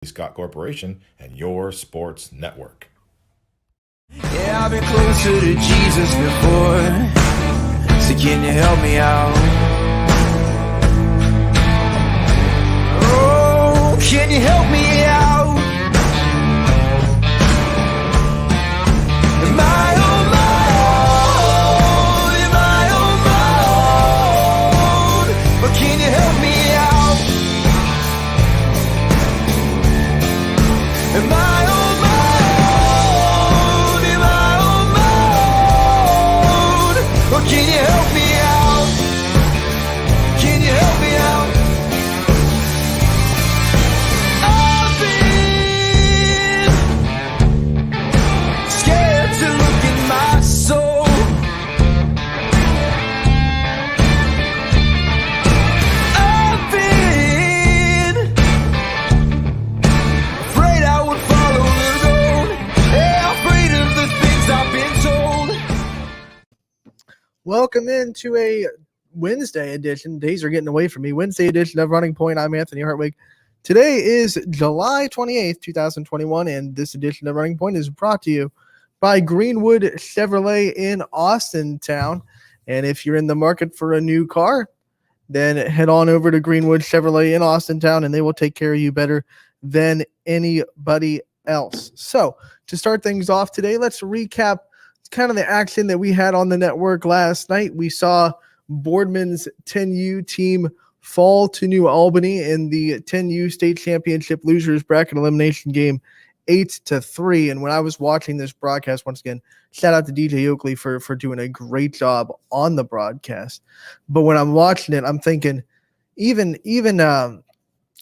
Scott Corporation and your sports network. Yeah, I've been closer to Jesus before, so can you help me out? Oh, can you help me out? Am I on my own? Am I on my own? But can you help me out? Am I on my own? Am I on my own? Or can you help me out? Can you help me out? I've been scared to look in my soul. I've been afraid I would follow the road. Yeah, afraid of the things I've been told. Welcome into a Wednesday edition. Days are getting away from me. Wednesday edition of Running Point. I'm Anthony Hartwig. Today is July 28th, 2021, and this edition of Running Point is brought to you by Greenwood Chevrolet in Austintown. And if you're in the market for a new car, then head on over to Greenwood Chevrolet in Austintown, and they will take care of you better than anybody else. So to start things off today, let's recap kind of the action that we had on the network last night. We saw Boardman's 10U team fall to New Albany in the 10U state championship losers bracket elimination game 8-3. And when I was watching this broadcast, once again, shout out to DJ Oakley for doing a great job on the broadcast. But when I'm watching it, I'm thinking even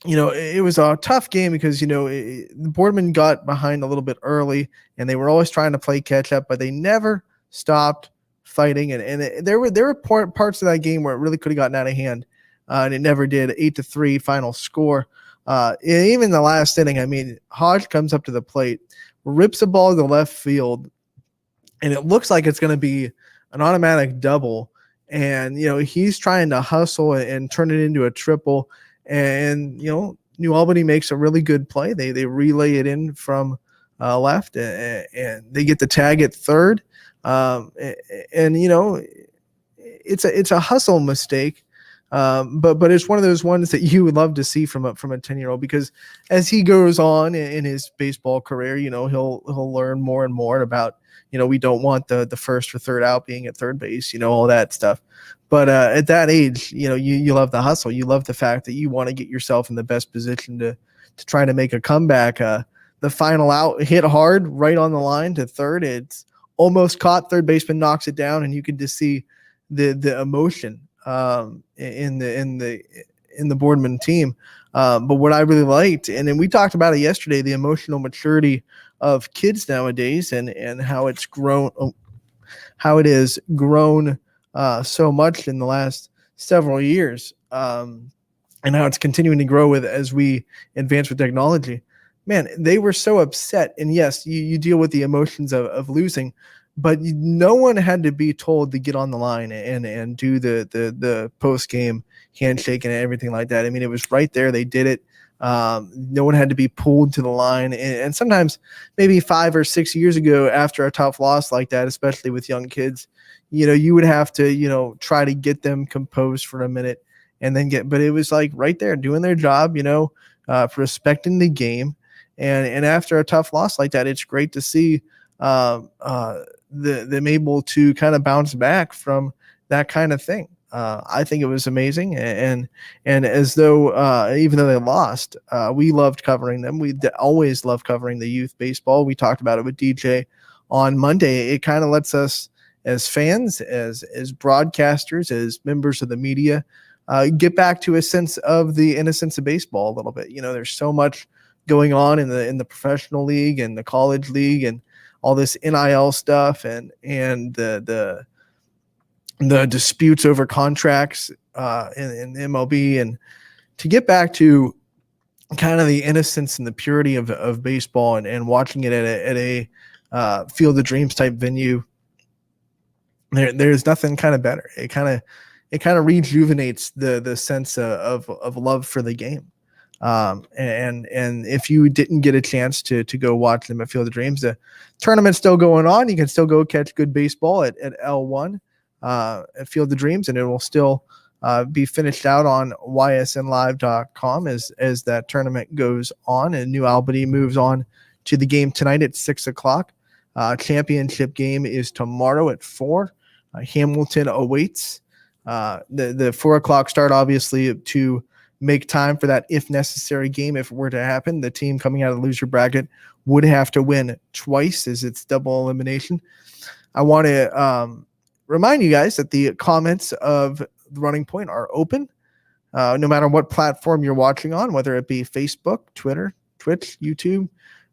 it was a tough game because, the Boardman got behind a little bit early and they were always trying to play catch up, but they never stopped fighting. And there were parts of that game where it really could have gotten out of hand, and it never did. 8-3 final score. Even the last inning, Hodge comes up to the plate, rips a ball to the left field, and it looks like it's going to be an automatic double. And, he's trying to hustle and turn it into a triple. And, New Albany makes a really good play. They relay it in from left, and they get the tag at third. It's a hustle mistake, but it's one of those ones that you would love to see from a 10-year-old, because as he goes on in his baseball career, he'll learn more and more about, we don't want the first or third out being at third base, all that stuff. But at that age, you love the hustle. You love the fact that you want to get yourself in the best position to try to make a comeback. The final out hit hard right on the line to third. It's almost caught. Third baseman knocks it down, and you can just see the emotion in the Boardman team. But what I really liked, and then we talked about it yesterday, the emotional maturity of kids nowadays, and how it's grown, how it has grown so much in the last several years, and how it's continuing to grow as we advance with technology. Man, they were so upset. And yes, you deal with the emotions of losing, but no one had to be told to get on the line and do the post-game handshake and everything like that. It was right there. They did it. No one had to be pulled to the line. And sometimes maybe 5 or 6 years ago, after a tough loss like that, especially with young kids, you would have to, try to get them composed for a minute and then but it was like right there doing their job, respecting the game. And after a tough loss like that, it's great to see them able to kind of bounce back from that kind of thing. I think it was amazing. And as though, even though they lost, we loved covering them. We always love covering the youth baseball. We talked about it with DJ on Monday. It kind of lets us, as fans, as broadcasters, as members of the media, get back to a sense of the innocence of baseball a little bit. There's so much going on in the professional league and the college league and all this NIL stuff and the disputes over contracts in MLB, and to get back to kind of the innocence and the purity of baseball and watching it at a Field of Dreams type venue. There's nothing kind of better. It kind of rejuvenates the sense of love for the game. And if you didn't get a chance to go watch them at Field of Dreams, the tournament's still going on. You can still go catch good baseball at L1 at Field of Dreams, and it will still be finished out on ysnlive.com as that tournament goes on. And New Albany moves on to the game tonight at 6:00. Championship game is tomorrow at 4. Hamilton awaits. The 4:00 start, obviously, to make time for that if necessary game. If it were to happen, the team coming out of the loser bracket would have to win twice, as it's double elimination. I want to remind you guys that the comments of the Running Point are open, no matter what platform you're watching on, whether it be Facebook, Twitter, Twitch, YouTube.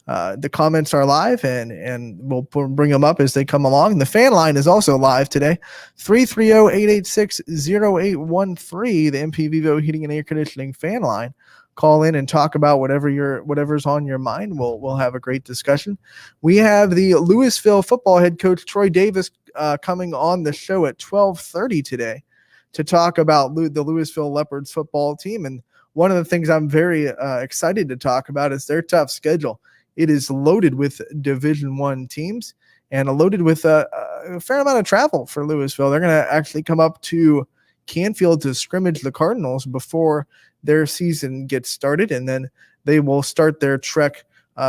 The comments are live, and we'll bring them up as they come along. The fan line is also live today, 330-886-0813, the MP Vivo Heating and Air Conditioning fan line. Call in and talk about whatever's on your mind. We'll have a great discussion. We have the Louisville football head coach Troy Davis coming on the show at 12:30 today to talk about the Louisville Leopards football team. And one of the things I'm very excited to talk about is their tough schedule. It is loaded with Division I teams and loaded with a fair amount of travel for Louisville. They're going to actually come up to Canfield to scrimmage the Cardinals before their season gets started, and then they will start their trek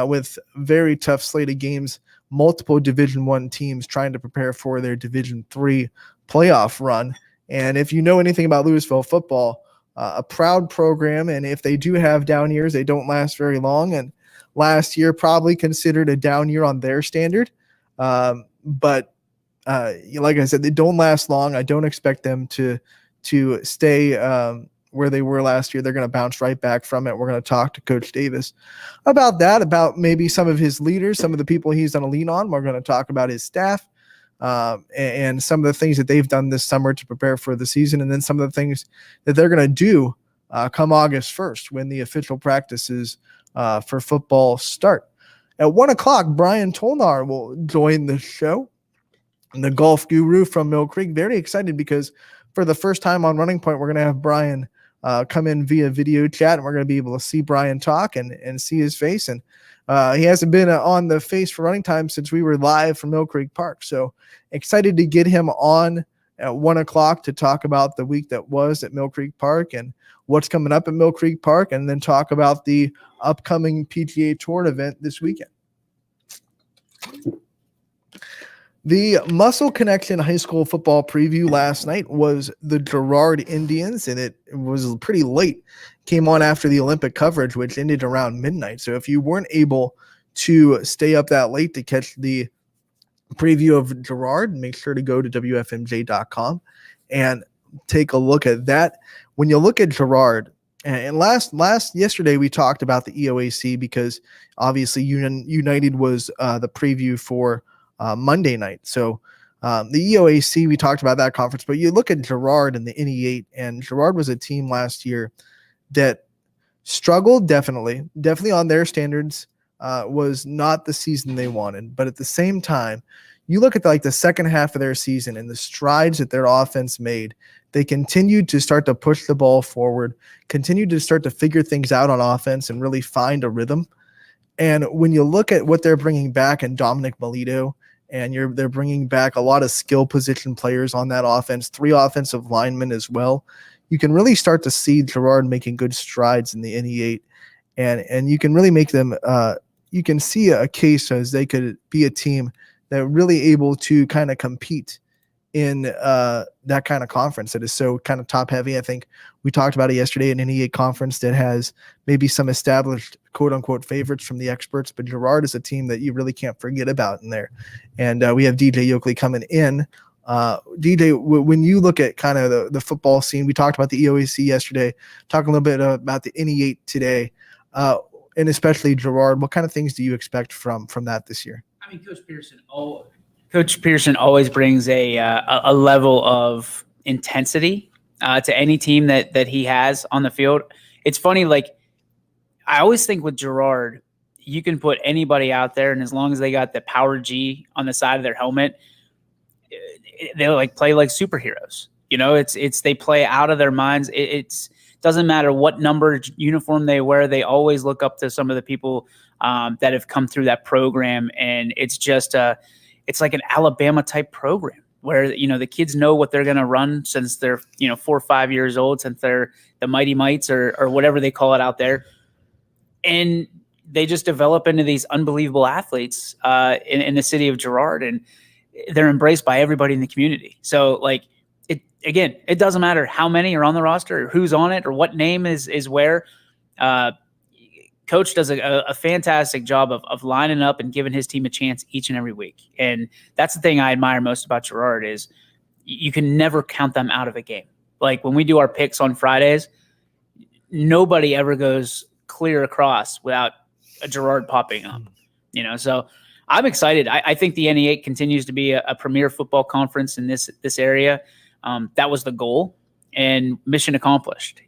with very tough slate of games, multiple Division I teams trying to prepare for their Division III playoff run. And if you know anything about Louisville football, a proud program, and if they do have down years, they don't last very long. And last year probably considered a down year on their standard. But like I said, they don't last long. I don't expect them to stay where they were last year. They're going to bounce right back from it. We're going to talk to Coach Davis about that, about maybe some of his leaders, some of the people he's going to lean on. We're going to talk about his staff and some of the things that they've done this summer to prepare for the season, and then some of the things that they're going to do come August 1st when the official practices for football start. At 1:00, Brian Tolnar will join the show, the golf guru from Mill Creek. Very excited because for the first time on Running Point, we're going to have Brian come in via video chat, and we're going to be able to see Brian talk and see his face. And he hasn't been on the face for Running Time since we were live from Mill Creek Park. So excited to get him on at 1:00 to talk about the week that was at Mill Creek Park and what's coming up at Mill Creek Park, and then talk about the upcoming PGA Tour event this weekend. The Muscle Connection High School football preview last night was the Gerard Indians, and it was pretty late. Came on after the Olympic coverage, which ended around midnight. So if you weren't able to stay up that late to catch the preview of Gerard, make sure to go to WFMJ.com and take a look at that. When you look at Gerard, and yesterday we talked about the EOAC because obviously United was the preview for Monday night. So the EOAC, we talked about that conference, but you look at Gerard and the NE8, and Gerard was a team last year that struggled definitely on their standards, was not the season they wanted. But at the same time, you look at the second half of their season and the strides that their offense made. They continued to start to push the ball forward, continued to start to figure things out on offense and really find a rhythm. And when you look at what they're bringing back in Dominic Melito, and they're bringing back a lot of skill position players on that offense, 3 offensive linemen as well, you can really start to see Gerard making good strides in the NE8. And you can really make them you can see a case as they could be a team that are really able to kind of compete in that kind of conference that is so kind of top heavy. I think we talked about it yesterday, an NE8 conference that has maybe some established quote unquote favorites from the experts, but Gerard is a team that you really can't forget about in there. And we have DJ Yoakley coming in. DJ, when you look at kind of the football scene, we talked about the EOAC yesterday, talking a little bit about the NE8 today, and especially Gerard. What kind of things do you expect from that this year? I mean, Coach Pearson always brings a level of intensity to any team that he has on the field. It's funny, I always think with Gerard, you can put anybody out there, and as long as they got the Power G on the side of their helmet, they play like superheroes. It's they play out of their minds. It's Doesn't matter what number uniform they wear, they always look up to some of the people that have come through that program. And it's just it's like an Alabama type program where, the kids know what they're going to run since they're, 4 or 5 years old, since they're the Mighty Mites or whatever they call it out there. And they just develop into these unbelievable athletes in the city of Gerard, and they're embraced by everybody in the community. So it doesn't matter how many are on the roster or who's on it or what name is where. Coach does a fantastic job of lining up and giving his team a chance each and every week. And that's the thing I admire most about Gerard is you can never count them out of a game. Like when we do our picks on Fridays, nobody ever goes clear across without a Gerard popping up, so I'm excited. I think the NE8 continues to be a premier football conference in this area. That was the goal and mission accomplished,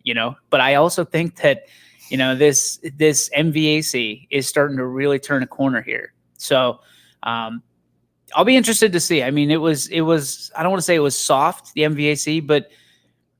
but I also think that, this MVAC is starting to really turn a corner here. So I'll be interested to see. I mean, it was, I don't want to say it was soft, the MVAC, but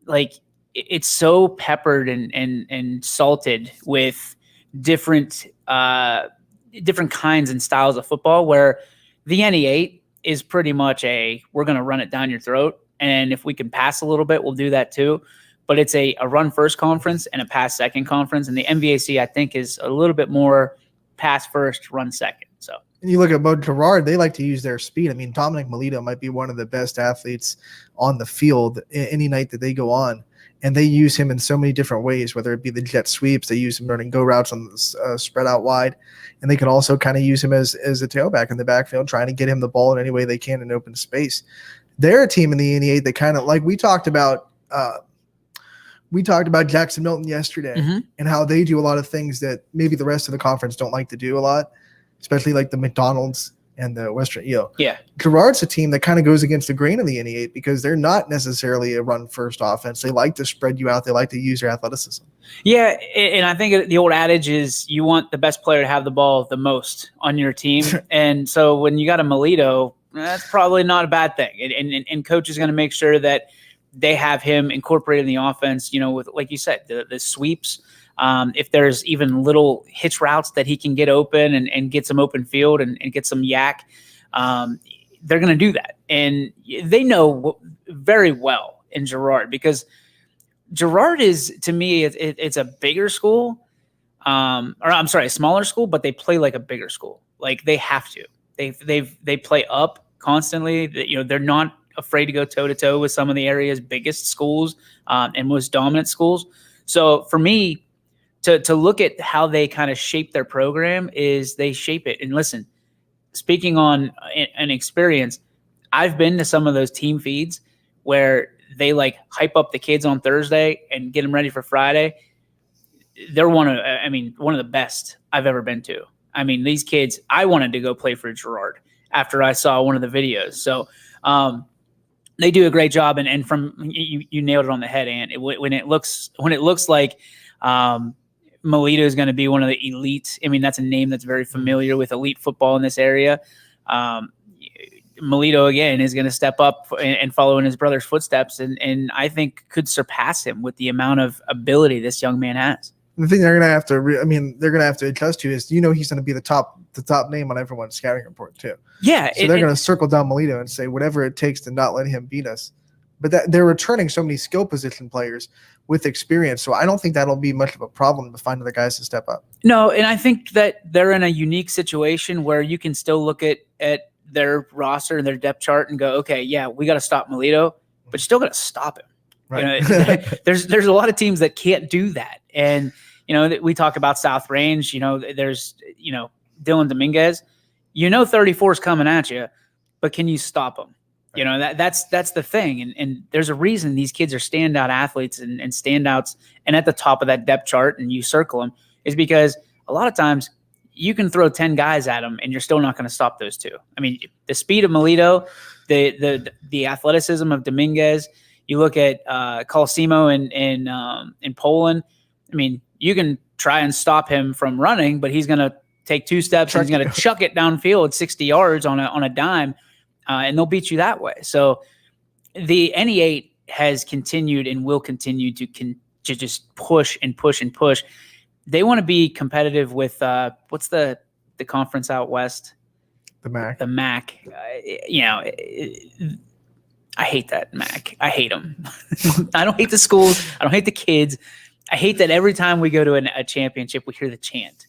like it's so peppered and salted with different kinds and styles of football, where the NE8 is pretty much we're going to run it down your throat. And if we can pass a little bit, we'll do that too. But it's a run first conference and a pass second conference. And the MVAC, I think, is a little bit more pass first, run second. So and you look at both Gerard, they like to use their speed. I mean, Dominic Melito might be one of the best athletes on the field any night that they go on. And they use him in so many different ways, whether it be the jet sweeps, they use him running go routes on the spread out wide. And they can also kind of use him as a tailback in the backfield, trying to get him the ball in any way they can in open space. They're a team in the NE8 that kind of, like we talked about Jackson Milton yesterday, and how they do a lot of things that maybe the rest of the conference don't like to do a lot, especially like the McDonald's and the Western, Gerard's a team that kind of goes against the grain of the NE8 because they're not necessarily a run-first offense. They like to spread you out. They like to use your athleticism. Yeah, and I think the old adage is you want the best player to have the ball the most on your team. And so when you got a Melito, that's probably not a bad thing. And coach is going to make sure that they have him incorporated in the offense, with, like you said, the sweeps. If there's even little hitch routes that he can get open and get some open field and get some yak, they're going to do that. And they know very well in Gerard, because Gerard is, to me, it's a bigger school, a smaller school, but they play like a bigger school. Like they have to. They play up constantly. They're not afraid to go toe-to-toe with some of the area's biggest schools and most dominant schools. So for me, to look at how they kind of shape their program is they shape it. And listen, speaking on an experience, I've been to some of those team feeds where they like hype up the kids on Thursday and get them ready for Friday. They're one of the best I've ever been to. I mean, these kids, I wanted to go play for Gerard after I saw one of the videos. So they do a great job. And from you nailed it on the head, Ant. When it looks like Melito is going to be one of the elite. I mean, that's a name that's very familiar with elite football in this area. Melito, again, is going to step up and follow in his brother's footsteps, and I think could surpass him with the amount of ability this young man has. The thing they're going to have to, they're going to have to adjust to is, he's going to be the top name on everyone's scouting report too. Yeah. So they're going to circle down Melito and say whatever it takes to not let him beat us. But they're returning so many skill position players with experience. So I don't think that'll be much of a problem to find other guys to step up. No, and I think that they're in a unique situation where you can still look at their roster and their depth chart and go, okay, yeah, we got to stop Melito, but you still got to stop him. Right. There's a lot of teams that can't do that. And, we talk about South Range, there's, Dylan Dominguez, 34 is coming at you, but can you stop him? That's the thing. And there's a reason these kids are standout athletes and standouts and at the top of that depth chart, and you circle them, is because a lot of times you can throw 10 guys at them and you're still not going to stop those two. I mean, the speed of Melito, the athleticism of Dominguez, you look at Colosimo in Poland. I mean, you can try and stop him from running, but he's going to take 2 steps and he's going to chuck it downfield 60 yards on a dime. And they'll beat you that way. So the NE8 has continued and will continue to to just push and push and push. They want to be competitive with what's the conference out west? The MAC. The MAC. I hate that MAC. I hate them. I don't hate the schools. I don't hate the kids. I hate that every time we go to a championship, we hear the chant,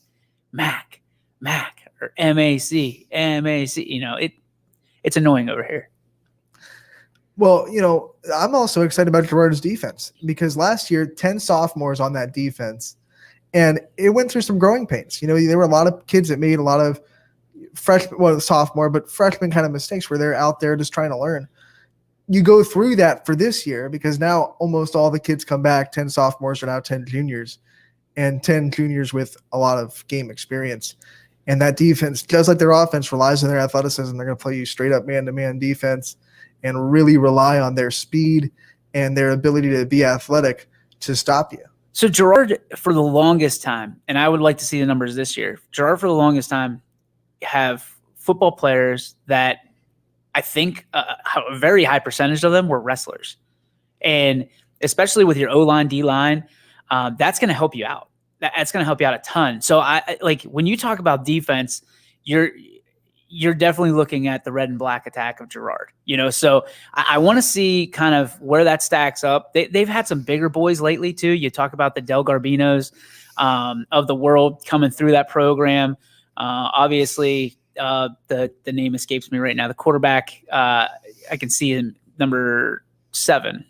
MAC, MAC, or MAC, MAC. It's annoying over here. Well, I'm also excited about Gerard's defense because last year, 10 sophomores on that defense, and it went through some growing pains. There were a lot of kids that made a lot of freshman kind of mistakes where they're out there just trying to learn. You go through that for this year because now almost all the kids come back. 10 sophomores are now 10 juniors and 10 juniors with a lot of game experience. And that defense, just like their offense, relies on their athleticism. They're going to play you straight up man-to-man defense and really rely on their speed and their ability to be athletic to stop you. So Gerard, for the longest time, and I would like to see the numbers this year, Gerard for the longest time have football players that I think a very high percentage of them were wrestlers. And especially with your O-line, D-line, that's going to help you out. That's going to help you out a ton. So when you talk about defense, you're definitely looking at the red and black attack of Gerard. So I want to see kind of where that stacks up. They've had some bigger boys lately too. You talk about the Del Garbinos of the world coming through that program. Obviously, the name escapes me right now. The quarterback, I can see him, number 7.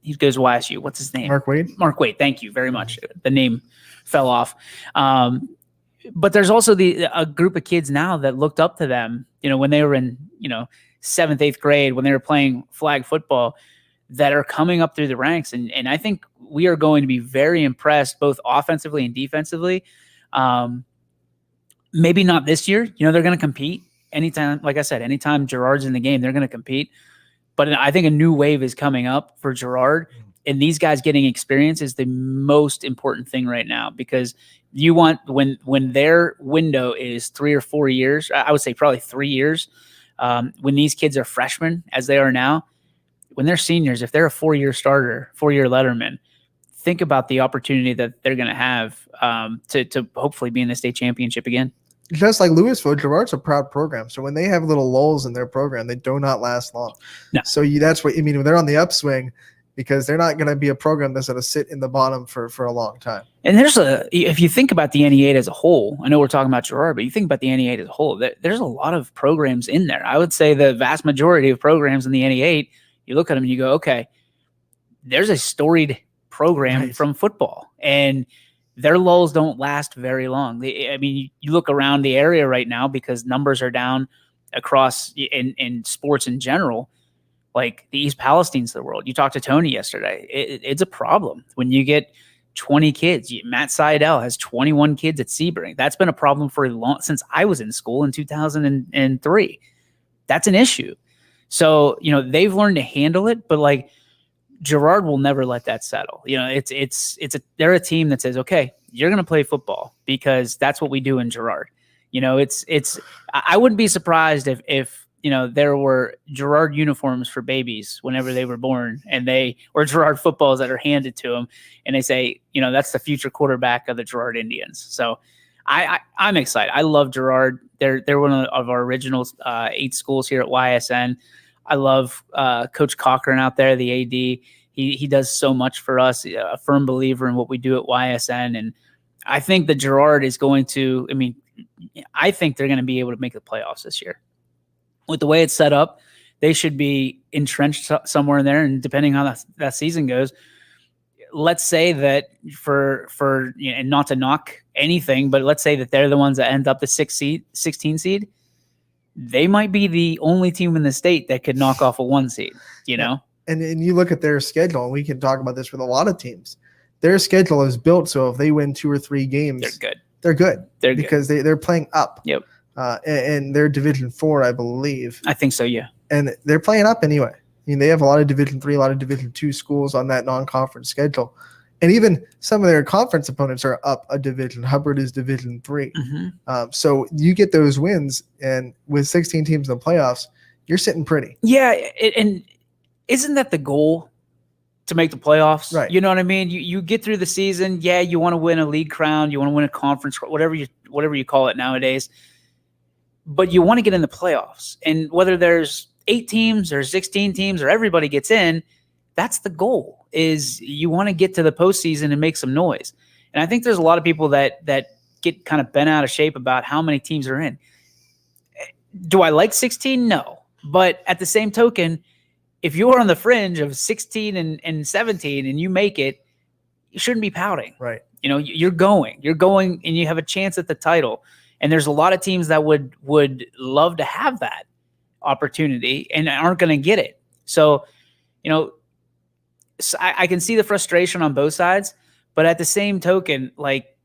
He goes YSU. What's his name? Mark Wade. Mark Wade. Thank you very much. The name fell off. But there's also a group of kids now that looked up to them, when they were in, 7th, 8th grade, when they were playing flag football, that are coming up through the ranks. And I think we are going to be very impressed both offensively and defensively. Maybe not this year. They're going to compete anytime. Like I said, anytime Gerard's in the game, they're going to compete. But I think a new wave is coming up for Gerard, and these guys getting experience is the most important thing right now, because you want when their window is 3 or 4 years, I would say probably 3 years, when these kids are freshmen, as they are now, when they're seniors, if they're a 4-year starter, 4-year letterman, think about the opportunity that they're going to have to hopefully be in the state championship again. Just like Louisville, Gerard's a proud program. So when they have little lulls in their program, they do not last long. No. So that's what you mean when they're on the upswing, because they're not going to be a program that's going to sit in the bottom for a long time. And if you think about the NE8 as a whole, I know we're talking about Gerard, but you think about the NE8 as a whole, there's a lot of programs in there. I would say the vast majority of programs in the NE8, you look at them and you go, okay, there's a storied program from football, and their lulls don't last very long. You look around the area right now because numbers are down across in sports in general, like the East Palestines of the world. You talked to Tony yesterday. It's a problem when you get 20 kids. Matt Seidel has 21 kids at Sebring. That's been a problem for since I was in school in 2003. That's an issue. So, they've learned to handle it, but Gerard will never let that settle. They're a team that says, okay, you're going to play football because that's what we do in Gerard. I wouldn't be surprised if there were Gerard uniforms for babies whenever they were born, or Gerard footballs that are handed to them, and they say, that's the future quarterback of the Gerard Indians. So I'm excited. I love Gerard. They're one of our original 8 schools here at YSN. I love Coach Cochran out there, the AD. He does so much for us, a firm believer in what we do at YSN. And I think that Gerard is going to, I think they're going to be able to make the playoffs this year. With the way it's set up, they should be entrenched somewhere in there. And depending on how that season goes, let's say that and not to knock anything, but let's say that they're the ones that end up the 16 seed. They might be the only team in the state that could knock off a 1 seed, And you look at their schedule, and we can talk about this with a lot of teams. Their schedule is built so if they win 2 or 3 games, they're good. Because they're playing up. Yep. And they're Division 4, I believe. I think so, yeah. And they're playing up anyway. They have a lot of Division 3, a lot of Division 2 schools on that non-conference schedule. And even some of their conference opponents are up a division. Hubbard is Division 3. Mm-hmm. So you get those wins, and with 16 teams in the playoffs, you're sitting pretty. Yeah, and isn't that the goal to make the playoffs. Right. You know what I mean? You get through the season. Yeah, you want to win a league crown. You want to win a conference, whatever you call it nowadays. But you want to get in the playoffs. And whether there's 8 teams or 16 teams or everybody gets in, that's the goal, is you want to get to the postseason and make some noise. And I think there's a lot of people that get kind of bent out of shape about how many teams are in. Do I like 16? No. But at the same token, if you're on the fringe of 16 and 17 and you make it, you shouldn't be pouting. Right. You know, you're going and you have a chance at the title. And there's a lot of teams that would love to have that opportunity and aren't going to get it. So, you know, I can see the frustration on both sides, but at the same token, like,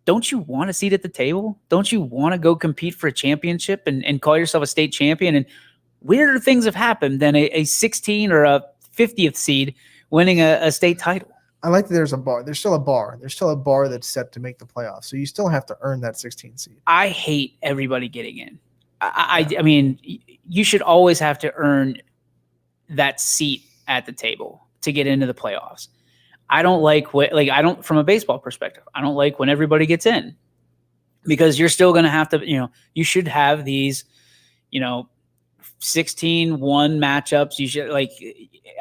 don't you want a seat at the table? Don't you want to go compete for a championship and call yourself a state champion? And weirder things have happened than a 16 or a 50th seed winning a state title. I like that there's a bar. There's still a bar. There's still a bar that's set to make the playoffs. So you still have to earn that 16 seed. I hate everybody getting in. I mean, you should always have to earn that seat at the table to get into the playoffs. I don't like from a baseball perspective, I don't like when everybody gets in, because you're still going to have to, you should have these, 16-1 matchups. You should,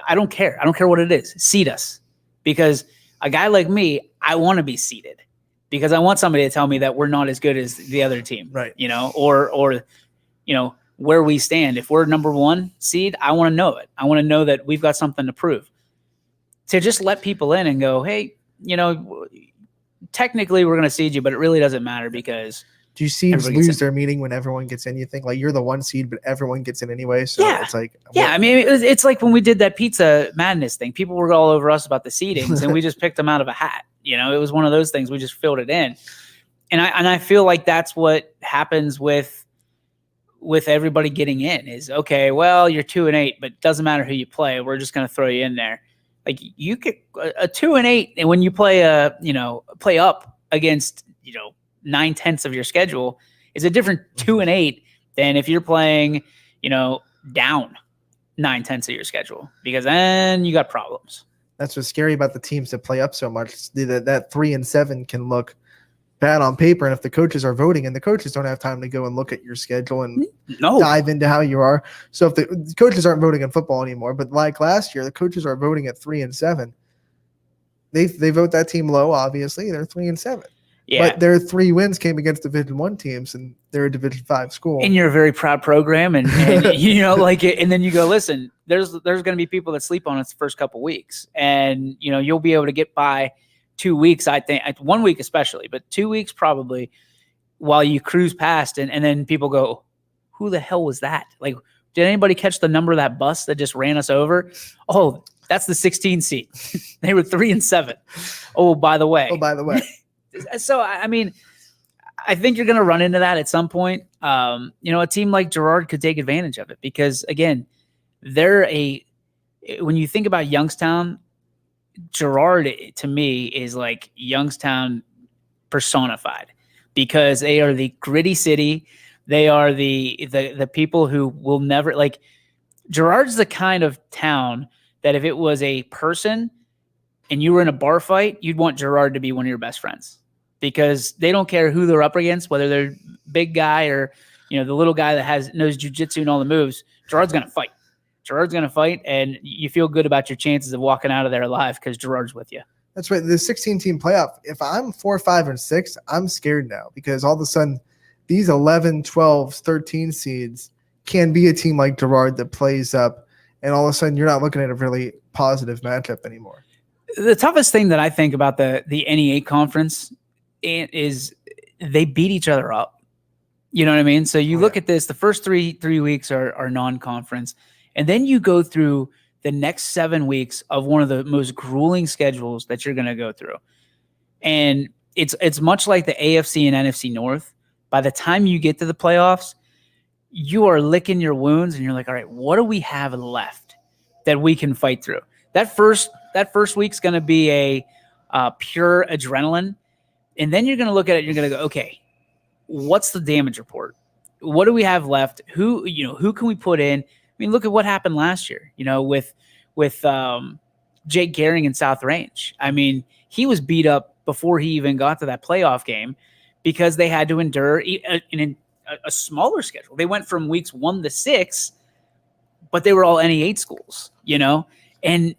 I don't care. I don't care what it is. Seed us. Because a guy like me, I want to be seated because I want somebody to tell me that we're not as good as the other team, right? Or where we stand. If we're number 1 seed, I want to know it. I want to know that we've got something to prove. To just let people in and go, hey, technically we're going to seed you, but it really doesn't matter because. Do you seeds lose their meaning when everyone gets in? You think like you're the 1 seed, but everyone gets in anyway. So yeah. It's like, I mean, it's like when we did that pizza madness thing, people were all over us about the seedings and we just picked them out of a hat. It was one of those things. We just filled it in. And I feel like that's what happens with everybody getting in is, okay, well, you're 2-8, but it doesn't matter who you play. We're just going to throw you in there. Like you could a 2-8. And when you play play up against, 9/10 of your schedule is a different 2-8 than if you're playing, down 9/10 of your schedule, because then you got problems. That's what's scary about the teams that play up so much. That 3-7 can look bad on paper. And if the coaches are voting, and the coaches don't have time to go and look at your schedule and dive into how you are. So if the coaches aren't voting in football anymore, but like last year, the coaches are voting at 3-7. They vote that team low, obviously. They're 3-7. Yeah. But their 3 wins came against Division 1 teams, and they're a Division 5 school. And you're a very proud program, and and then you go, listen, there's going to be people that sleep on us the first couple weeks, and you'll be able to get by 2 weeks, I think, 1 week especially, but 2 weeks probably, while you cruise past, and then people go, who the hell was that? Like, did anybody catch the number of that bus that just ran us over? Oh, that's the 16 seat. They were 3-7. Oh, by the way. So, I mean, I think you're going to run into that at some point. A team like Gerard could take advantage of it because, again, when you think about Youngstown, Gerard, to me, is like Youngstown personified because they are the gritty city. They are the people who will never, like, Gerard's the kind of town that if it was a person and you were in a bar fight, you'd want Gerard to be one of your best friends because they don't care who they're up against, whether they're big guy or, the little guy that knows jujitsu and all the moves. Gerard's going to fight. And you feel good about your chances of walking out of there alive because Gerard's with you. That's right. The 16-team playoff, if I'm 4, 5, and 6, I'm scared now because all of a sudden these 11, 12, 13 seeds can be a team like Gerard that plays up, and all of a sudden you're not looking at a really positive matchup anymore. The toughest thing that I think about the NE8 conference is they beat each other up. You know what I mean? So you look at this, the first three weeks are non-conference, and then you go through the next 7 weeks of one of the most grueling schedules that you're going to go through. And it's much like the AFC and NFC North. By the time you get to the playoffs, you are licking your wounds and you're like, all right, what do we have left that we can fight through? That first week's going to be a pure adrenaline. And then you're going to look at it and you're going to go, okay, what's the damage report? What do we have left? Who can we put in? I mean, look at what happened last year, with the Jake Gehring in South Range. I mean, he was beat up before he even got to that playoff game because they had to endure a smaller schedule. They went from weeks 1 to 6, but they were all NE8 schools, and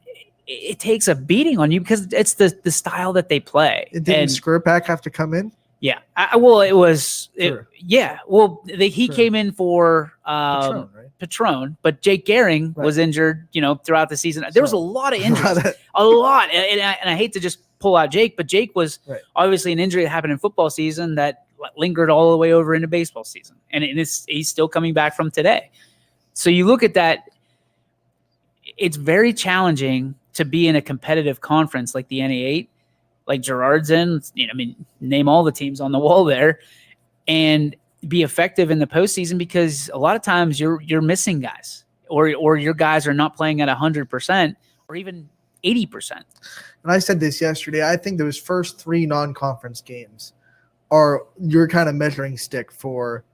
it takes a beating on you because it's the style that they play. Didn't Skirpak have to come in? Yeah. It was. Sure. Yeah. Well, he came in for Patron, right? Patron, but Jake Gehring was injured, throughout the season. There was a lot of injuries, a lot. And I hate to just pull out Jake, but Jake was obviously an injury that happened in football season that lingered all the way over into baseball season. And he's still coming back from today. So you look at that, it's very challenging to be in a competitive conference like the NE8, like Gerard's in, name all the teams on the wall there, and be effective in the postseason, because a lot of times you're missing guys, or your guys are not playing at 100% or even 80%. And I said this yesterday. I think those first 3 non-conference games are your kind of measuring stick for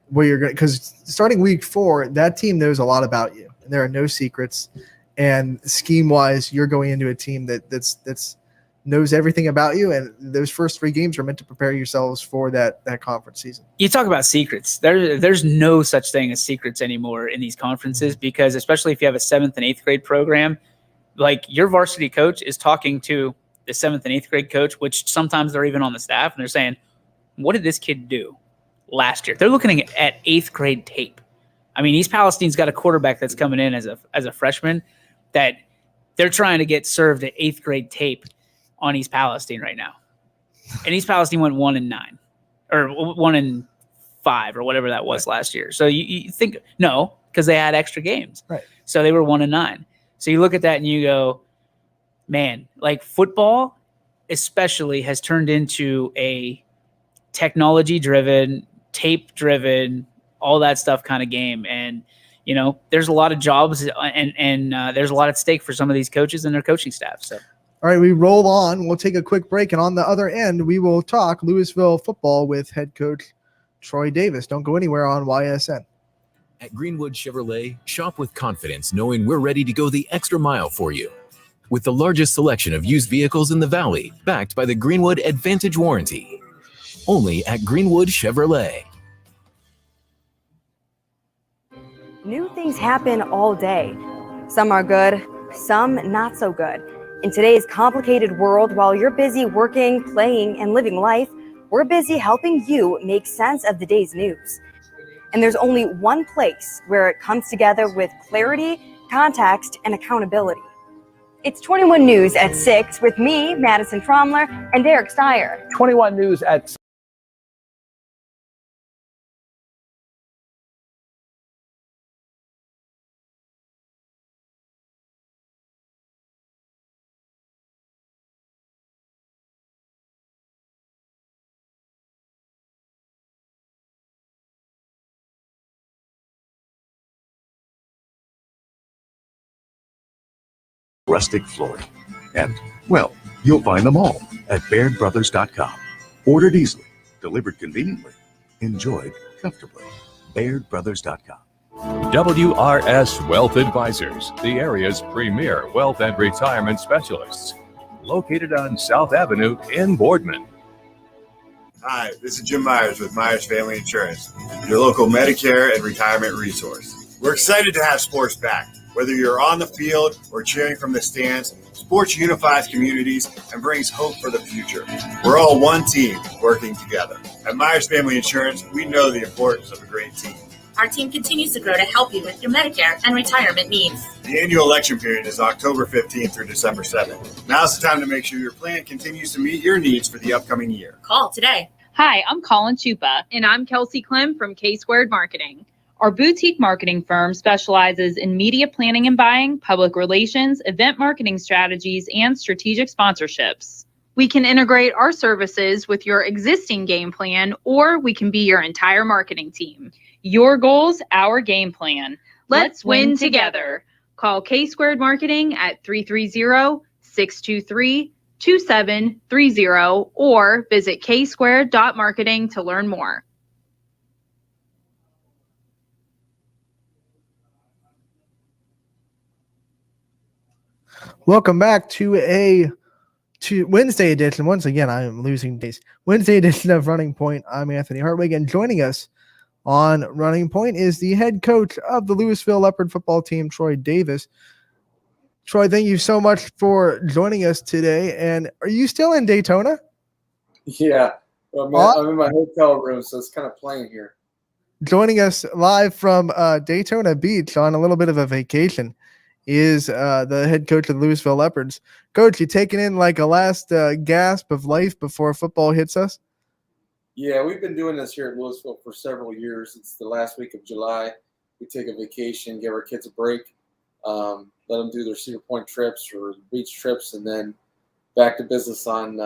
where you're going, because starting week 4, that team knows a lot about you, and there are no secrets. And scheme-wise, you're going into a team that's knows everything about you, and those first 3 games are meant to prepare yourselves for that conference season. You talk about secrets. There's no such thing as secrets anymore in these conferences, because especially if you have a 7th and 8th grade program, like your varsity coach is talking to the 7th and 8th grade coach, which sometimes they're even on the staff, and they're saying, what did this kid do last year? They're looking at 8th grade tape. I mean, East Palestine's got a quarterback that's coming in as a freshman that they're trying to get served at 8th grade tape on East Palestine right now. And East Palestine went 1-9 or 1-5 or whatever that was last year. So you think, no, because they had extra games. Right. So they were 1-9. So you look at that and you go, man, like football especially has turned into a technology-driven, tape-driven, all that stuff kind of game. And, there's a lot of jobs and there's a lot at stake for some of these coaches and their coaching staff. So, all right, we roll on. We'll take a quick break. And on the other end, we will talk Louisville football with head coach Troy Davis. Don't go anywhere on YSN. At Greenwood Chevrolet, shop with confidence, knowing we're ready to go the extra mile for you. With the largest selection of used vehicles in the Valley, backed by the Greenwood Advantage Warranty. Only at Greenwood Chevrolet. New things happen all day. Some are good, some not so good. In today's complicated world, while you're busy working, playing, and living life, we're busy helping you make sense of the day's news. And there's only one place where it comes together with clarity, context, and accountability. It's 21 News at 6 with me, Madison Tromler, and Derek Steyer. 21 News at rustic flooring. And, well, you'll find them all at BairdBrothers.com. Ordered easily, delivered conveniently, enjoyed comfortably. BairdBrothers.com. WRS Wealth Advisors, the area's premier wealth and retirement specialists. Located on South Avenue in Boardman. Hi, this is Jim Myers with Myers Family Insurance, your local Medicare and retirement resource. We're excited to have sports back. Whether you're on the field or cheering from the stands, sports unifies communities and brings hope for the future. We're all one team working together. At Myers Family Insurance, we know the importance of a great team. Our team continues to grow to help you with your Medicare and retirement needs. The annual election period is October 15th through December 7th. Now's the time to make sure your plan continues to meet your needs for the upcoming year. Call today. Hi, I'm Colin Chupa. And I'm Kelsey Clem from K-Squared Marketing. Our boutique marketing firm specializes in media planning and buying, public relations, event marketing strategies, and strategic sponsorships. We can integrate our services with your existing game plan, or we can be your entire marketing team. Your goals, our game plan. Let's win together. Call K-Squared Marketing at 330-623-2730 or visit ksquared.marketing to learn more. Welcome back to Wednesday edition. Once again, I am losing days. Wednesday edition of Running Point. I'm Anthony Hartwig, and joining us on Running Point is the head coach of the Louisville Leopard football team, Troy Davis. Troy, thank you so much for joining us today. And are you still in Daytona? Yeah, I'm in my hotel room, so it's kind of playing here. Joining us live from Daytona Beach on a little bit of a vacation is the head coach of the Louisville Leopards. Coach, you taking in like a last gasp of life before football hits us? Yeah, we've been doing this here at Louisville for several years. It's the last week of July. We take a vacation, give our kids a break, let them do their Cedar Point trips or beach trips, and then back to business on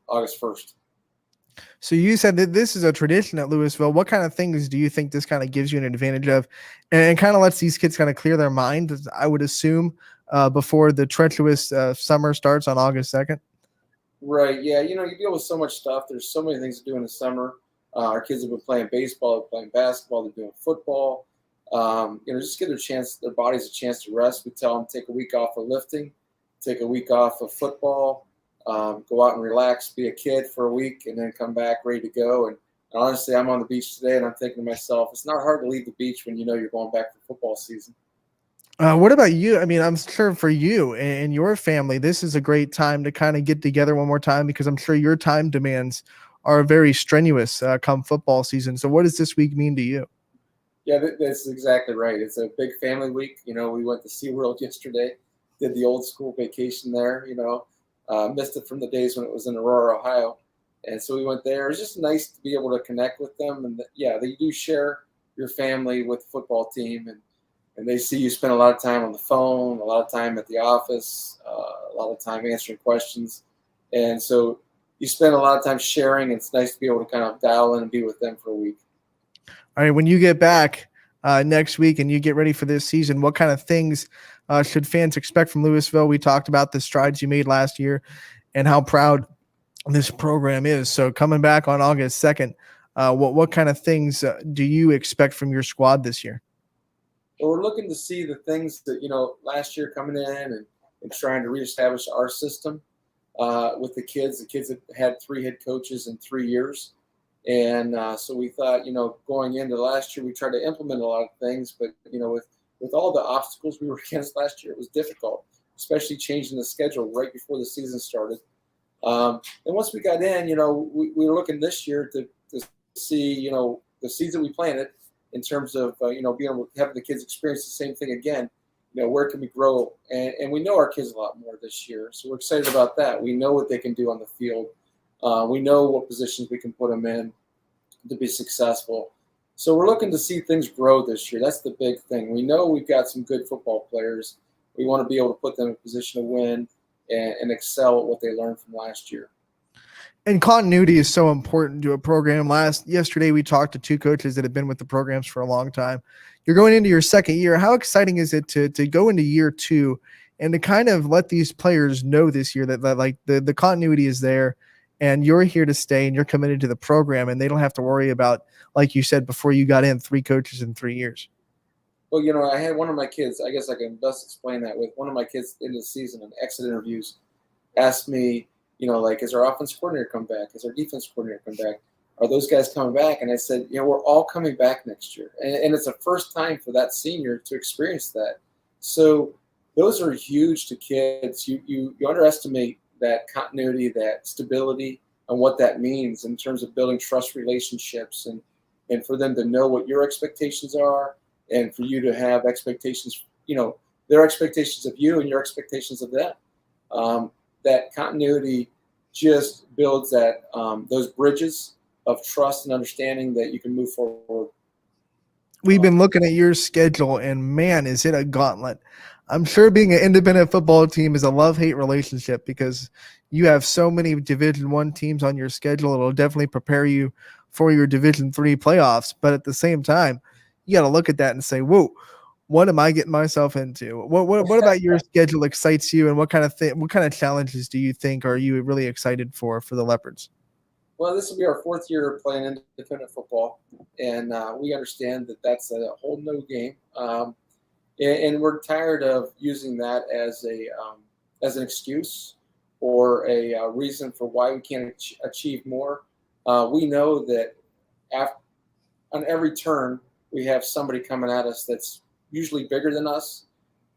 August 1st. So you said that this is a tradition at Louisville. What kind of things do you think this kind of gives you an advantage of, and kind of lets these kids kind of clear their mind, I would assume, before the treacherous summer starts on August 2nd? Right, yeah. You deal with so much stuff. There's so many things to do in the summer. Our kids have been playing baseball, they're playing basketball, they're doing football. Just give their bodies a chance to rest. We tell them take a week off of lifting, take a week off of football, go out and relax, be a kid for a week, and then come back ready to go. And honestly, I'm on the beach today, and I'm thinking to myself, it's not hard to leave the beach when you know you're going back to football season. What about you? I mean, I'm sure for you and your family, this is a great time to kind of get together one more time, because I'm sure your time demands are very strenuous come football season. So what does this week mean to you? Yeah, that's exactly right. It's a big family week. We went to SeaWorld yesterday, did the old school vacation there, missed it from the days when it was in Aurora, Ohio. And so we went there. It's just nice to be able to connect with them. And they do share your family with the football team. And they see you spend a lot of time on the phone, a lot of time at the office, a lot of time answering questions. And so you spend a lot of time sharing. It's nice to be able to kind of dial in and be with them for a week. All right, when you get back next week and you get ready for this season, what kind of things should fans expect from Louisville? We talked about the strides you made last year and how proud this program is. So coming back on August 2nd, what kind of things do you expect from your squad this year? Well, we're looking to see the things that, last year coming in and trying to reestablish our system with the kids. The kids have had 3 head coaches in 3 years. And so we thought, going into last year, we tried to implement a lot of things. But, with all the obstacles we were against last year, it was difficult, especially changing the schedule right before the season started. And once we got in, we were looking this year to see, the seeds that we planted in terms of, being able to have the kids experience the same thing again. Where can we grow? And we know our kids a lot more this year. So we're excited about that. We know what they can do on the field. We know what positions we can put them in to be successful. So we're looking to see things grow this year. That's the big thing. We know we've got some good football players. We want to be able to put them in a position to win and excel at what they learned from last year. And continuity is so important to a program. Yesterday, we talked to 2 coaches that have been with the programs for a long time. You're going into your second year. How exciting is it to go into year 2 and to kind of let these players know this year that like the continuity is there and you're here to stay and you're committed to the program and they don't have to worry about, like you said, before you got in, 3 coaches in 3 years? Well, I had one of my kids, I guess I can best explain that with one of my kids in the season in exit interviews asked me, is our offense coordinator come back? Is our defense coordinator come back? Are those guys coming back? And I said, we're all coming back next year. And it's the first time for that senior to experience that. So those are huge to kids. You underestimate that continuity, that stability, and what that means in terms of building trust relationships and for them to know what your expectations are and for you to have expectations, their expectations of you and your expectations of them. That continuity just builds those bridges of trust and understanding that you can move forward. We've been looking at your schedule, and man, is it a gauntlet. I'm sure being an independent football team is a love-hate relationship because you have so many Division I teams on your schedule. It'll definitely prepare you for your Division III playoffs. But at the same time, you got to look at that and say, whoa, what am I getting myself into? What about your schedule excites you, and what kind of challenges do you think are you really excited for the Leopards? Well, this will be our 4th year playing independent football, and we understand that that's a whole new game. And we're tired of using that as as an excuse or a reason for why we can't achieve more. We know that on every turn, we have somebody coming at us that's usually bigger than us.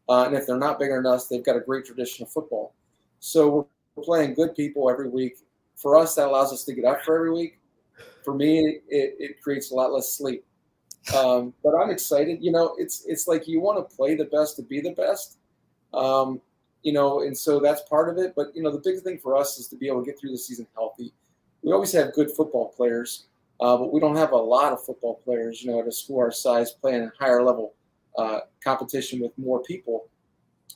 And if they're not bigger than us, they've got a great tradition of football. So we're playing good people every week. For us, that allows us to get up for every week. For me, it creates a lot less sleep. But I'm excited. It's like you want to play the best to be the best. And so that's part of it. But, the big thing for us is to be able to get through the season healthy. We always have good football players, but we don't have a lot of football players, at a school our size playing a higher level competition with more people.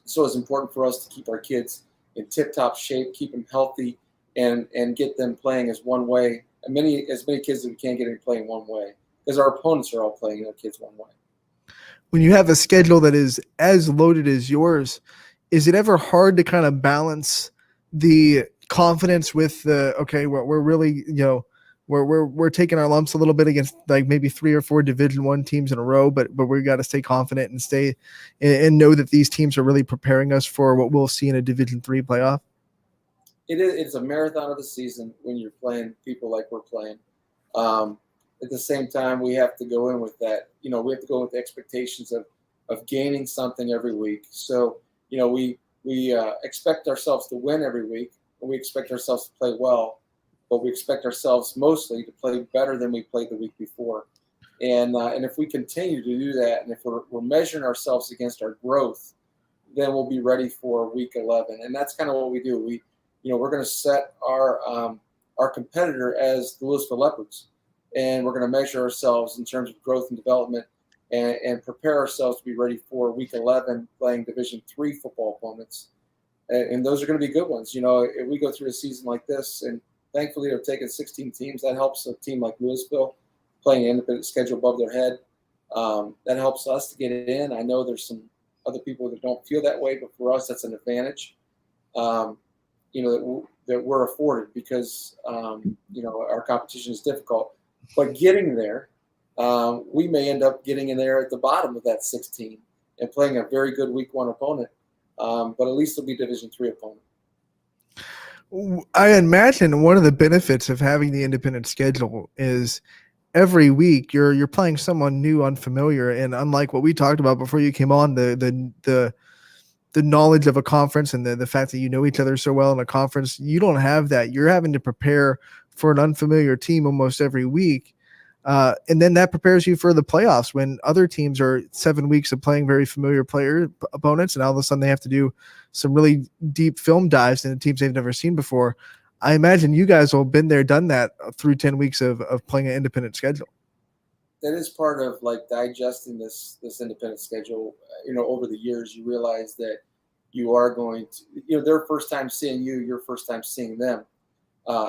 So it's important for us to keep our kids in tip-top shape, keep them healthy, and get them playing as one way. As many kids as we can get in playing one way, because our opponents are all playing their kids one way. When you have a schedule that is as loaded as yours, is it ever hard to kind of balance the confidence with we're really, we're taking our lumps a little bit against like maybe 3 or 4 Division I teams in a row, but we got to stay confident and stay and know that these teams are really preparing us for what we'll see in a Division III playoff? It's a marathon of a season when you're playing people like we're playing. At the same time, we have to go in with that. We have to go with the expectations of gaining something every week. So, we expect ourselves to win every week, and we expect ourselves to play well, but we expect ourselves mostly to play better than we played the week before. And if we continue to do that, and if we're measuring ourselves against our growth, then we'll be ready for week 11. And that's kind of what we do. We're going to set our competitor as the Louisville Leopards, and we're going to measure ourselves in terms of growth and development, and prepare ourselves to be ready for week 11 playing Division III football opponents. And those are going to be good ones. If we go through a season like this, and thankfully they're taking 16 teams, that helps a team like Louisville playing an independent schedule above their head. That helps us to get in. I know there's some other people that don't feel that way, but for us, that's an advantage. That we're afforded because, our competition is difficult. But getting there, we may end up getting in there at the bottom of that 16 and playing a very good week 1 opponent. But at least it'll be Division III opponent. I imagine one of the benefits of having the independent schedule is every week you're playing someone new, unfamiliar, and unlike what we talked about before you came on, the knowledge of a conference and the fact that you know each other so well in a conference, you don't have that. You're having to prepare for an unfamiliar team almost every week. And then that prepares you for the playoffs when other teams are 7 weeks of playing very familiar opponents, and all of a sudden they have to do some really deep film dives into teams they've never seen before. I imagine you guys will have been there, done that through 10 weeks of playing an independent schedule. That is part of like digesting this independent schedule. Over the years, you realize that you are going to, their first time seeing you, your first time seeing them.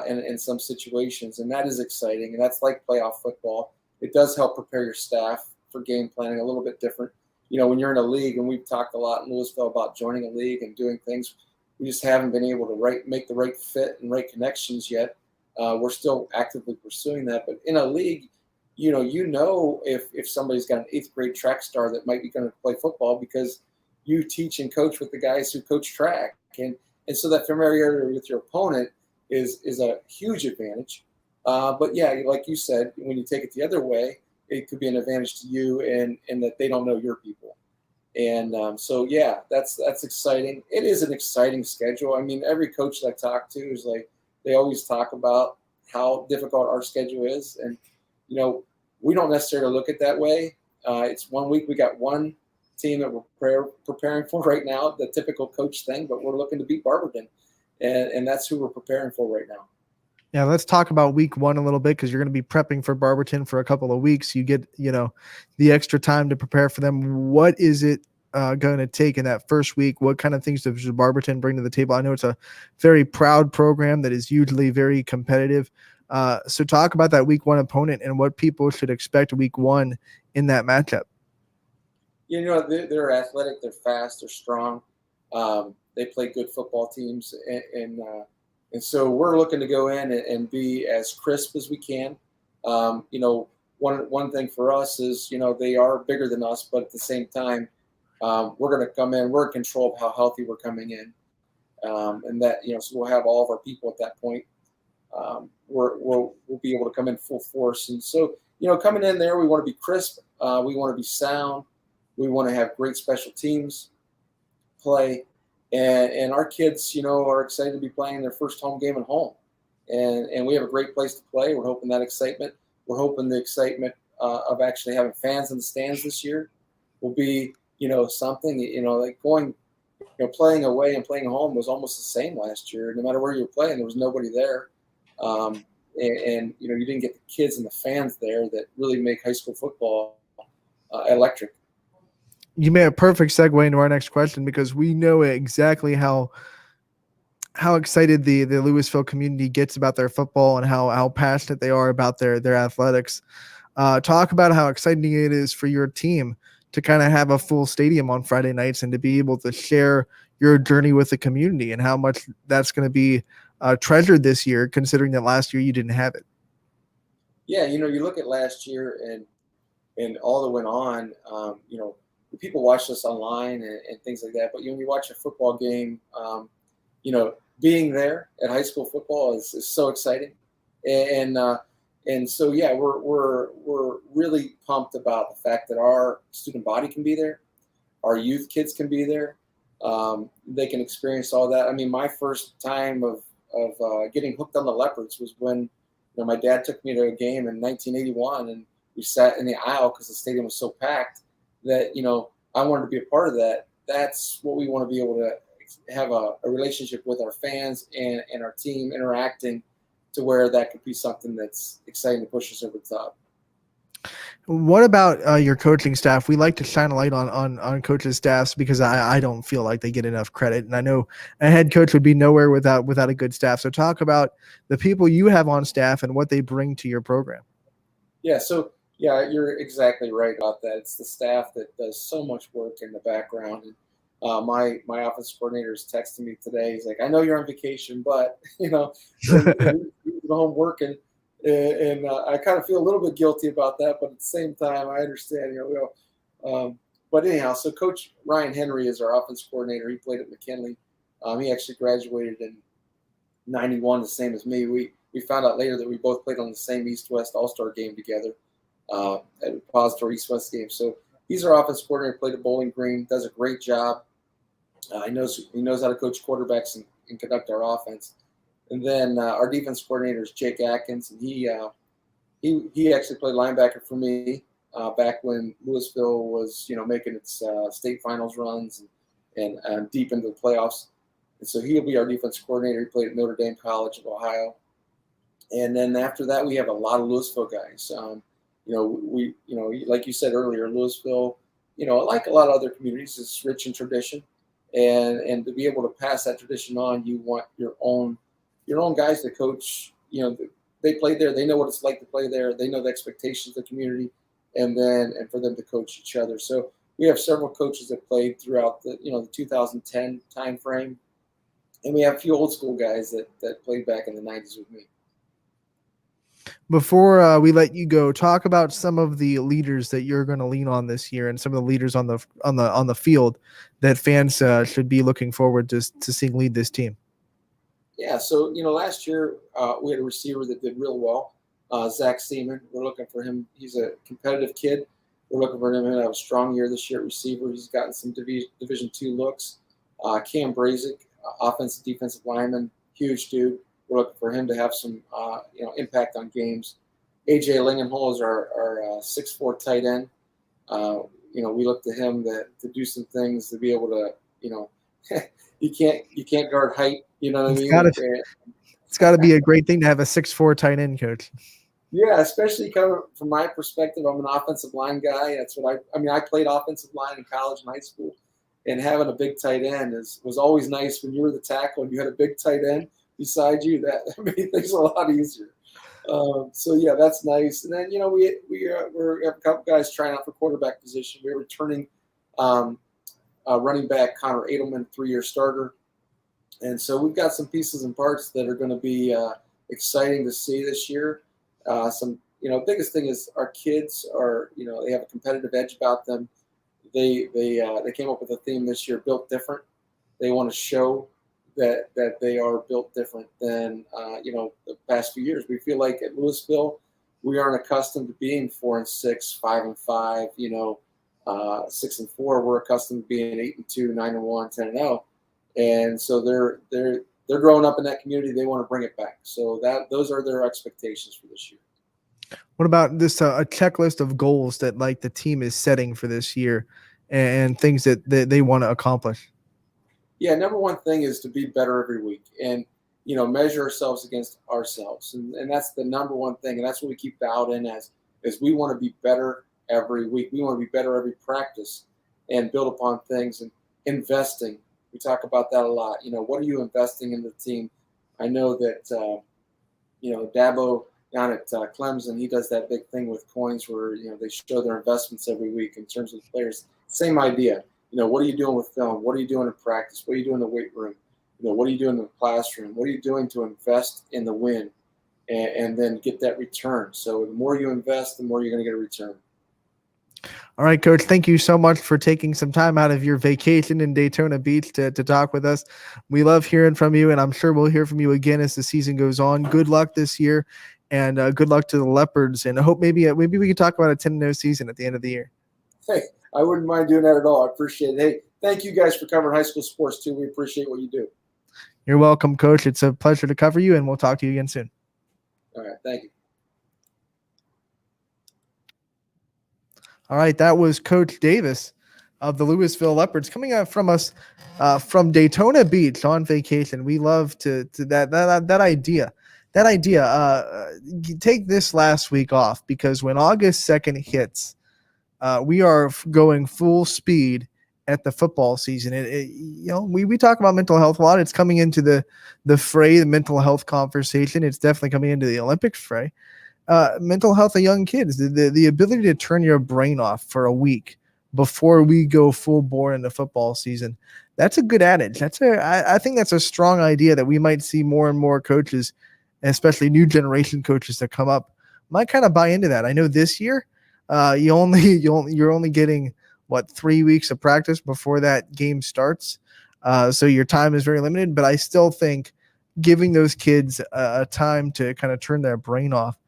In some situations, and that is exciting, and that's like playoff football. It does help prepare your staff for game planning a little bit different. When you're in a league, and we've talked a lot in Louisville about joining a league and doing things, we just haven't been able to make the right fit and right connections yet. We're still actively pursuing that, but in a league, if somebody's got an 8th grade track star that might be going to play football because you teach and coach with the guys who coach track, and so that familiarity with your opponent is a huge advantage. But yeah, like you said, when you take it the other way, it could be an advantage to you and that they don't know your people. And so, yeah, that's exciting. It is an exciting schedule. I mean, every coach that I talk to is like, they always talk about how difficult our schedule is. And, we don't necessarily look at it that way. It's 1 week. We got one team that we're preparing for right now, the typical coach thing, but we're looking to beat Barberton. And that's who we're preparing for right now. Yeah, let's talk about week 1 a little bit, because you're going to be prepping for Barberton for a couple of weeks. You get, the extra time to prepare for them. What is it going to take in that first week? What kind of things does Barberton bring to the table? I know it's a very proud program that is usually very competitive. So talk about that week 1 opponent and what people should expect week 1 in that matchup. They're athletic, they're fast, they're strong. They play good football teams, and so we're looking to go in and be as crisp as we can. One thing for us is, they are bigger than us, but at the same time, we're going to come in. We're in control of how healthy we're coming in. and that, so we'll have all of our people at that point. We'll be able to come in full force. And so, coming in there, we want to be crisp. We want to be sound. We want to have great special teams play. And our kids, are excited to be playing their first home game at home. And we have a great place to play. We're hoping that excitement. We're hoping the excitement of actually having fans in the stands this year will be, something, like going, playing away and playing home was almost the same last year. No matter where you were playing, there was nobody there. And you didn't get the kids and the fans there that really make high school football electric. You made a perfect segue into our next question, because we know exactly how excited the Louisville community gets about their football and how passionate they are about their athletics. Talk about how exciting it is for your team to kind of have a full stadium on Friday nights and to be able to share your journey with the community, and how much that's going to be treasured this year, considering that last year you didn't have it. Yeah, you look at last year and all that went on, people watched us online and things like that. But when you watch a football game, being there at high school football is so exciting. And so, yeah, we're really pumped about the fact that our student body can be there, our youth kids can be there, they can experience all that. I mean, my first time of getting hooked on the Leopards was when my dad took me to a game in 1981, and we sat in the aisle because the stadium was so packed that I wanted to be a part of that. That's what we want to be able to have a relationship with our fans and our team interacting, to where that could be something that's exciting to push us over the top. What about your coaching staff? We like to shine a light on coaches' staffs, because I don't feel like they get enough credit. And I know a head coach would be nowhere without a good staff. So talk about the people you have on staff and what they bring to your program. Yeah, so yeah, you're exactly right about that. It's the staff that does so much work in the background. And my office coordinator is texting me today. He's like, "I know you're on vacation, but you're home working." And I kind of feel a little bit guilty about that, but at the same time, I understand. But anyhow, so Coach Ryan Henry is our offense coordinator. He played at McKinley. He actually graduated in '91, the same as me. We found out later that we both played on the same East-West All-Star game together at Repository East-West game. So he's our offense coordinator. Played at Bowling Green. Does a great job. He knows how to coach quarterbacks and conduct our offense. And then our defense coordinator is Jake Atkins, and he actually played linebacker for me back when Louisville was making its state finals runs and deep into the playoffs. And so he'll be our defense coordinator. He played at Notre Dame College of Ohio. And then after that, we have a lot of Louisville guys. Like you said earlier, Louisville, like a lot of other communities, is rich in tradition. And to be able to pass that tradition on, you want your own guys to coach. They played there. They know what it's like to play there. They know the expectations of the community, and for them to coach each other. So we have several coaches that played throughout the 2010 time frame, and we have a few old school guys that played back in the 90s with me. Before we let you go, talk about some of the leaders that you're going to lean on this year, and some of the leaders on the field that fans should be looking forward to seeing lead this team. Yeah, so last year we had a receiver that did real well, Zach Seaman. We're looking for him. He's a competitive kid. We're looking for him to have a strong year this year at receiver. He's gotten some Division II looks. Cam Brazick, offensive defensive lineman, huge dude. We're looking for him to have some impact on games. AJ Lingenhol is our 6'4" tight end. We look to him to do some things, to be able to you can't guard height. You know what I mean? It's got to be a great thing to have a 6'4" tight end coach. Yeah, especially coming from my perspective. I'm an offensive line guy. That's what I played offensive line in college and high school, and having a big tight end was always nice. When you were the tackle and you had a big tight end beside you, that made things a lot easier. So yeah, that's nice. And then we have a couple guys trying out for quarterback position. We're returning running back Connor Edelman, 3-year starter. And so we've got some pieces and parts that are going to be exciting to see this year. Biggest thing is our kids are, they have a competitive edge about them. They came up with a theme this year, Built Different. They want to show that they are built different than the past few years. We feel like at Louisville, we aren't accustomed to being 4-6, 5-5, 6-4. We're accustomed to being 8-2, 9-1, 10-0, and so they're growing up in that community. They want to bring it back. So those are their expectations for this year. What about this a checklist of goals that like the team is setting for this year and things that they want to accomplish? Yeah, number one thing is to be better every week and, measure ourselves against ourselves. And that's the number one thing. And that's what we keep dialed in as we want to be better every week. We want to be better every practice and build upon things and investing. We talk about that a lot. What are you investing in the team? I know that, Dabo down at Clemson, he does that big thing with coins where, they show their investments every week in terms of the players. Same idea. What are you doing with film? What are you doing in practice? What are you doing in the weight room? What are you doing in the classroom? What are you doing to invest in the win and then get that return? So the more you invest, the more you're going to get a return. All right, Coach, thank you so much for taking some time out of your vacation in Daytona Beach to talk with us. We love hearing from you, and I'm sure we'll hear from you again as the season goes on. Good luck this year, and good luck to the Leopards. And I hope maybe we can talk about a 10-0 season at the end of the year. Hey, I wouldn't mind doing that at all. I appreciate it. Hey, thank you guys for covering high school sports, too. We appreciate what you do. You're welcome, Coach. It's a pleasure to cover you, and we'll talk to you again soon. All right, thank you. All right, that was Coach Davis of the Louisville Leopards coming out from us from Daytona Beach on vacation. We love to that idea. That idea. Take this last week off because when August 2nd hits, we are going full speed at the football season. We talk about mental health a lot. It's coming into the fray, the mental health conversation. It's definitely coming into the Olympics fray. Mental health of young kids, the ability to turn your brain off for a week before we go full bore into football season. That's a good adage. I think that's a strong idea that we might see more and more coaches, especially new generation coaches that come up, might kind of buy into that. I know this year, you're only getting 3 weeks of practice before that game starts. So your time is very limited, but I still think giving those kids a time to kind of turn their brain off,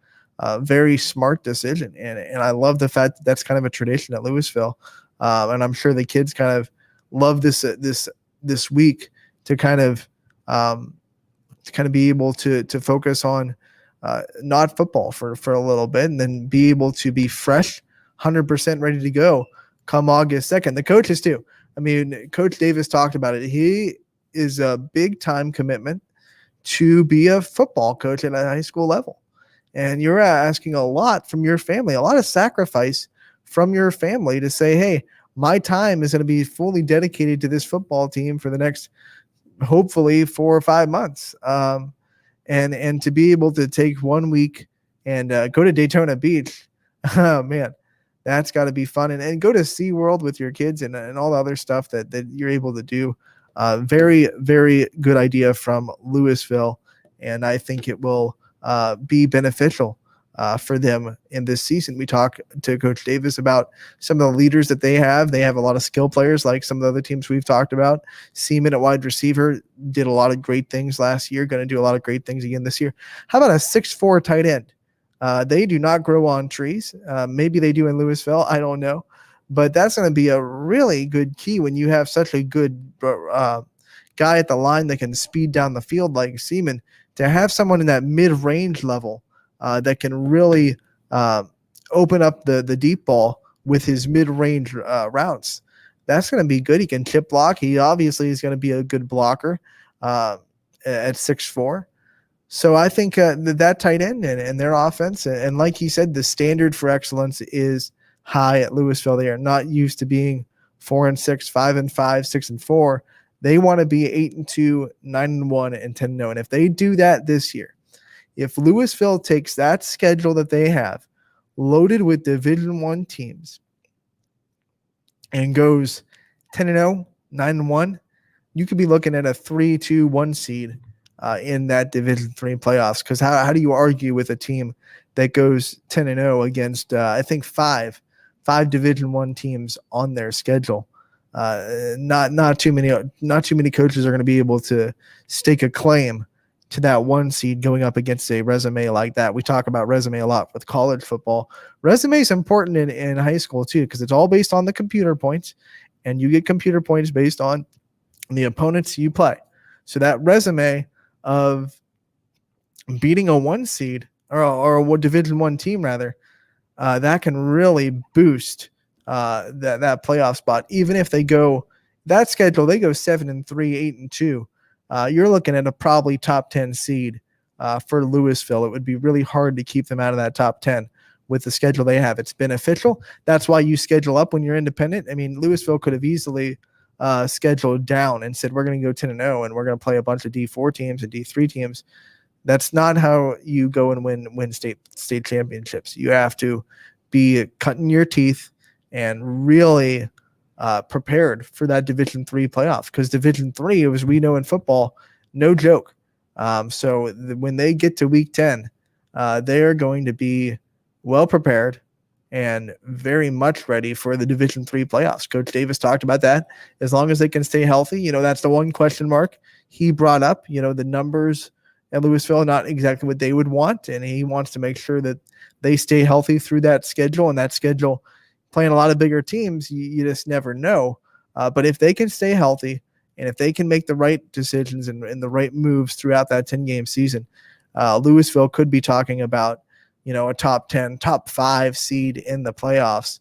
very smart decision. And I love the fact that that's kind of a tradition at Louisville. And I'm sure the kids kind of love this week to kind of be able to focus on not football for a little bit and then be able to be fresh, 100% ready to go come August 2nd. The coaches too. I mean, Coach Davis talked about it. He is a big time commitment to be a football coach at a high school level. And you're asking a lot from your family, a lot of sacrifice from your family to say, hey, my time is going to be fully dedicated to this football team for the next, hopefully 4 or 5 months. And to be able to take 1 week and go to Daytona Beach, oh man, that's got to be fun. And go to SeaWorld with your kids and all the other stuff that you're able to do. Very, very good idea from Louisville. And I think it will be beneficial for them in this season. We talk to Coach Davis about some of the leaders that they have. They have a lot of skill players like some of the other teams we've talked about. Seaman at wide receiver did a lot of great things last year, going to do a lot of great things again this year. How about a 6'4" tight end? They do not grow on trees. Maybe they do in Louisville. I don't know. But that's going to be a really good key when you have such a good guy at the line that can speed down the field like Seaman, to have someone in that mid-range level that can really open up the deep ball with his mid-range routes. That's going to be good. He can chip block. He obviously is going to be a good blocker at 6'4". So I think that tight end and their offense, and like he said, the standard for excellence is high at Louisville. They are not used to being 4-6, 5-5, 6-4. They want to be 8-2, 9-1, and 10-0. And if they do that this year, if Louisville takes that schedule that they have, loaded with Division I teams, and goes 10-0, 9-1, you could be looking at a 3-2-1 seed in that Division III playoffs. Because how do you argue with a team that goes 10-0 against I think five Division I teams on their schedule? Not too many coaches are going to be able to stake a claim to that 1 seed going up against a resume like that. We talk about resume a lot with college football. Resume is important in high school too, because it's all based on the computer points, and you get computer points based on the opponents you play. So that resume of beating a 1 seed or a Division I team rather, that can really boost that playoff spot. Even if they go that schedule, they go 7-3, 8-2. You're looking at a probably top 10 seed for Louisville. It would be really hard to keep them out of that top 10 with the schedule they have. It's beneficial. That's why you schedule up when you're independent. I mean, Louisville could have easily scheduled down and said, we're going to go 10-0 and we're going to play a bunch of D4 teams and D3 teams. That's not how you go and win state championships. You have to be cutting your teeth and really prepared for that Division III playoff, because Division III, as we know in football, no joke. So when they get to week 10, they are going to be well prepared and very much ready for the Division III playoffs. Coach Davis talked about that. As long as they can stay healthy, that's the one question mark he brought up. The numbers at Louisville, not exactly what they would want, and he wants to make sure that they stay healthy through that schedule. And that schedule, playing a lot of bigger teams, you just never know. But if they can stay healthy and if they can make the right decisions and the right moves throughout that 10-game season, Louisville could be talking about, a top 10, top 5 seed in the playoffs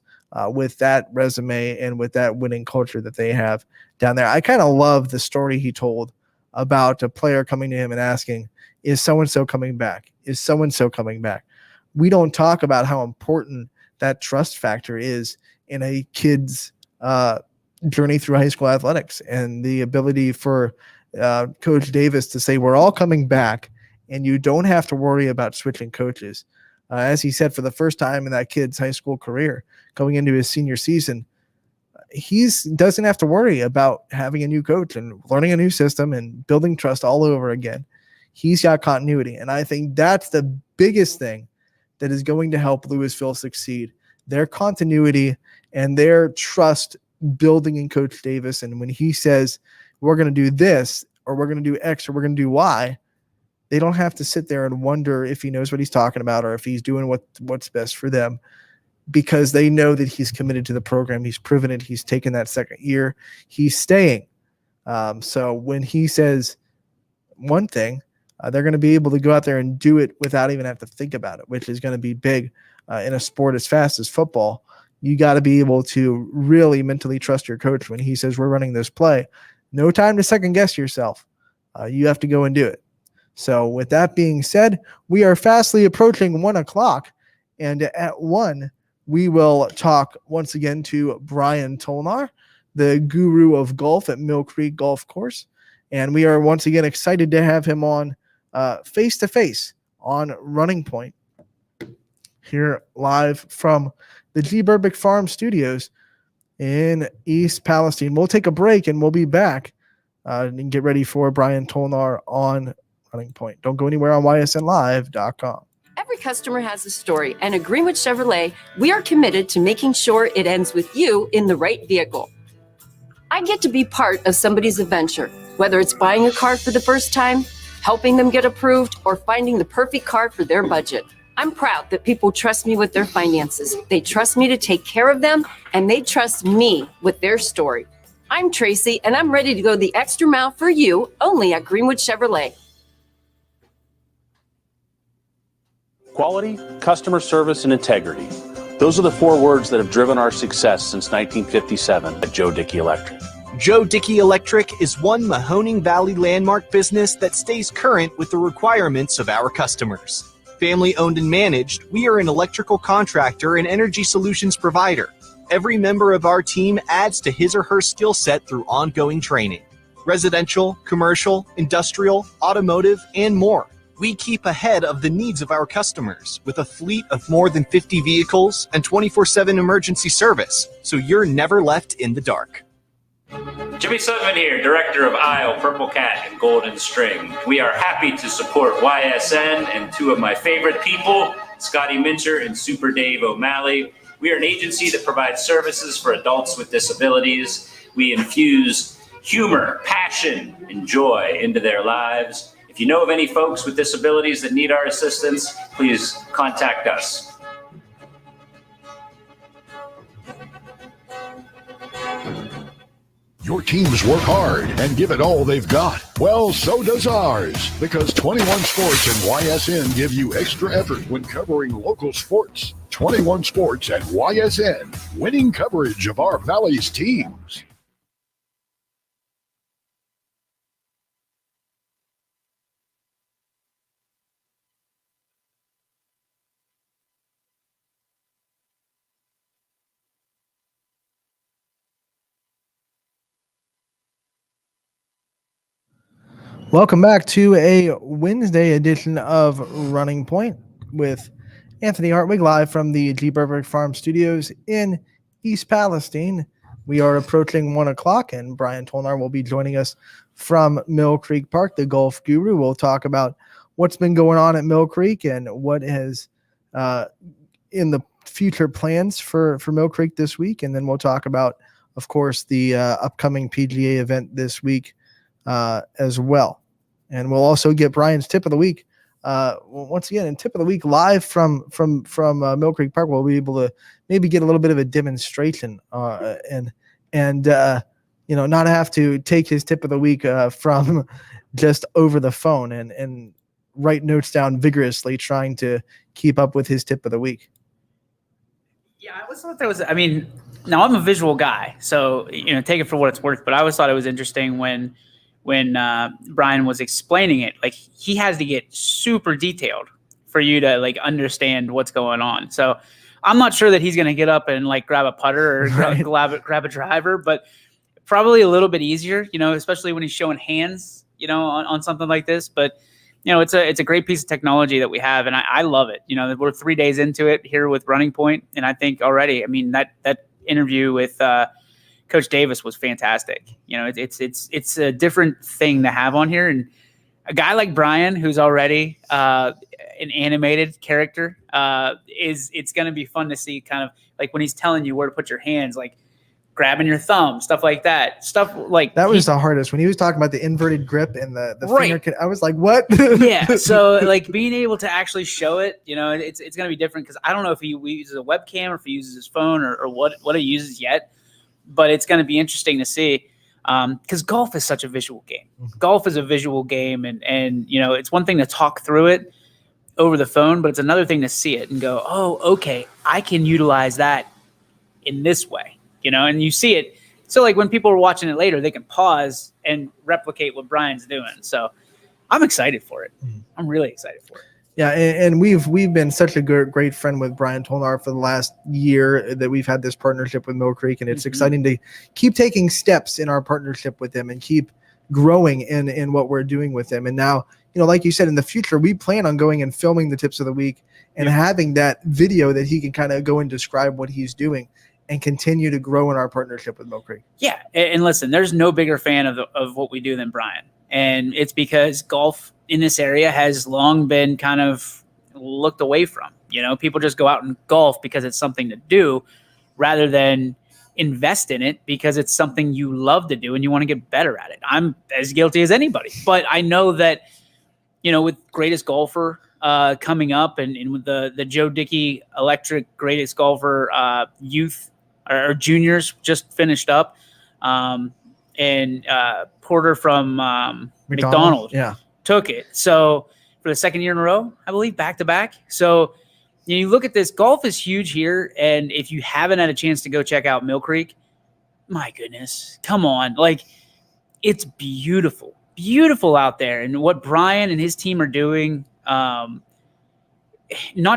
with that resume and with that winning culture that they have down there. I kind of love the story he told about a player coming to him and asking, is so-and-so coming back? Is so-and-so coming back? We don't talk about how important that trust factor is in a kid's journey through high school athletics, and the ability for Coach Davis to say, we're all coming back and you don't have to worry about switching coaches. As he said, for the first time in that kid's high school career, going into his senior season, he doesn't have to worry about having a new coach and learning a new system and building trust all over again. He's got continuity, and I think that's the biggest thing that is going to help Louisville succeed. Their continuity and their trust building in Coach Davis. And when he says, we're going to do this, or we're going to do X, or we're going to do Y, they don't have to sit there and wonder if he knows what he's talking about or if he's doing what's best for them, because they know that he's committed to the program. He's proven it. He's taken that second year. He's staying. So when he says one thing, they're going to be able to go out there and do it without even have to think about it, which is going to be big in a sport as fast as football. You got to be able to really mentally trust your coach when he says, we're running this play. No time to second guess yourself. You have to go and do it. So with that being said, we are fastly approaching 1:00, and at 1, we will talk once again to Brian Tolnar, the guru of golf at Mill Creek Golf Course. And we are once again excited to have him on face-to-face on Running Point here live from the G. Burbick Farm Studios in East Palestine. We'll take a break and we'll be back and get ready for Brian Tolnar on Running Point. Don't go anywhere on ysnlive.com. Every customer has a story, and at Greenwood Chevrolet, we are committed to making sure it ends with you in the right vehicle. I get to be part of somebody's adventure, whether it's buying a car for the first time, helping them get approved, or finding the perfect car for their budget. I'm proud that people trust me with their finances. They trust me to take care of them, and they trust me with their story. I'm Tracy, and I'm ready to go the extra mile for you, only at Greenwood Chevrolet. Quality, customer service, and integrity. Those are the 4 words that have driven our success since 1957 at Joe Dickey Electric. Joe Dickey Electric is one Mahoning Valley landmark business that stays current with the requirements of our customers. Family owned and managed, we are an electrical contractor and energy solutions provider. Every member of our team adds to his or her skill set through ongoing training. Residential, commercial, industrial, automotive, and more. We keep ahead of the needs of our customers with a fleet of more than 50 vehicles and 24/7 emergency service, so you're never left in the dark. Jimmy Sutton here, Director of Isle, Purple Cat, and Golden String. We are happy to support YSN and 2 of my favorite people, Scotty Mincher and Super Dave O'Malley. We are an agency that provides services for adults with disabilities. We infuse humor, passion, and joy into their lives. If you know of any folks with disabilities that need our assistance, please contact us. Your teams work hard and give it all they've got. Well, so does ours, because 21 Sports and YSN give you extra effort when covering local sports. 21 Sports and YSN, winning coverage of our Valley's teams. Welcome back to a Wednesday edition of Running Point with Anthony Hartwig live from the G. Burberg Farm Studios in East Palestine. We are approaching 1 o'clock, and Brian Tolnar will be joining us from Mill Creek Park, the golf guru. We'll talk about what's been going on at Mill Creek and what is in the future plans for Mill Creek this week. And then we'll talk about, of course, the upcoming PGA event this week as well. And we'll also get Brian's tip of the week. Once again, in tip of the week live from Mill Creek Park, we'll be able to maybe get a little bit of a demonstration and not have to take his tip of the week from just over the phone and write notes down vigorously, trying to keep up with his tip of the week. Yeah, I always thought now I'm a visual guy, so take it for what it's worth. But I always thought it was interesting when Brian was explaining it, like he has to get super detailed for you to like understand what's going on. So I'm not sure that he's going to get up and like grab a putter or grab a driver, but probably a little bit easier, especially when he's showing hands, on something like this. But it's a great piece of technology that we have, and I love it. We're 3 days into it here with Running Point, and I think already, that interview with Coach Davis was fantastic. It's a different thing to have on here, and a guy like Brian, who's already an animated character, it's going to be fun to see, kind of like when he's telling you where to put your hands, like grabbing your thumb, stuff like that. Stuff like that was the hardest when he was talking about the inverted grip and the finger. I was like, what? Yeah. So like being able to actually show it, it's going to be different, because I don't know if he uses a webcam or if he uses his phone or what he uses yet. But it's going to be interesting to see, because golf is such a visual game. Golf is a visual game, and it's one thing to talk through it over the phone, but it's another thing to see it and go, oh, okay, I can utilize that in this way, and you see it. So like when people are watching it later, they can pause and replicate what Brian's doing. So I'm excited for it. I'm really excited for it. Yeah, and we've been such a great friend with Brian Tolnar for the last year that we've had this partnership with Mill Creek, and it's exciting to keep taking steps in our partnership with them and keep growing in what we're doing with them. And now, like you said, in the future, we plan on going and filming the tips of the week and having that video that he can kind of go and describe what he's doing and continue to grow in our partnership with Mill Creek. Yeah, and listen, there's no bigger fan of what we do than Brian. And it's because golf in this area has long been kind of looked away from. People just go out and golf because it's something to do rather than invest in it because it's something you love to do and you want to get better at it. I'm as guilty as anybody. But I know that, with Greatest Golfer coming up and with the Joe Dickey Electric Greatest Golfer youth or juniors just finished up, and Porter from McDonald took it. So for the second year in a row, I believe, back to back. So you look at this, golf is huge here. And if you haven't had a chance to go check out Mill Creek, my goodness, come on. Like, it's beautiful out there. And what Brian and his team are doing, not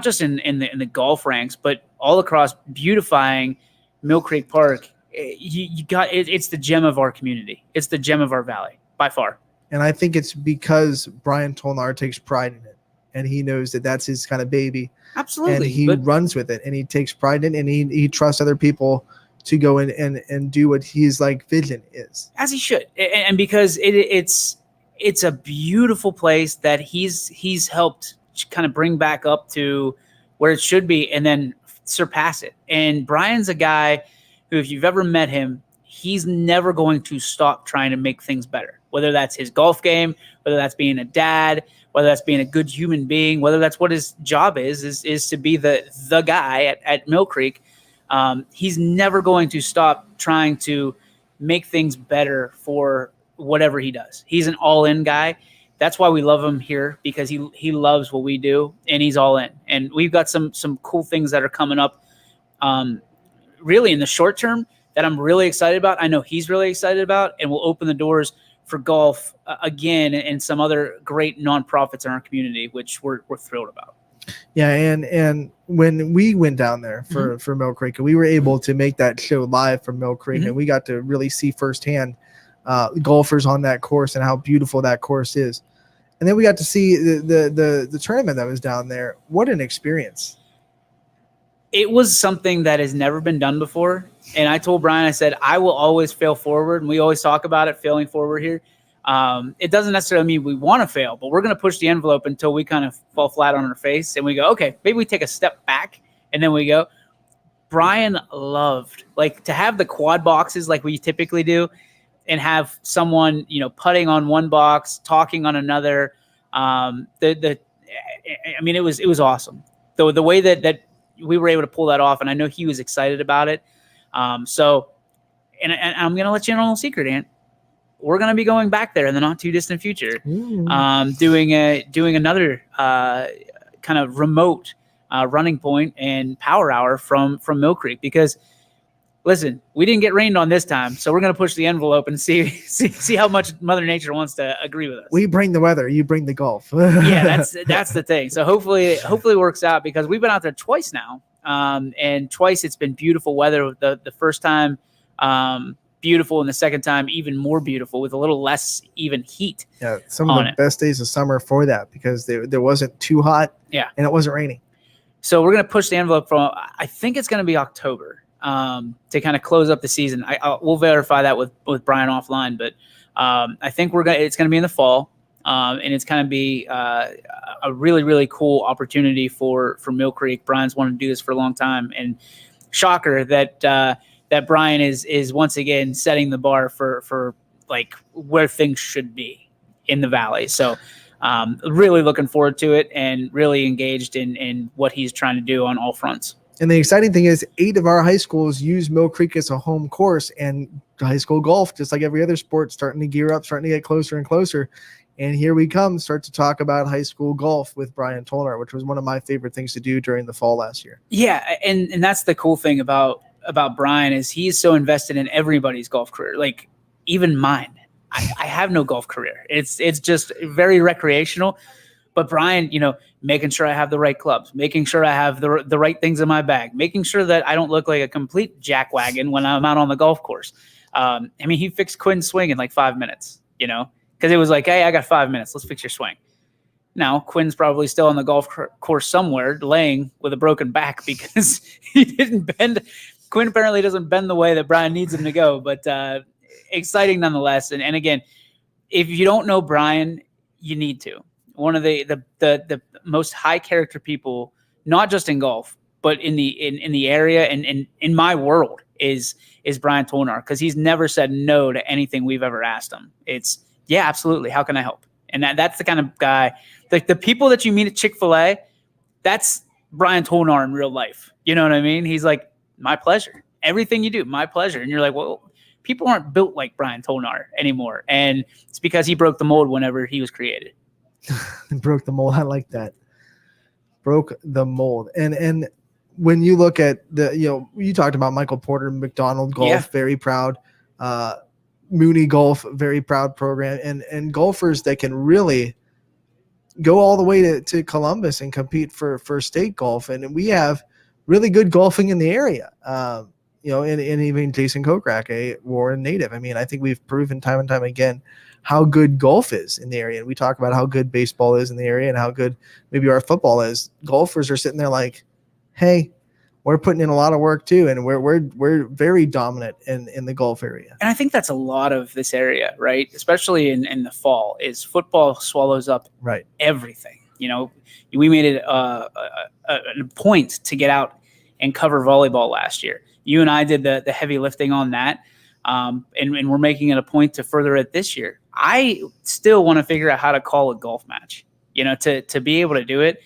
just in the golf ranks, but all across beautifying Mill Creek Park, it's the gem of our community. It's the gem of our valley by far. And I think it's because Brian Tolnar takes pride in it, and he knows that that's his kind of baby. Absolutely. And he runs with it, and he takes pride in it, and he trusts other people to go in and do what his vision is. As he should. And because it's a beautiful place that he's helped kind of bring back up to where it should be and then surpass it. And Brian's a guy who, if you've ever met him, he's never going to stop trying to make things better, whether that's his golf game, whether that's being a dad, whether that's being a good human being, whether that's what his job is to be the guy at Mill Creek. He's never going to stop trying to make things better for whatever he does. He's an all-in guy. That's why we love him here, because he loves what we do and he's all in. And we've got some cool things that are coming up really in the short term that I'm really excited about. I know he's really excited about, and will open the doors for golf again and some other great nonprofits in our community, which we're thrilled about. Yeah, and when we went down there for Mill Creek, we were able to make that show live from Mill Creek, and we got to really see firsthand golfers on that course and how beautiful that course is. And then we got to see the tournament that was down there. What an experience. It was something that has never been done before. And I told Brian, I said, I will always fail forward. And we always talk about it, failing forward here. It doesn't necessarily mean we want to fail, but we're going to push the envelope until we kind of fall flat on our face and we go, okay, maybe we take a step back and then we go. Brian loved to have the quad boxes like we typically do and have someone, putting on one box, talking on another. I mean, it was awesome. The way that we were able to pull that off, and I know he was excited about it. So I'm going to let you in on a little secret, Ant. We're going to be going back there in the not too distant future, doing another kind of remote running point and power hour from Mill Creek, because listen, we didn't get rained on this time, so we're going to push the envelope and see how much Mother Nature wants to agree with us. We bring the weather, you bring the golf. Yeah, that's the thing. So hopefully it works out, because we've been out there twice now, and twice it's been beautiful weather. The first time beautiful, and the second time even more beautiful with a little less even heat. Yeah, some of the best days of summer for that, because there wasn't too hot. Yeah, and it wasn't raining. So we're going to push the envelope from, I think it's going to be October. To kind of close up the season. We'll verify that with Brian offline, but I think it's going to be in the fall, and it's going to be a really, really cool opportunity for Mill Creek. Brian's wanted to do this for a long time, and shocker that Brian is once again setting the bar for like where things should be in the Valley. So really looking forward to it, and really engaged in what he's trying to do on all fronts. And the exciting thing is 8 of our high schools use Mill Creek as a home course, and high school golf, just like every other sport, starting to gear up, starting to get closer and closer. And here we start to talk about high school golf with Brian Tolnar, which was one of my favorite things to do during the fall last year. Yeah, and that's the cool thing about Brian, is he's so invested in everybody's golf career, like even mine. I have no golf career. It's just very recreational. But Brian, making sure I have the right clubs, making sure I have the right things in my bag, making sure that I don't look like a complete jackwagon when I'm out on the golf course. He fixed Quinn's swing in like 5 minutes, because it was like, hey, I got 5 minutes. Let's fix your swing. Now, Quinn's probably still on the golf course somewhere, laying with a broken back because he didn't bend. Quinn apparently doesn't bend the way that Brian needs him to go, but exciting nonetheless. And again, if you don't know Brian, you need to. One of the most high character people, not just in golf, but in the area and in my world is Brian Tolnar, because he's never said no to anything we've ever asked him. It's, yeah, absolutely. How can I help? And that's the kind of guy, like the people that you meet at Chick-fil-A, that's Brian Tolnar in real life. You know what I mean? He's like, my pleasure. Everything you do, my pleasure. And you're like, well, people aren't built like Brian Tolnar anymore. And it's because he broke the mold whenever he was created. Broke the mold. I like that. Broke the mold. And when you look at you talked about Michael Porter, McDonald Golf, very proud. Mooney Golf, very proud program. And golfers that can really go all the way to Columbus and compete for state golf. And we have really good golfing in the area. And even Jason Kokrak, a Warren native. I think we've proven time and time again how good golf is in the area. And we talk about how good baseball is in the area and how good maybe our football is. Golfers are sitting there like, hey, we're putting in a lot of work too. And we're very dominant in the golf area. And I think that's a lot of this area, right? Especially in the fall, is football swallows up everything. We made it a point to get out and cover volleyball last year. You and I did the heavy lifting on that. And we're making it a point to further it this year. I still want to figure out how to call a golf match, to be able to do it.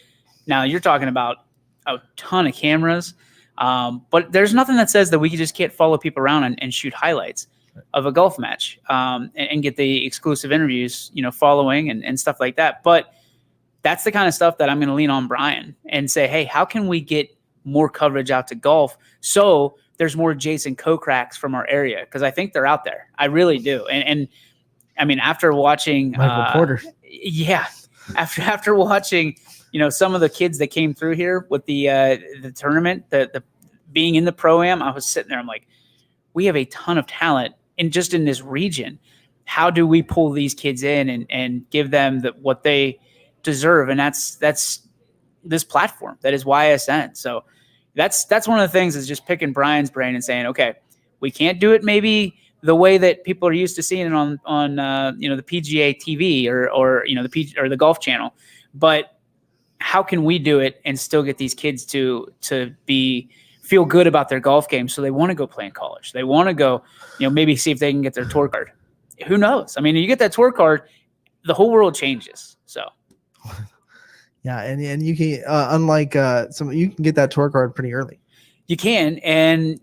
Now you're talking about a ton of cameras, but there's nothing that says that we just can't follow people around and shoot highlights of a golf match, and get the exclusive interviews, following and stuff like that. But that's the kind of stuff that I'm going to lean on Brian and say, hey, how can we get more coverage out to golf so there's more Jason Kokrak's from our area? Because I think they're out there. I really do. And I mean, after watching Michael Porter. Yeah. After watching, some of the kids that came through here with the tournament, the being in the Pro-Am, I was sitting there, I'm like, we have a ton of talent in this region. How do we pull these kids in and give them what they deserve? And that's this platform that is YSN. So that's one of the things, is just picking Brian's brain and saying, okay, we can't do it maybe the way that people are used to seeing it on the PGA TV or the Golf Channel, but how can we do it and still get these kids to feel good about their golf game, so they want to go play in college, they want to go maybe see if they can get their tour card. Who knows? I mean, you get that tour card, the whole world changes. So yeah, and you can unlike you can get that tour card pretty early. You can, and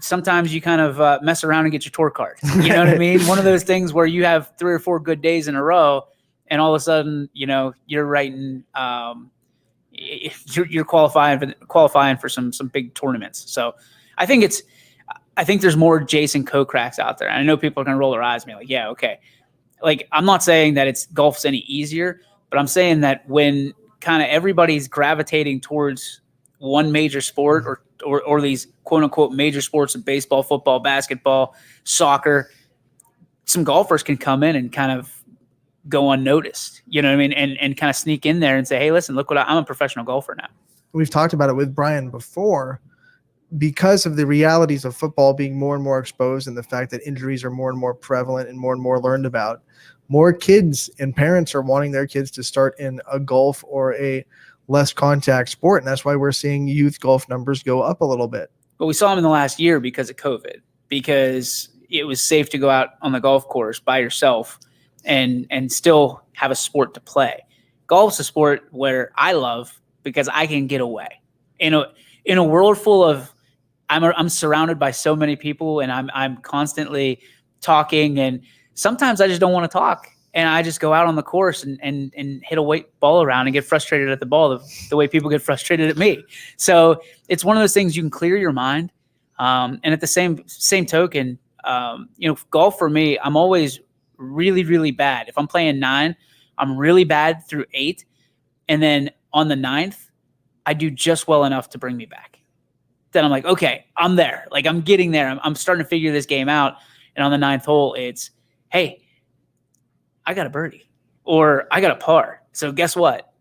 sometimes you kind of mess around and get your tour card. You know what I mean? One of those things where you have 3 or 4 good days in a row, and all of a sudden, you're writing, you're qualifying for some big tournaments. So I think there's more Jason Kokrak's out there. And I know people are going to roll their eyes and be like, yeah, okay. Like, I'm not saying that golf's any easier, but I'm saying that when kind of everybody's gravitating towards one major sport or these quote unquote major sports of baseball, football, basketball, soccer, some golfers can come in and kind of go unnoticed, you know what I mean? And kind of sneak in there and say, hey, listen, look I'm a professional golfer now. We've talked about it with Brian before, because of the realities of football being more and more exposed and the fact that injuries are more and more prevalent and more learned about. More kids and parents are wanting their kids to start in a golf or a less contact sport. And that's why we're seeing youth golf numbers go up a little bit. But we saw them in the last year because of COVID, because it was safe to go out on the golf course by yourself and still have a sport to play. Golf's a sport where I love because I can get away. In a world full of, I'm surrounded by so many people, and I'm constantly talking, and sometimes I just don't want to talk, and I just go out on the course and hit a white ball around and get frustrated at the ball the way people get frustrated at me. So it's one of those things you can clear your mind. And at the same token, golf for me, I'm always really, really bad. If I'm playing 9, I'm really bad through 8. And then on the 9th, I do just well enough to bring me back. Then I'm like, okay, I'm there. Like, I'm getting there. I'm starting to figure this game out. And on the 9th hole, it's, hey, I got a birdie or I got a par. So guess what?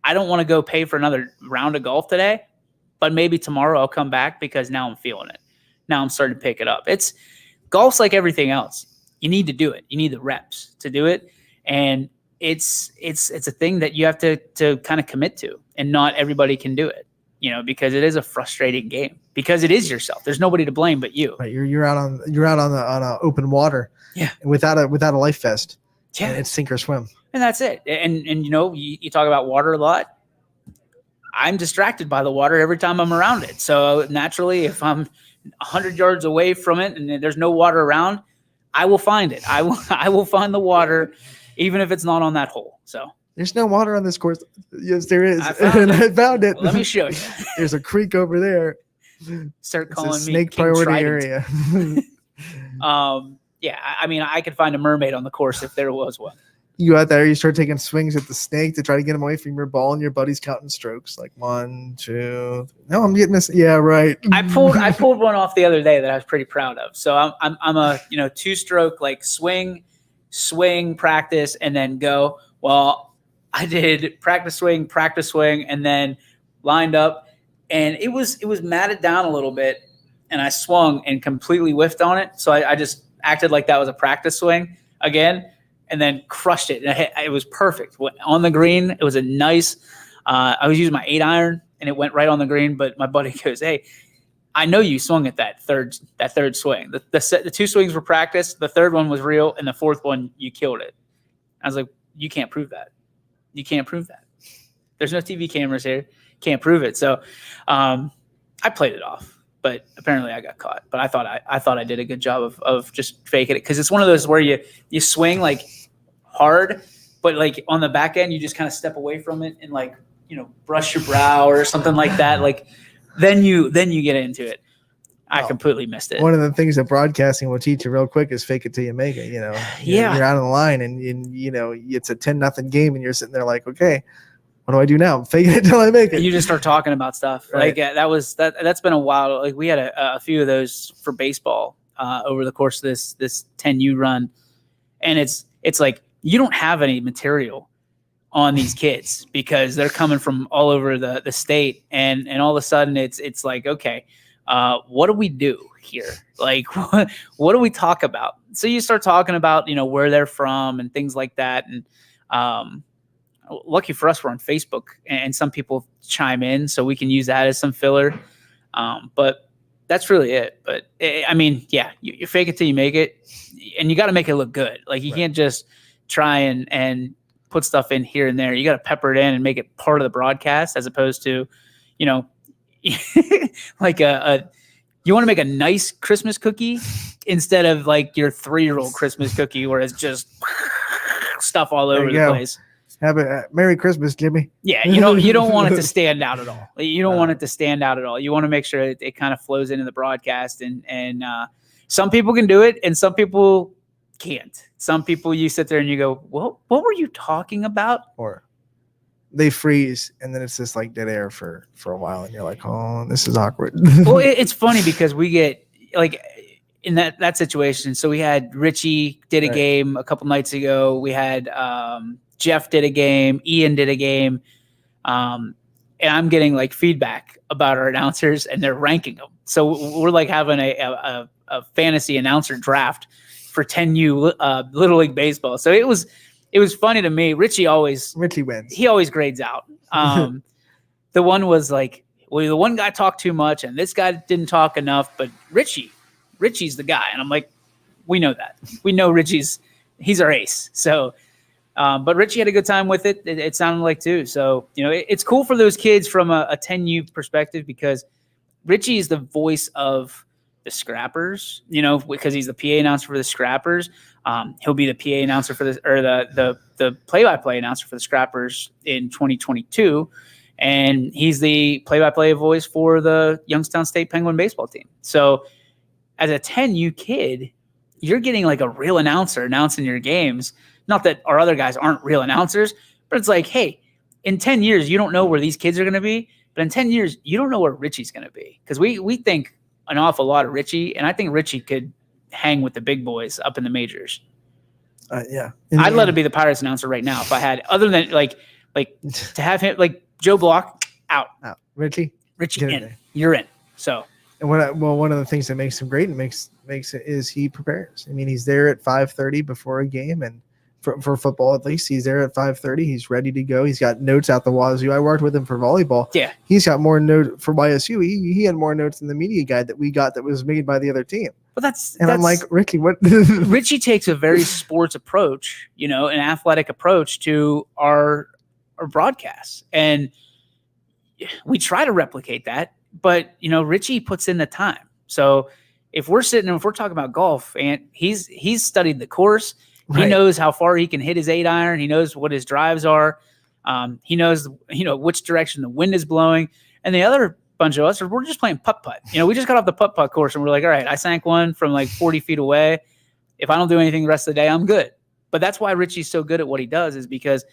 I don't want to go pay for another round of golf today, but maybe tomorrow I'll come back because now I'm feeling it. Now I'm starting to pick it up. Golf's like everything else. You need to do it. You need the reps to do it. And it's a thing that you have to kind of commit to, and not everybody can do it, because it is a frustrating game, because it is yourself. There's nobody to blame but you. Right. You're out on the open water. Yeah. Without a life vest. Yeah. And it's sink or swim. And that's it. And you talk about water a lot. I'm distracted by the water every time I'm around it. So naturally, if I'm 100 yards away from it and there's no water around, I will find it. I will find the water, even if it's not on that hole. So there's no water on this course. Yes, there is. I found it. Well, let me show you. There's a creek over there. Start calling me snake King priority Trident. area. Yeah, I mean, I could find a mermaid on the course if there was one. You go out there, you start taking swings at the snake to try to get him away from your ball, and your buddy's counting strokes, like 1, 2. No, I'm getting this. Yeah, right. I pulled one off the other day that I was pretty proud of. So I'm a 2-stroke like swing, practice, and then go. Well, I did practice swing, and then lined up, and it was matted down a little bit, and I swung and completely whiffed on it. So I just acted like that was a practice swing again, and then crushed it. And it was perfect. On the green, it was a nice I was using my 8-iron, and it went right on the green. But my buddy goes, hey, I know you swung at that third swing. The two swings were practice. The third one was real, and the fourth one you killed it. I was like, you can't prove that. You can't prove that. There's no TV cameras here. Can't prove it. So I played it off, but apparently I got caught. But I thought I did a good job of just faking it, because it's one of those where you swing like hard, but like on the back end you just kind of step away from it and like, you know, brush your brow or something like that. Like then you get into it. I completely missed it. One of the things that broadcasting will teach you real quick is fake it till you make it. You know, Yeah. you're out on the line and you know it's a 10-0 game and you're sitting there like, okay, what do I do now? Fake it till I make it. You just start talking about stuff. Right. Like that's been a while. Like we had a few of those for baseball over the course of this 10U run, and it's like you don't have any material on these kids because they're coming from all over the state, and all of a sudden it's like, okay, what do we do here? Like, what do we talk about? So you start talking about, you know, where they're from and things like that. And lucky for us, we're on Facebook, and some people chime in, so we can use that as some filler. But that's really it. But I mean, yeah, you fake it till you make it, and you got to make it look good. Like you can't just try and put stuff in here and there. You got to pepper it in and make it part of the broadcast, as opposed to, you know, like you want to make a nice Christmas cookie instead of like your 3-year-old Christmas cookie where it's just stuff all over the place. Have a Merry Christmas, Jimmy. Yeah, you don't want it to stand out at all. You don't want it to stand out at all. You want to make sure it kind of flows into the broadcast, and some people can do it and some people can't. Some people, you sit there and you go, well, what were you talking about? Or they freeze, and then it's just like dead air for a while, and you're like, oh, this is awkward. Well, it's funny because we get like in that situation. So we had Richie did a game a couple nights ago. We had Jeff did a game. Ian did a game. And I'm getting like feedback about our announcers, and they're ranking them. So we're like having a fantasy announcer draft for 10U Little League Baseball. So it was funny to me. Richie wins. He always grades out. The one was like, well, the one guy talked too much and this guy didn't talk enough, but Richie's the guy. And I'm like, we know that. We know he's our ace. So, but Richie had a good time with it. It sounded like too. So, you know, it's cool for those kids from a 10U perspective, because Richie is the voice of the Scrappers, you know, because he's the PA announcer for the Scrappers. He'll be the PA announcer for the play-by-play announcer for the Scrappers in 2022. And he's the play-by-play voice for the Youngstown State Penguin baseball team. So as a 10U kid, you're getting like a real announcer announcing your games. Not that our other guys aren't real announcers, but it's like, hey, in 10 years, you don't know where these kids are going to be. But in 10 years, you don't know where Richie's going to be. Because we think an awful lot of Richie, and I think Richie could hang with the big boys up in the majors. Yeah. I'd let him be the Pirates announcer right now if I had, other than like to have him, like Joe Block out. Richie in. You're in. So. And one of the things that makes him great and makes it is he prepares. I mean, he's there at 5:30 before a game, and for football at least, he's there at 5:30. He's ready to go. He's got notes out the wazoo. I worked with him for volleyball. Yeah, he's got more notes for YSU. He had more notes than the media guide that we got that was made by the other team. But I'm like, Richie, what? Richie takes a very sports approach, you know, an athletic approach to our broadcasts, and we try to replicate that. But you know, Richie puts in the time. So if we're talking about golf, and he's studied the course. He knows how far he can hit his 8-iron. He knows what his drives are. He knows, you know, which direction the wind is blowing. And the other bunch of us we're just playing putt-putt. You know, we just got off the putt-putt course and we're like, all right, I sank one from like 40 feet away. If I don't do anything the rest of the day, I'm good. But that's why Richie's so good at what he does, is because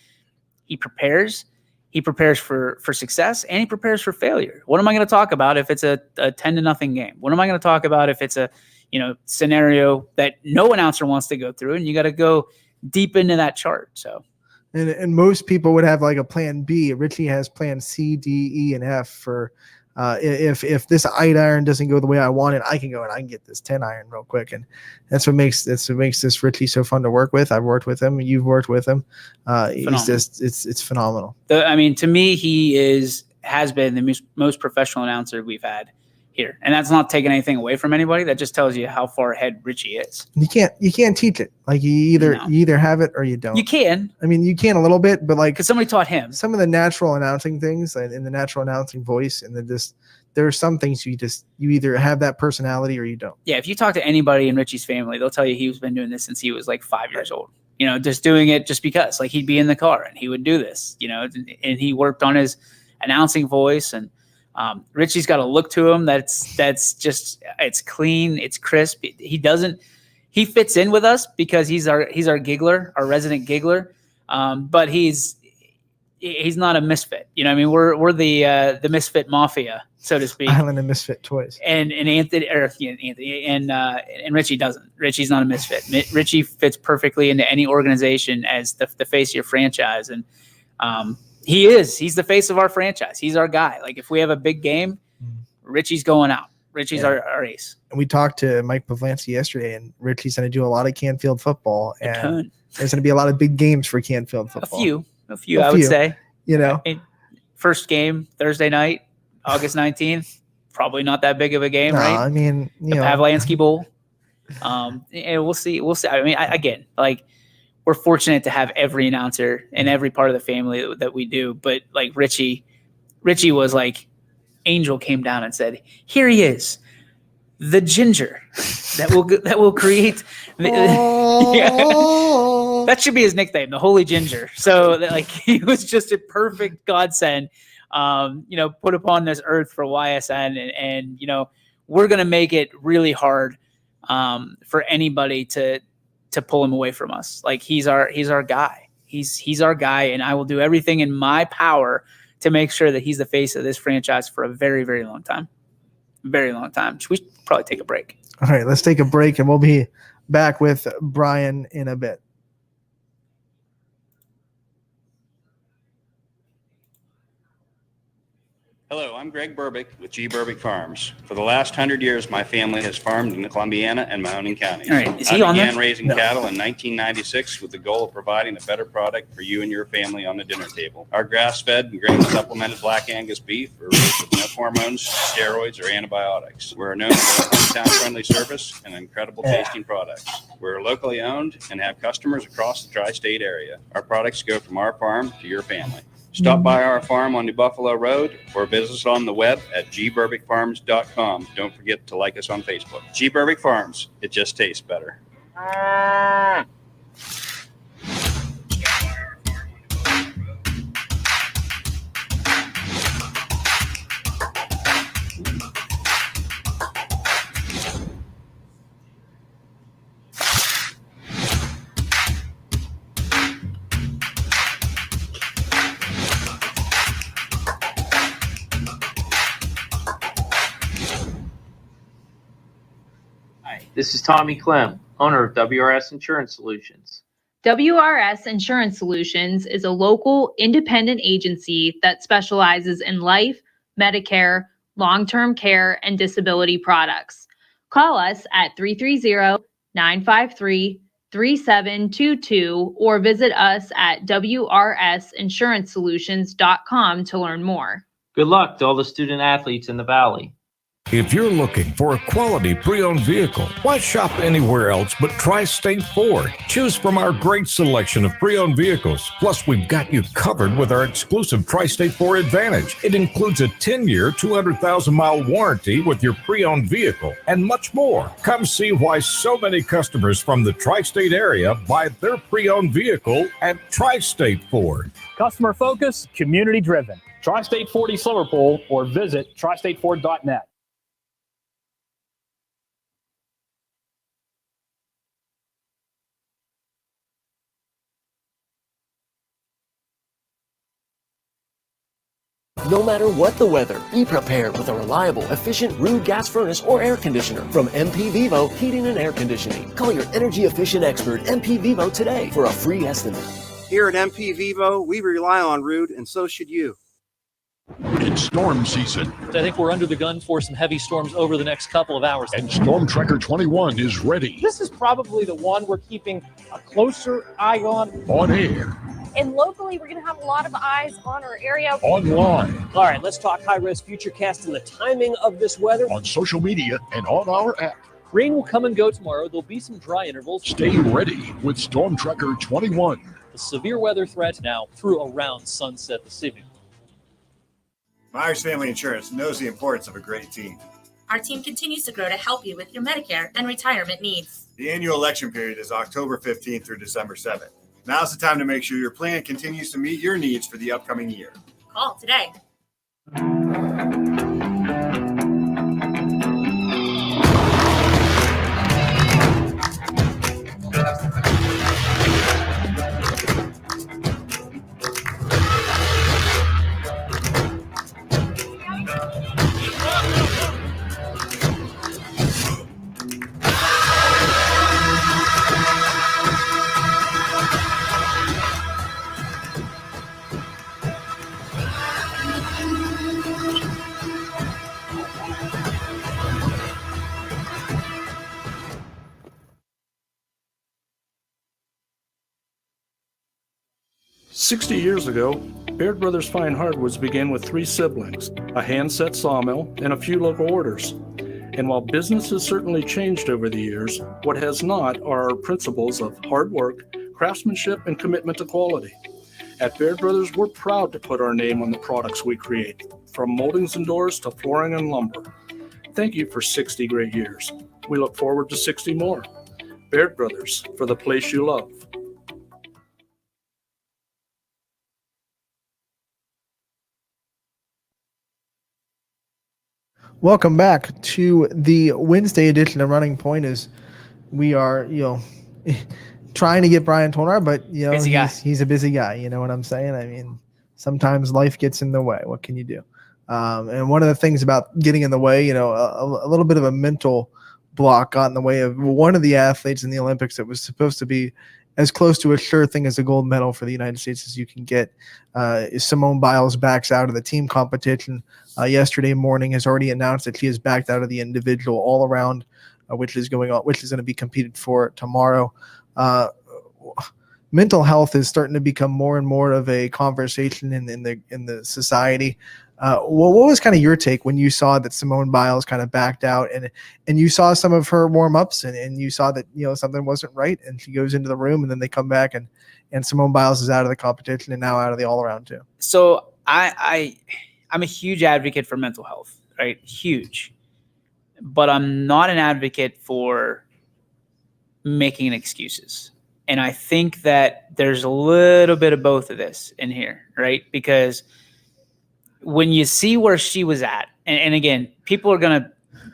he prepares. He prepares for success, and he prepares for failure. What am I going to talk about if it's a 10-0 game? What am I going to talk about if it's a, you know, scenario that no announcer wants to go through, and you got to go deep into that chart. So, and most people would have like a plan B. Richie has plan C, D, E, and F for if this 8-iron doesn't go the way I want it, I can go and I can get this 10-iron real quick. And that's what makes this Richie so fun to work with. I've worked with him. You've worked with him. He's just it's phenomenal. I mean, to me, he has been the most professional announcer we've had here. And that's not taking anything away from anybody. That just tells you how far ahead Richie is. You can't teach it. Like you either have it or you don't. You can. I mean, you can a little bit, but like, because somebody taught him some of the natural announcing things and in the natural announcing voice, and there are some things you either have that personality or you don't. Yeah, if you talk to anybody in Richie's family, they'll tell you he's been doing this since he was like 5 years old. You know, just doing it just because. Like he'd be in the car and he would do this, you know, and he worked on his announcing voice. And Richie's got a look to him that's just, it's clean, it's crisp. He fits in with us because he's our giggler, our resident giggler. But he's not a misfit. You know what I mean? We're the misfit mafia, so to speak. Island of Misfit Toys. And Anthony and Richie doesn't. Richie's not a misfit. Richie fits perfectly into any organization as the face of your franchise. And he's the face of our franchise. He's our guy. Like if we have a big game, Richie's going out. Richie's our ace. And we talked to Mike Pavlansky yesterday, and Richie's going to do a lot of Canfield football. And there's going to be a lot of big games for Canfield football. A few, I would say. You know, first game Thursday night, August 19th. Probably not that big of a game, right? I mean, the Pavlansky Bowl. And we'll see. I mean, again, like we're fortunate to have every announcer and every part of the family that we do. But like Richie was like, Angel came down and said, "Here he is, the ginger that will create." That should be his nickname, the Holy Ginger. So like he was just a perfect godsend, put upon this earth for YSN, and we're gonna make it really hard for anybody to pull him away from us. Like he's our guy. He's our guy, and I will do everything in my power to make sure that he's the face of this franchise for a very, very long time. Very long time. Should we probably take a break? All right, let's take a break, and we'll be back with Brian in a bit. Hello, I'm Greg Burbick with G. Burbick Farms. For the last 100 years, my family has farmed in Columbiana and Mahoning counties. All right. Is I he on began there? raising No. cattle in 1996 with the goal of providing a better product for you and your family on the dinner table. Our grass-fed and grain-supplemented Black Angus beef are raised with no hormones, steroids, or antibiotics. We're known for our hometown-friendly service and incredible tasting products. We're locally owned and have customers across the tri-state area. Our products go from our farm to your family. Stop by our farm on New Buffalo Road or visit us on the web at gburbickfarms.com. Don't forget to like us on Facebook. G. Burbick Farms. It just tastes better. This is Tommy Clem, owner of WRS Insurance Solutions. WRS Insurance Solutions is a local independent agency that specializes in life, Medicare, long-term care, and disability products. Call us at 330-953-3722 or visit us at wrsinsuranceSolutions.com to learn more. Good luck to all the student athletes in the Valley. If you're looking for a quality pre-owned vehicle, why shop anywhere else but Tri-State Ford? Choose from our great selection of pre-owned vehicles. Plus, we've got you covered with our exclusive Tri-State Ford Advantage. It includes a 10-year, 200,000-mile warranty with your pre-owned vehicle and much more. Come see why so many customers from the Tri-State area buy their pre-owned vehicle at Tri-State Ford. Customer focus, community driven. Tri-State Ford East Liverpool or visit tristateford.net. No matter what the weather, be prepared with a reliable, efficient Rude gas furnace or air conditioner from MP Vivo Heating and Air Conditioning. Call your energy efficient expert, MP Vivo, today for a free estimate. Here at MP Vivo, we rely on Rude, and so should you. It's storm season, I think we're under the gun for some heavy storms over the next couple of hours. and Storm Tracker 21 is ready. This is probably the one we're keeping a closer eye on. On air, And locally, we're going to have a lot of eyes on our area. Online, All right, let's talk high-risk futurecast and the timing of this weather. on social media, and on our app. Rain will come and go tomorrow. There'll be some dry intervals. Stay ready with Storm Tracker 21. The severe weather threat now through around sunset this evening. Myers Family Insurance knows the importance of a great team. Our team continues to grow to help you with your Medicare and retirement needs. The annual election period is October 15th through December 7th. Now's the time to make sure your plan continues to meet your needs for the upcoming year. Call today. 60 years ago, Baird Brothers Fine Hardwoods began with 3 siblings, a hand-set sawmill, and a few local orders. And while business has certainly changed over the years, what has not are our principles of hard work, craftsmanship, and commitment to quality. At Baird Brothers, we're proud to put our name on the products we create, from moldings and doors to flooring and lumber. Thank you for 60 great years. We look forward to 60 more. Baird Brothers, for the place you love. Welcome back to the Wednesday edition of Running Point. As we are, trying to get Brian Tolnar, but he's a busy guy. You know what I'm saying? I mean, sometimes life gets in the way. What can you do? And one of the things about getting in the way, a little bit of a mental block got in the way of one of the athletes in the Olympics that was supposed to be as close to a sure thing as a gold medal for the United States as you can get. Simone Biles backs out of the team competition. Yesterday morning has already announced that she has backed out of the individual all around, which is going to be competed for tomorrow. Mental health is starting to become more and more of a conversation in the society. What was kind of your take when you saw that Simone Biles kind of backed out and you saw some of her warm-ups and you saw that something wasn't right, and she goes into the room and then they come back and Simone Biles is out of the competition and now out of the all-around too? So I'm a huge advocate for mental health, right? Huge. But I'm not an advocate for making excuses. And I think that there's a little bit of both of this in here, right? Because when you see where she was at, and again, people are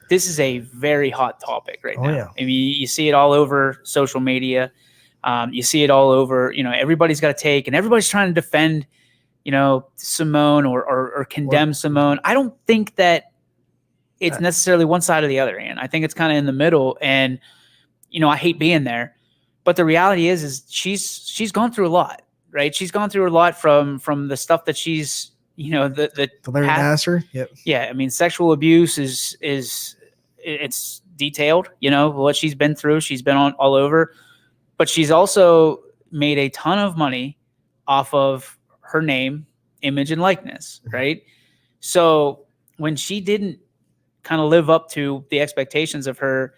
this is a very hot topic right now. Yeah. I mean, you see it all over social media. You see it all over, everybody's got a take and everybody's trying to defend, Simone or condemn Simone. I don't think that it's necessarily one side or the other, and I think it's kind of in the middle. And, I hate being there, but the reality is she's gone through a lot, right? She's gone through a lot from the stuff that she's, the Larry Nassar. Yep. Yeah. I mean, sexual abuse it's detailed, what she's been through. She's been all over, but she's also made a ton of money off of her name, image, and likeness, right? So when she didn't kind of live up to the expectations of her,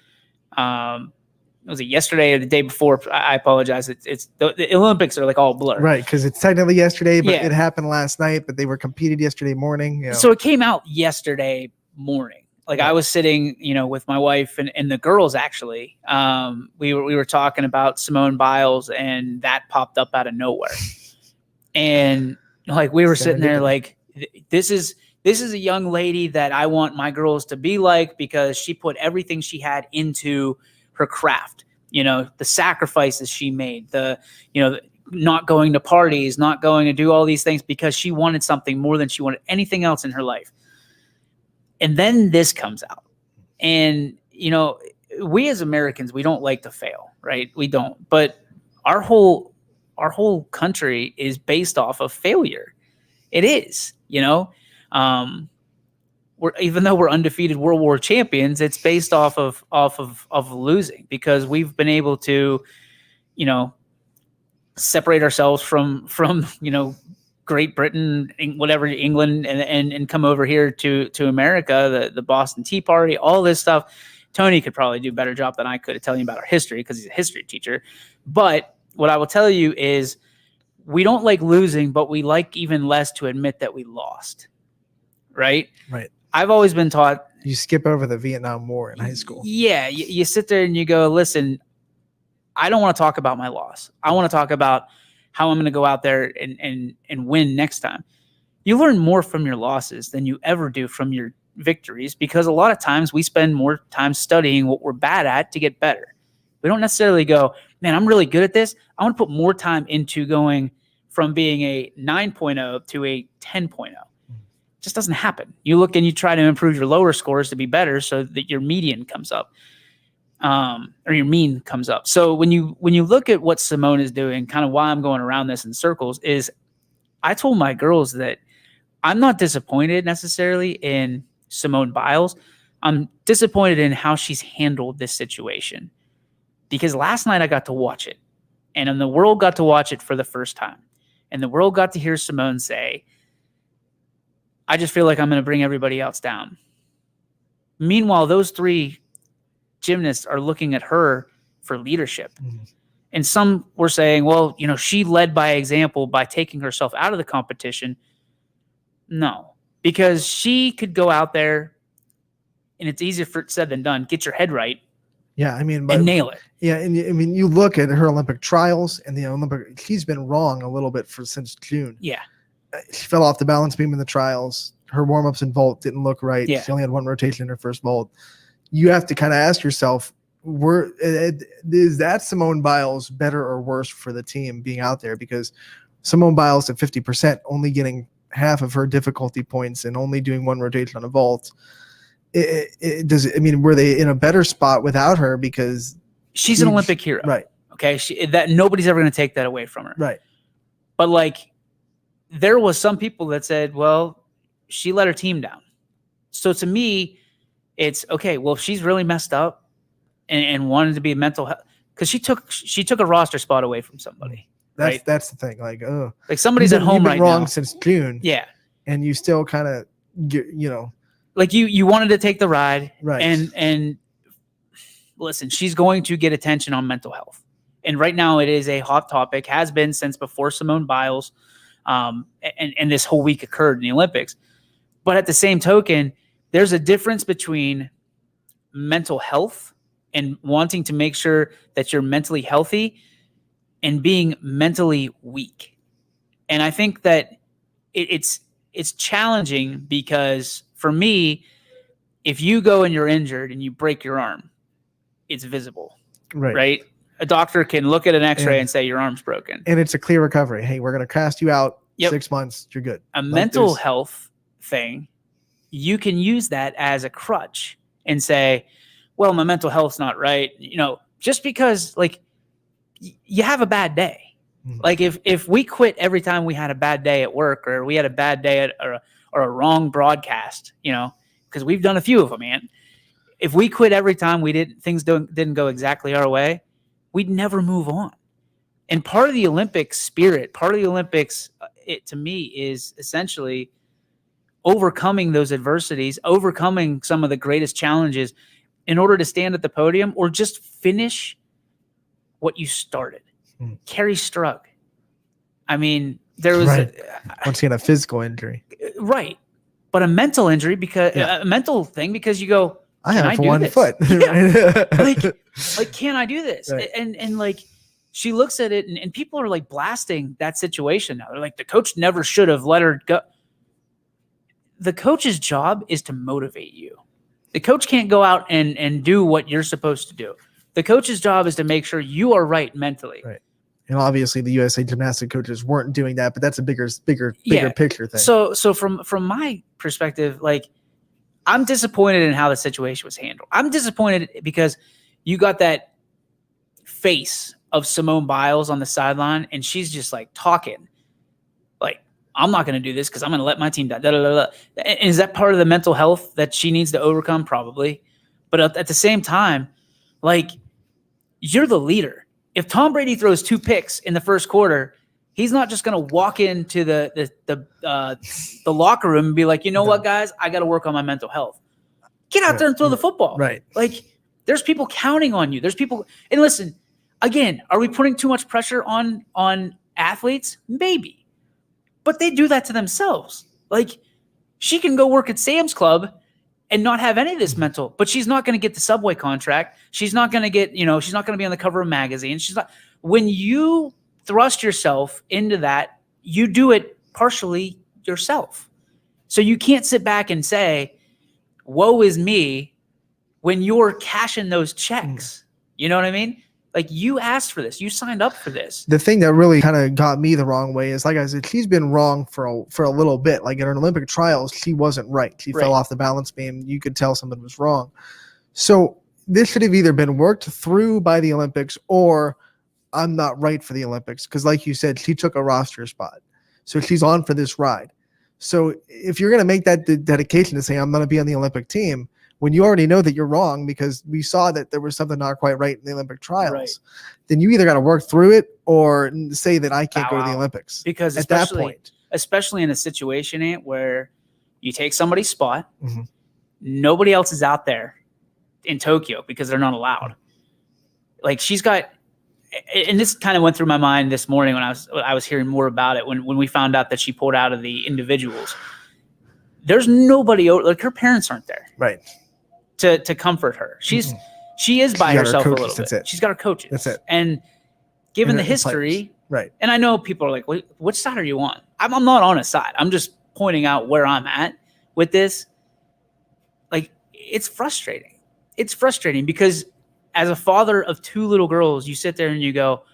was it yesterday or the day before? I apologize. It's the Olympics are like all blurred. Right, because it's technically yesterday, but it happened last night, but they were competed yesterday morning. So it came out yesterday morning. Like I was sitting, with my wife and the girls actually. We were talking about Simone Biles, and that popped up out of nowhere. And like we were sitting there like, this is a young lady that I want my girls to be like, because she put everything she had into her craft, the sacrifices she made, not going to parties, not going to do all these things because she wanted something more than she wanted anything else in her life. And then this comes out. And, we as Americans, we don't like to fail, right? We don't. But our whole country is based off of failure. It is, even though we're undefeated World War champions, it's based off of losing, because we've been able to, separate ourselves from Great Britain, whatever, England, and come over here to America, the Boston Tea Party, all this stuff. Tony could probably do a better job than I could at telling you about our history because he's a history teacher. But what I will tell you is we don't like losing, but we like even less to admit that we lost. Right? Right. I've always been taught. You skip over the Vietnam War in high school. Yeah. You sit there and you go, listen, I don't want to talk about my loss. I want to talk about how I'm going to go out there and win next time. You learn more from your losses than you ever do from your victories, because a lot of times we spend more time studying what we're bad at to get better. We don't necessarily go, man, I'm really good at this. I want to put more time into going from being a 9.0 to a 10.0. It just doesn't happen. You look and you try to improve your lower scores to be better so that your median comes up. Or your mean comes up. So when you look at what Simone is doing, kind of why I'm going around this in circles, is I told my girls that I'm not disappointed necessarily in Simone Biles. I'm disappointed in how she's handled this situation, because last night I got to watch it, and then the world got to watch it for the first time, and the world got to hear Simone say, I just feel like I'm going to bring everybody else down. Meanwhile, those three gymnasts are looking at her for leadership. Mm-hmm. And some were saying, well, she led by example by taking herself out of the competition. No, because she could go out there, and it's easier said than done. Get your head right. Yeah, and nail it. Yeah, and you look at her Olympic trials and the Olympic. She's been wrong a little bit since June. Yeah, she fell off the balance beam in the trials. Her warm-ups and vault didn't look right. Yeah. She only had one rotation in her first vault. You have to kind of ask yourself, is that Simone Biles better or worse for the team being out there? Because Simone Biles at 50%, only getting half of her difficulty points and only doing one rotation on a vault. Were they in a better spot without her? Because she's an Olympic hero, right? Okay, that nobody's ever going to take that away from her, right? But there was some people that said, well, she let her team down. So to me, it's okay. Well, if she's really messed up and wanted to be mental health, because she took a roster spot away from somebody. That's the thing. Like somebody's at home right now. Wrong since June. Yeah, and you still kind of like you wanted to take the ride, right? And listen, she's going to get attention on mental health, and right now it is a hot topic. Has been since before Simone Biles, and this whole week occurred in the Olympics. But at the same token, there's a difference between mental health and wanting to make sure that you're mentally healthy and being mentally weak. And I think that it's challenging, because for me, if you go and you're injured and you break your arm, it's visible, right? A doctor can look at an x-ray and say your arm's broken. And it's a clear recovery. Hey, we're going to cast you out 6 months. You're good. A mental health thing, you can use that as a crutch and say, well, my mental health's not right. Just because you have a bad day. Mm-hmm. If we quit every time we had a bad day at work, or we had a bad day or a wrong broadcast, because we've done a few of them, man. If we quit every time things didn't go exactly our way, we'd never move on. And part of the Olympic spirit, part of the Olympics, to me, is essentially overcoming those adversities, overcoming some of the greatest challenges in order to stand at the podium or just finish what you started. Carrie Strug. There was once again a physical injury, right? But a mental injury, because a mental thing, because you go, I have one foot. Yeah. Can I do this? Right. And she looks at it, and people are blasting that situation now. They're like, the coach never should have let her go. The coach's job is to motivate you. The coach can't go out and do what you're supposed to do. The coach's job is to make sure you are right mentally. Right. And obviously the USA gymnastic coaches weren't doing that, but that's a bigger picture thing. So from my perspective, I'm disappointed in how the situation was handled. I'm disappointed because you got that face of Simone Biles on the sideline, and she's just talking. I'm not going to do this because I'm going to let my team down. And is that part of the mental health that she needs to overcome? Probably. But at the same time, you're the leader. if Tom Brady throws 2 picks in the first quarter, he's not just going to walk into the locker room and be like, you know what, guys, I got to work on my mental health. Get out there and throw the football. Right. Like, there's people counting on you. There's people. And listen, again, are we putting too much pressure on athletes? Maybe. But they do that to themselves. Like, she can go work at Sam's Club and not have any of this mental, but she's not going to get the Subway contract. She's not going to get, she's not going to be on the cover of a magazine. She's not. When you thrust yourself into that, you do it partially yourself. So you can't sit back and say, woe is me, when you're cashing those checks. You know what I mean? Like, you asked for this. You signed up for this. The thing that really kind of got me the wrong way is, like I said, she's been wrong for a little bit. Like in her Olympic trials, she wasn't right. She fell off the balance beam. You could tell something was wrong. So this should have either been worked through by the Olympics, or I'm not right for the Olympics. Because like you said, she took a roster spot. So she's on for this ride. So if you're going to make that dedication to say, I'm going to be on the Olympic team, when you already know that you're wrong because we saw that there was something not quite right in the Olympic trials, then you either got to work through it or say that I can't go to the Olympics. Because at that point, especially in a situation where you take somebody's spot, nobody else is out there in Tokyo because they're not allowed. Like, she's got, and this kind of went through my mind this morning when I was hearing more about it, when we found out that she pulled out of the individuals. There's nobody, like, her parents aren't there. Right. To comfort her. She is by herself a little bit. She's got her coaches. That's it. And given the history, right. And I know people are like, which side are you on? I'm not on a side. I'm just pointing out where I'm at with this. Like, it's frustrating. It's frustrating because as a father of 2 little girls, you sit there and you go,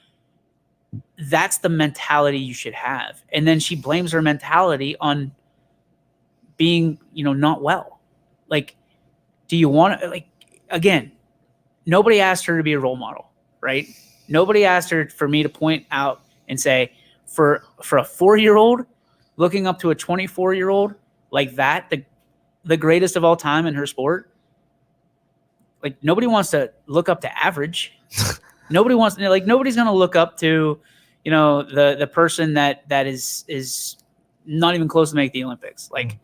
that's the mentality you should have. And then she blames her mentality on being, not well. Like, do you want to, like, again, nobody asked her to be a role model, right? Nobody asked her for me to point out and say, for a 4-year-old looking up to a 24-year-old like that, the greatest of all time in her sport, like, nobody wants to look up to average. Nobody's going to look up to, the person that is not even close to make the Olympics. Like,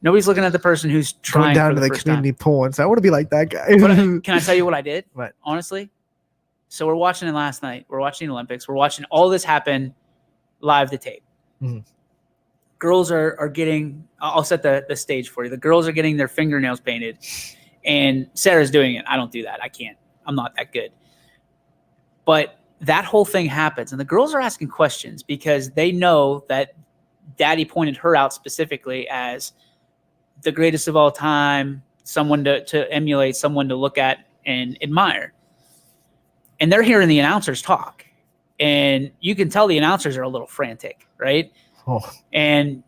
nobody's looking at the person who's trying down to the community pool and say, I want to be like that guy. Can I tell you what I did? Right. Honestly. So we're watching it last night. We're watching the Olympics. We're watching all this happen live to tape. Girls are getting, I'll set the stage for you. The girls are getting their fingernails painted, and Sarah's doing it. I don't do that. I can't. I'm not that good. But that whole thing happens, and the girls are asking questions because they know that Daddy pointed her out specifically as the greatest of all time, someone to emulate, someone to look at and admire. And they're hearing the announcers talk, and you can tell the announcers are a little frantic, right? And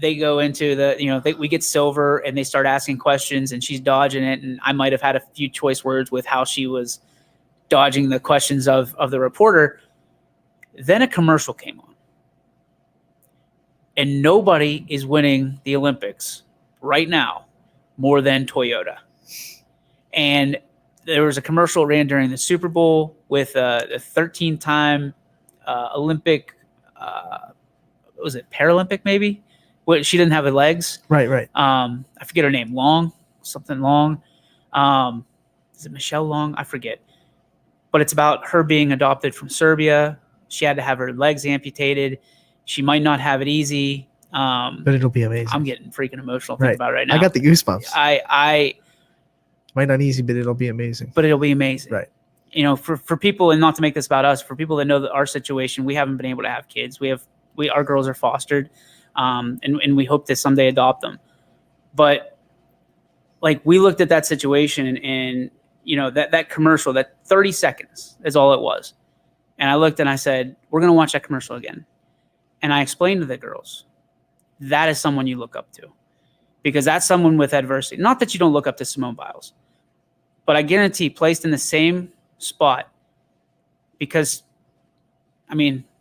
they go into we get silver, and they start asking questions, and she's dodging it. And I might have had a few choice words with how she was dodging the questions of the reporter. Then a commercial came on, and nobody is winning the Olympics right now more than Toyota. And there was a commercial ran during the Super Bowl with a 13-time Olympic, was it Paralympic maybe? Well, she didn't have the legs. Right. I forget her name. Something Long. Is it Michelle Long? I forget. But it's about her being adopted from Serbia. She had to have her legs amputated. She might not have it easy. But it'll be amazing. I'm getting freaking emotional thinking about it right now. I got the goosebumps. I might not easy, but it'll be amazing. But it'll be amazing. Right. For people, and not to make this about us, for people that know that our situation, we haven't been able to have kids. Our girls are fostered, and we hope to someday adopt them. But like, we looked at that situation and that commercial, that 30 seconds is all it was. And I looked and I said, we're going to watch that commercial again. And I explained to the girls, that is someone you look up to, because that's someone with adversity. Not that you don't look up to Simone Biles, but I guarantee placed in the same spot, because,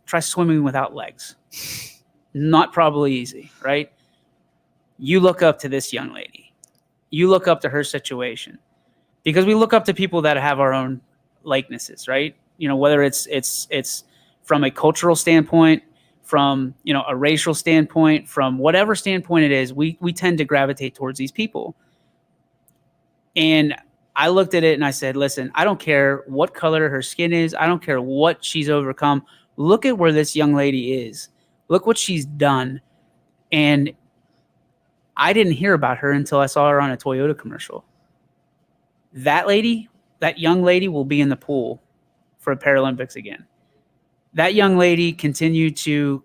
try swimming without legs. Not probably easy, right? You look up to this young lady. You look up to her situation, because we look up to people that have our own likenesses, right? whether it's from a cultural standpoint, from, a racial standpoint, from whatever standpoint it is, we tend to gravitate towards these people. And I looked at it and I said, listen, I don't care what color her skin is. I don't care what she's overcome. Look at where this young lady is. Look what she's done. And I didn't hear about her until I saw her on a Toyota commercial. That young lady will be in the pool for Paralympics again. That young lady continued to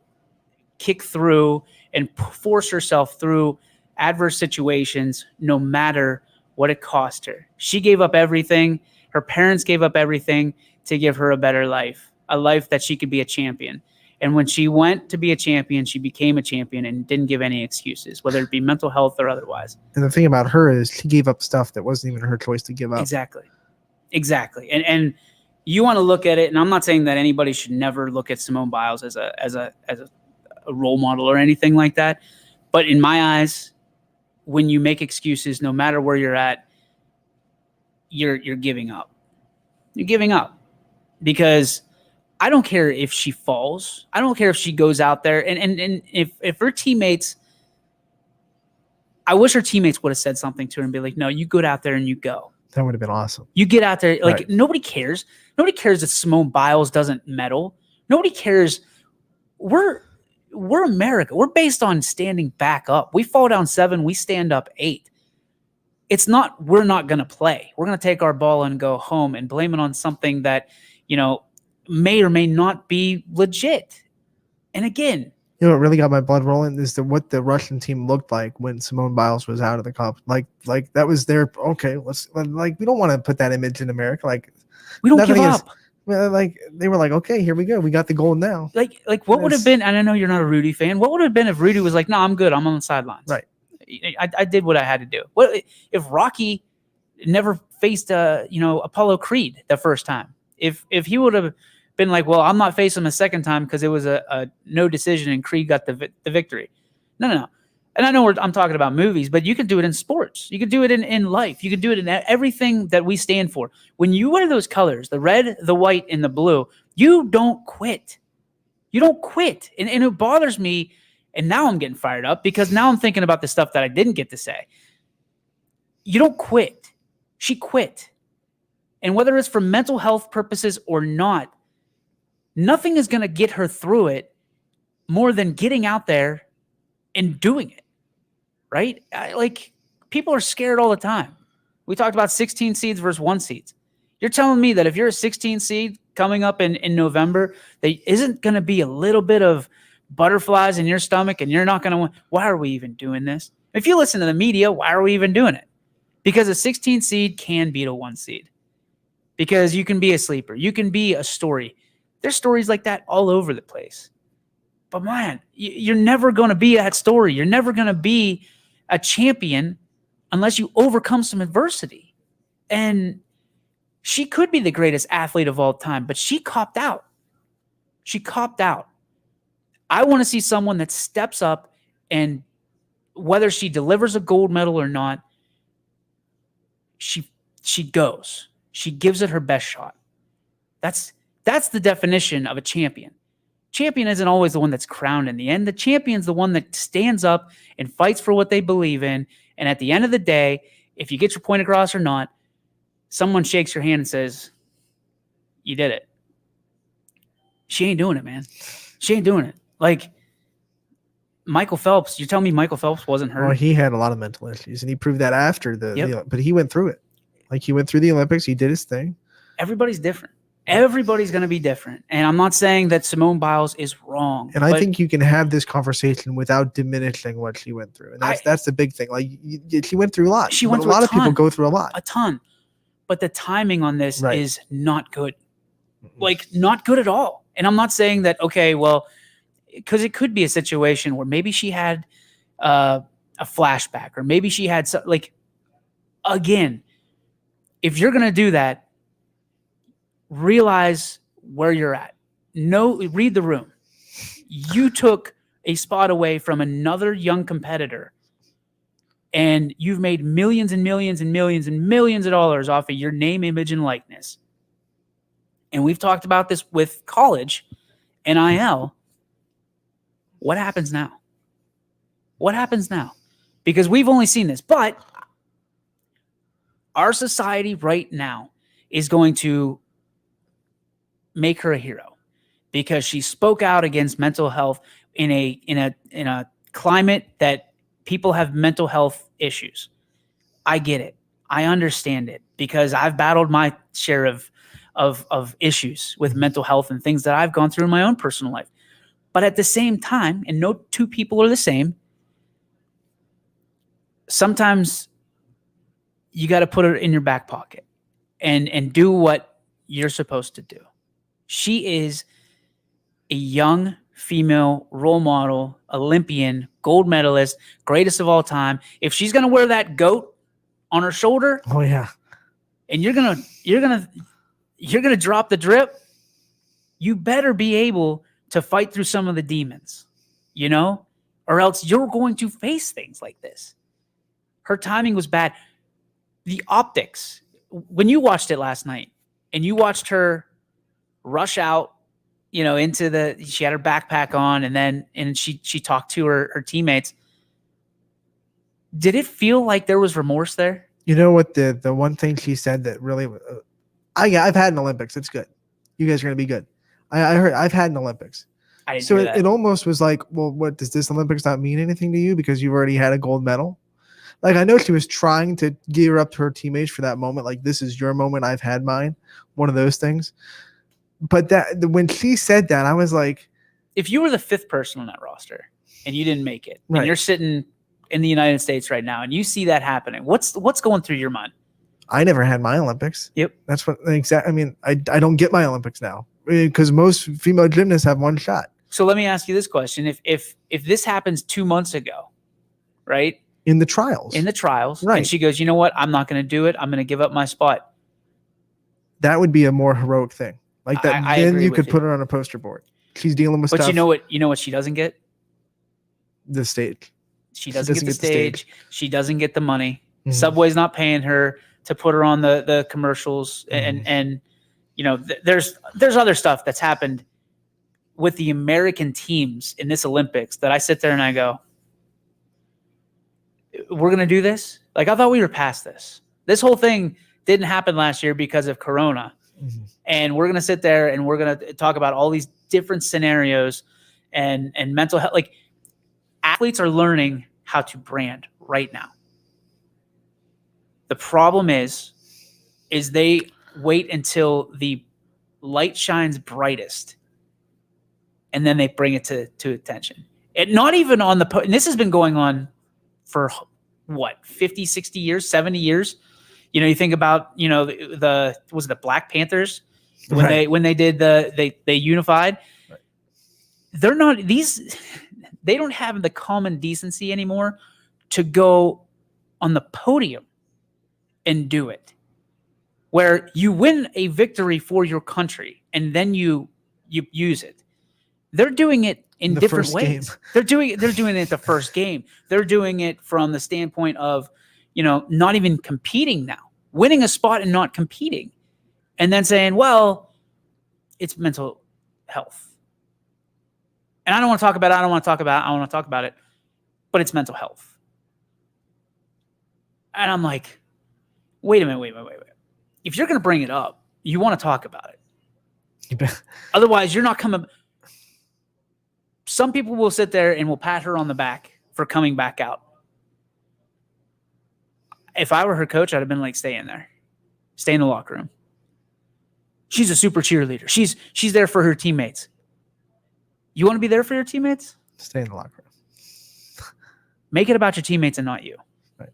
kick through and force herself through adverse situations, no matter what it cost her. She gave up everything. Her parents gave up everything to give her a better life, a life that she could be a champion. And when she went to be a champion, she became a champion and didn't give any excuses, whether it be mental health or otherwise. And the thing about her is she gave up stuff that wasn't even her choice to give up. Exactly. And you want to look at it, and I'm not saying that anybody should never look at Simone Biles as a role model or anything like that. But in my eyes, when you make excuses, no matter where you're at, you're giving up. You're giving up, because I don't care if she falls. I don't care if she goes out there and if her teammates, I wish her teammates would have said something to her and be like, no, you go out there and you go. That would have been awesome. You get out there. Like, Right. Nobody cares. Nobody cares that Simone Biles doesn't medal. Nobody cares. We're America. We're based on standing back up. We fall down 7, we stand up 8. It's not, we're not going to play. We're going to take our ball and go home and blame it on something that, may or may not be legit. And again, What really got my blood rolling is what the Russian team looked like when Simone Biles was out of the comp. Like that was their, okay, we don't want to put that image in America. Like, we don't nothing give against- up. Well, like they were like, okay, here we go. We got the goal now. Like what would have been, and I know you're not a Rudy fan, what would have been if Rudy was like, no, I'm good. I'm on the sidelines. Right. I did what I had to do. What if Rocky never faced Apollo Creed the first time? If he would have been like, well, I'm not facing him a second time because it was a no decision and Creed got the victory. No. And I know I'm talking about movies, but you can do it in sports. You can do it in life. You can do it in everything that we stand for. When you wear those colors, the red, the white, and the blue, you don't quit. You don't quit. And it bothers me. And now I'm getting fired up because now I'm thinking about the stuff that I didn't get to say. You don't quit. She quit. And whether it's for mental health purposes or not, nothing is going to get her through it more than getting out there and doing it. Right? People are scared all the time. We talked about 16 seeds versus 1 seeds. You're telling me that if you're a 16 seed coming up in November, there isn't going to be a little bit of butterflies in your stomach and you're not going to win. Why are we even doing this? If you listen to the media, why are we even doing it? Because a 16 seed can beat a 1 seed. Because you can be a sleeper. You can be a story. There's stories like that all over the place. But man, you're never going to be that story. You're never going to be a champion unless you overcome some adversity. And she could be the greatest athlete of all time, but she copped out. I want to see someone that steps up, and whether she delivers a gold medal or not, she goes. She gives it her best shot. That's the definition of a champion. Champion isn't always the one that's crowned in the end. The champion's the one that stands up and fights for what they believe in. And at the end of the day, if you get your point across or not, someone shakes your hand and says, you did it. She ain't doing it, man. She ain't doing it. Like Michael Phelps, you're telling me Michael Phelps wasn't hurt? Well, he had a lot of mental issues, and he proved that after but he went through it. Like, he went through the Olympics. He did his thing. Everybody's different. Everybody's going to be different. And I'm not saying that Simone Biles is wrong. And I think you can have this conversation without diminishing what she went through. And that's the big thing. Like, she went through a lot. She went through through a lot of people go through a lot. A ton. But the timing on this is not good. Like, not good at all. And I'm not saying that, okay, well, because it could be a situation where maybe she had a flashback, or maybe she had again, if you're going to do that, realize where you're at. Read the room. You took a spot away from another young competitor, and you've made millions and millions and millions and millions of dollars off of your name, image, and likeness. and we've talked about this with college, NIL, what happens now? What happens now? Because we've only seen this, but our society right now is going to make her a hero because she spoke out against mental health in a climate that people have mental health issues. I get it. I understand it because I've battled my share of issues with mental health and things that I've gone through in my own personal life. But at the same time, and no two people are the same, sometimes you got to put it in your back pocket and do what you're supposed to do. She is a young female role model, Olympian, gold medalist, greatest of all time. If she's going to wear that goat on her shoulder, oh yeah, and you're going to drop the drip, you better be able to fight through some of the demons, or else you're going to face things like this. Her timing was bad. The optics, when you watched it last night and you watched her rush out, into she had her backpack on and she talked to her teammates. Did it feel like there was remorse there? You know what? The one thing she said that really, I've had an Olympics. It's good. You guys are going to be good. I heard I've had an Olympics. I didn't so hear that. It almost was like, well, what does this Olympics not mean anything to you because you've already had a gold medal? Like, I know she was trying to gear up to her teammates for that moment. Like, this is your moment. I've had mine. One of those things. But when she said that, I was like, if you were the fifth person on that roster and you didn't make it, right, and you're sitting in the United States right now and you see that happening, what's going through your mind? I never had my Olympics. Yep. That's what exactly. I mean, I don't get my Olympics now because most female gymnasts have one shot. So let me ask you this question. If this happens 2 months ago, right? In the trials. Right. And she goes, you know what? I'm not going to do it. I'm going to give up my spot. That would be a more heroic thing. Like that. I then agree you with could you. put her on a poster board. She's dealing with But stuff. you know what she doesn't get? The stage. She doesn't get the stage. She doesn't get the money. Mm-hmm. Subway's not paying her to put her on the commercials. Mm-hmm. And there's other stuff that's happened with the American teams in this Olympics that I sit there and I go, we're going to do this? Like, I thought we were past this. This whole thing didn't happen last year because of Corona. Mm-hmm. And we're going to sit there and we're going to talk about all these different scenarios and mental health. Like, athletes are learning how to brand right now. The problem is they wait until the light shines brightest and then they bring it to attention. And not even on and this has been going on for what, 50, 60 years, 70 years. You think about, was it the Black Panthers when they did they unified. Right. They're not they don't have the common decency anymore to go on the podium and do it, where you win a victory for your country and then you use it. They're doing it in different ways. Game. They're doing it the first game. They're doing it from the standpoint of, not even competing now, winning a spot and not competing, and then saying, well, it's mental health. And I want to talk about it, but it's mental health. And I'm like, wait a minute. If you're going to bring it up, you want to talk about it. Otherwise, you're not coming. Some people will sit there and will pat her on the back for coming back out. If I were her coach, I'd have been like, stay in there. Stay in the locker room. She's a super cheerleader. She's there for her teammates. You want to be there for your teammates? Stay in the locker room. Make it about your teammates and not you. Right.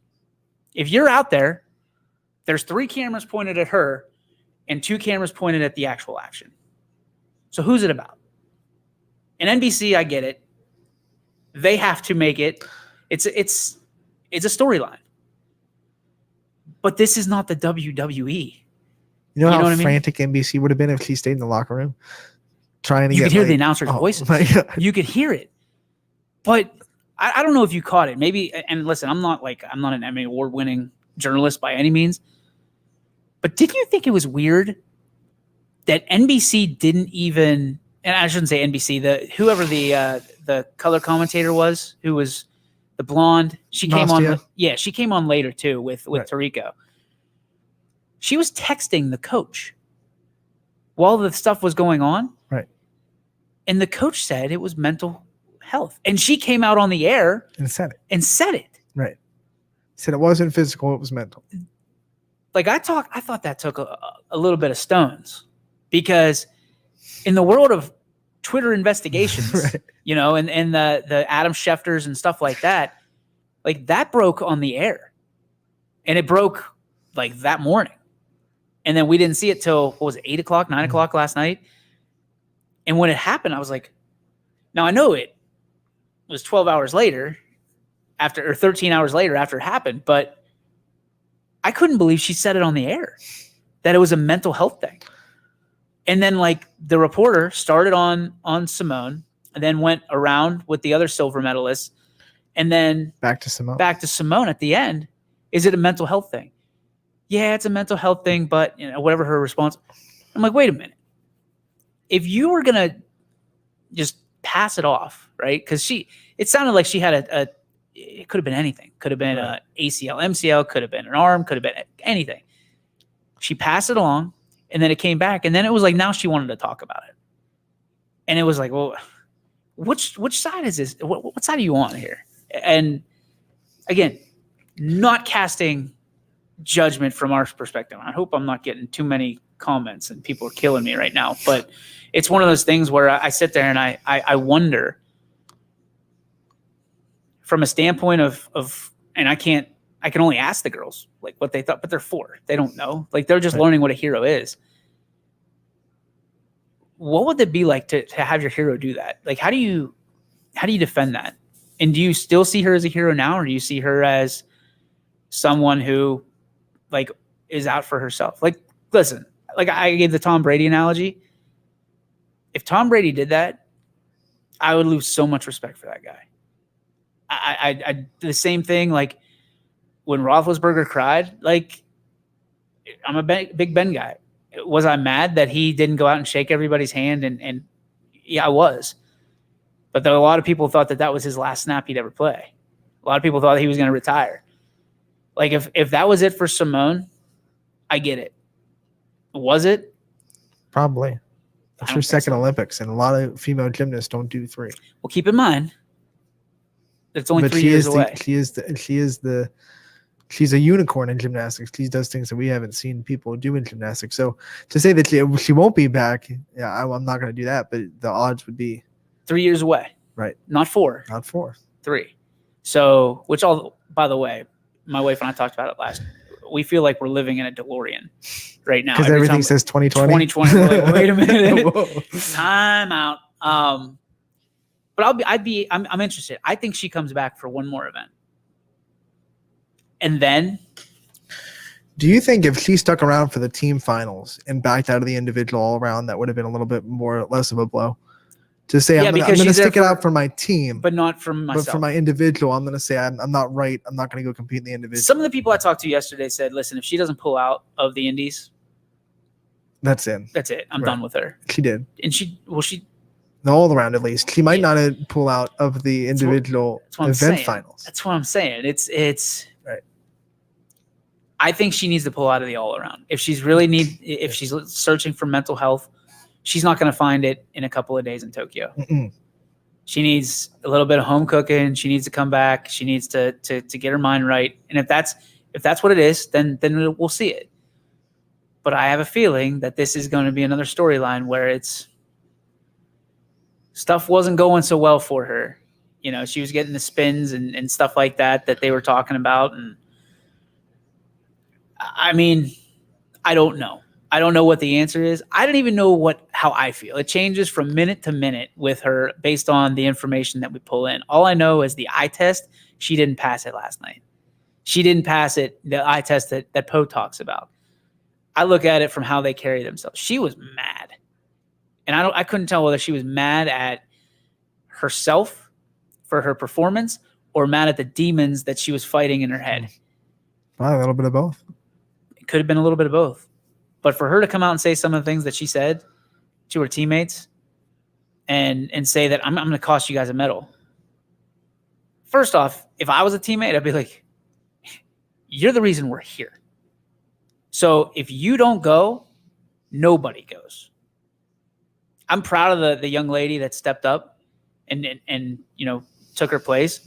If you're out there, there's 3 cameras pointed at her and 2 cameras pointed at the actual action. So who's it about? And NBC, I get it. They have to make it. It's a storyline. But this is not the WWE. You know how frantic NBC would have been if she stayed in the locker room? Trying to you get could hear the announcers' voices. You could hear it. But I don't know if you caught it. Maybe, and listen, I'm not an Emmy Award-winning journalist by any means. But did you think it was weird that NBC didn't even, and I shouldn't say NBC, whoever the color commentator was, who was the blonde, she came on. Yeah, she came on later too with Tarico. She was texting the coach while the stuff was going on. Right. And the coach said it was mental health. And she came out on the air and said it. Right. Said it wasn't physical, it was mental. Like I thought that took a little bit of stones, because in the world of Twitter investigations, Right. you know, and the Adam Schefters and stuff like that broke on the air, and it broke like that morning. And then we didn't see it till, what was it, 8 o'clock, 9 o'clock last night. And when it happened, I was like, now I know it was 12 hours later or 13 hours later after it happened, but I couldn't believe she said it on the air, that it was a mental health thing. And then like the reporter started on Simone and then went around with the other silver medalists, and then back to Simone at the end. Is it a mental health thing? Yeah, it's a mental health thing, but you know, whatever her response. I'm like, wait a minute. If you were going to just pass it off, right? Because it sounded like she had it could have been anything. Could have been a ACL, MCL, could have been an arm, could have been anything. She passed it along, and then it came back, and then it was like, now she wanted to talk about it. And it was like, well, which side is this? What side are you on here? And again, not casting judgment from our perspective. I hope I'm not getting too many comments and people are killing me right now, but it's one of those things where I sit there and I wonder from a standpoint of, and I can only ask the girls like what they thought, but they're 4. They don't know. Like they're just learning what a hero is. What would it be like to have your hero do that? Like, how do you defend that? And do you still see her as a hero now, or do you see her as someone who like is out for herself? Like, listen, like I gave the Tom Brady analogy. If Tom Brady did that, I would lose so much respect for that guy. I the same thing. Like when Roethlisberger cried, like I'm a Big Ben guy. Was I mad that he didn't go out and shake everybody's hand? And yeah, I was. But a lot of people thought that was his last snap he'd ever play. A lot of people thought he was going to retire. Like if that was it for Simone, I get it. Was it? Probably. That's her second Olympics, and a lot of female gymnasts don't do 3. Well, keep in mind, it's only 3 years away. She's a unicorn in gymnastics. She does things that we haven't seen people do in gymnastics. So to say that she won't be back, yeah, I'm not going to do that. But the odds would be 3 years away. Right. Not 4. Not 4. 3. So, by the way, my wife and I talked about it last. We feel like we're living in a DeLorean right now. Because everything says 2020. 2020. We're like, wait a minute. Time out. But I'm interested. I think she comes back for one more event. And then, do you think if she stuck around for the team finals and backed out of the individual all around, that would have been a little bit less of a blow? To say, I'm going to stick it out for my team, but not for myself. But for my individual, I'm going to say I'm not right. I'm not going to go compete in the individual. Some of the people I talked to yesterday said, listen, if she doesn't pull out of the Indies, that's it. That's it. I'm done with her. She did. And she all around at least. She might not pull out of the individual event finals. That's what I'm saying. It's right. I think she needs to pull out of the all around. If she's searching for mental health, she's not going to find it in a couple of days in Tokyo. Mm-mm. She needs a little bit of home cooking. She needs to come back. She needs to get her mind right. And if that's what it is, then we'll see it. But I have a feeling that this is going to be another storyline where stuff wasn't going so well for her. You know, she was getting the spins and stuff like that they were talking about. And I mean, I don't know. I don't know what the answer is. I don't even know how I feel. It changes from minute to minute with her based on the information that we pull in. All I know is the eye test, she didn't pass it last night. She didn't pass it, the eye test that Poe talks about. I look at it from how they carry themselves. She was mad. And I couldn't tell whether she was mad at herself for her performance or mad at the demons that she was fighting in her head. Probably a little bit of both. It could have been a little bit of both. But for her to come out and say some of the things that she said to her teammates and say that I'm going to cost you guys a medal. First off, if I was a teammate, I'd be like, you're the reason we're here. So if you don't go, nobody goes. I'm proud of the young lady that stepped up and took her place.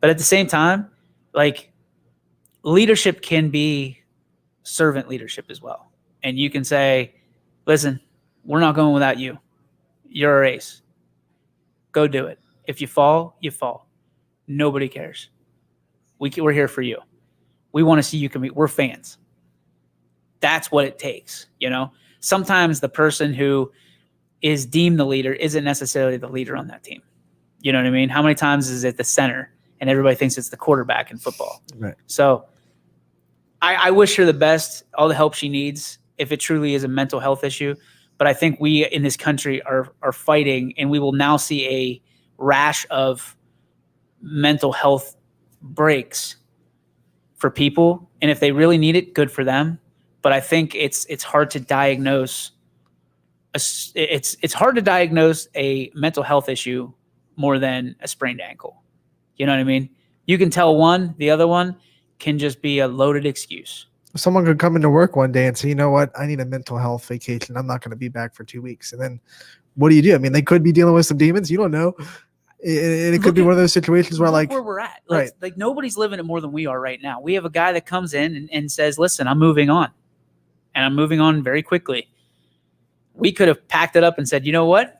But at the same time, like, leadership can be servant leadership as well. And you can say, listen, we're not going without you. You're a ace. Go do it. If you fall, you fall. Nobody cares. We're here for you. We want to see you compete. We're fans. That's what it takes. Sometimes the person who is deemed the leader isn't necessarily the leader on that team. You know what I mean? How many times is it the center and everybody thinks it's the quarterback in football? Right. So I wish her the best, all the help she needs, if it truly is a mental health issue. But I think we in this country are fighting, and we will now see a rash of mental health breaks for people. And if they really need it, good for them. But I think it's hard to diagnose. It's hard to diagnose a mental health issue more than a sprained ankle. You know what I mean? You can tell one, the other one can just be a loaded excuse. Someone could come into work one day and say, you know what, I need a mental health vacation. I'm not going to be back for 2 weeks. And then what do? I mean, they could be dealing with some demons. You don't know. And it could be one of those situations where, like, where we're at. Right. Like nobody's living it more than we are right now. We have a guy that comes in and says, listen, I'm moving on. And I'm moving on very quickly. We could have packed it up and said, you know what?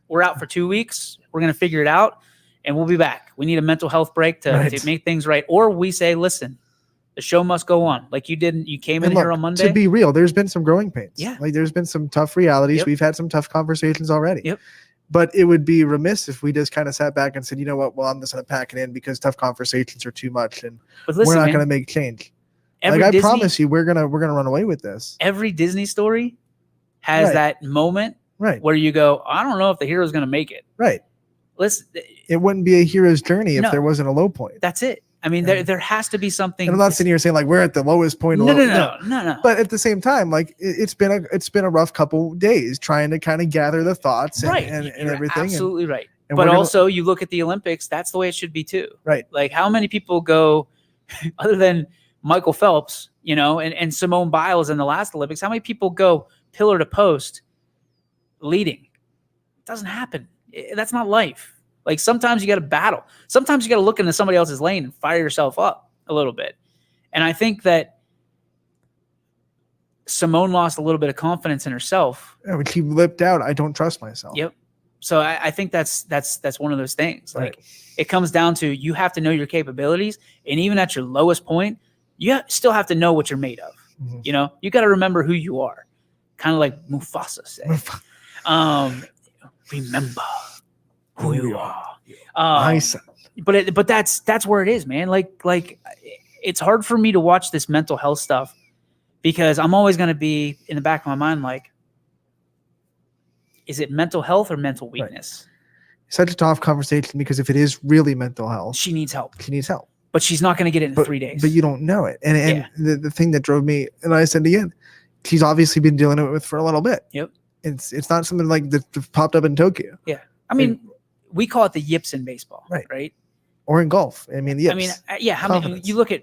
We're out for 2 weeks. We're going to figure it out. And we'll be back. We need a mental health break to make things right. Or we say, listen, the show must go on. Like you didn't. You came in here on Monday. To be real, there's been some growing pains. Yeah. Like there's been some tough realities. Yep. We've had some tough conversations already. Yep. But it would be remiss if we just kind of sat back and said, you know what? Well, I'm just going to pack it in because tough conversations are too much, and we're not going to make change. Like I promise you, we're gonna run away with this. Every Disney story has that moment where you go, I don't know if the hero's going to make it. Right. Listen, it wouldn't be a hero's journey if there wasn't a low point. That's it. I mean, there has to be something. And I'm not sitting here saying like we're at the lowest point. No. But at the same time, like it's been a rough couple days trying to kind of gather the thoughts and everything. Absolutely right. But also, you look at the Olympics. That's the way it should be too. Right. Like how many people go, other than Michael Phelps, and Simone Biles in the last Olympics? How many people go pillar to post, leading? It doesn't happen. That's not life. Like sometimes you got to battle. Sometimes you got to look into somebody else's lane and fire yourself up a little bit. And I think that Simone lost a little bit of confidence in herself. Yeah, when she lipped out, I don't trust myself. Yep. So I think that's one of those things. Like it comes down to you have to know your capabilities, and even at your lowest point, you still have to know what you're made of. Mm-hmm. You got to remember who you are, kind of like Mufasa said. Remember who you are. But that's where it is, man. Like it's hard for me to watch this mental health stuff because I'm always going to be in the back of my mind like, is it mental health or mental weakness? Right. Such a tough conversation because if it is really mental health, she needs help. But she's not going to get it in 3 days. But you don't know it. And the thing that drove me, and I said again, she's obviously been dealing with it for a little bit. Yep. It's not something like that popped up in Tokyo. Yeah. I mean, we call it the yips in baseball, right? Or in golf. I mean, yips. I mean, how many you look at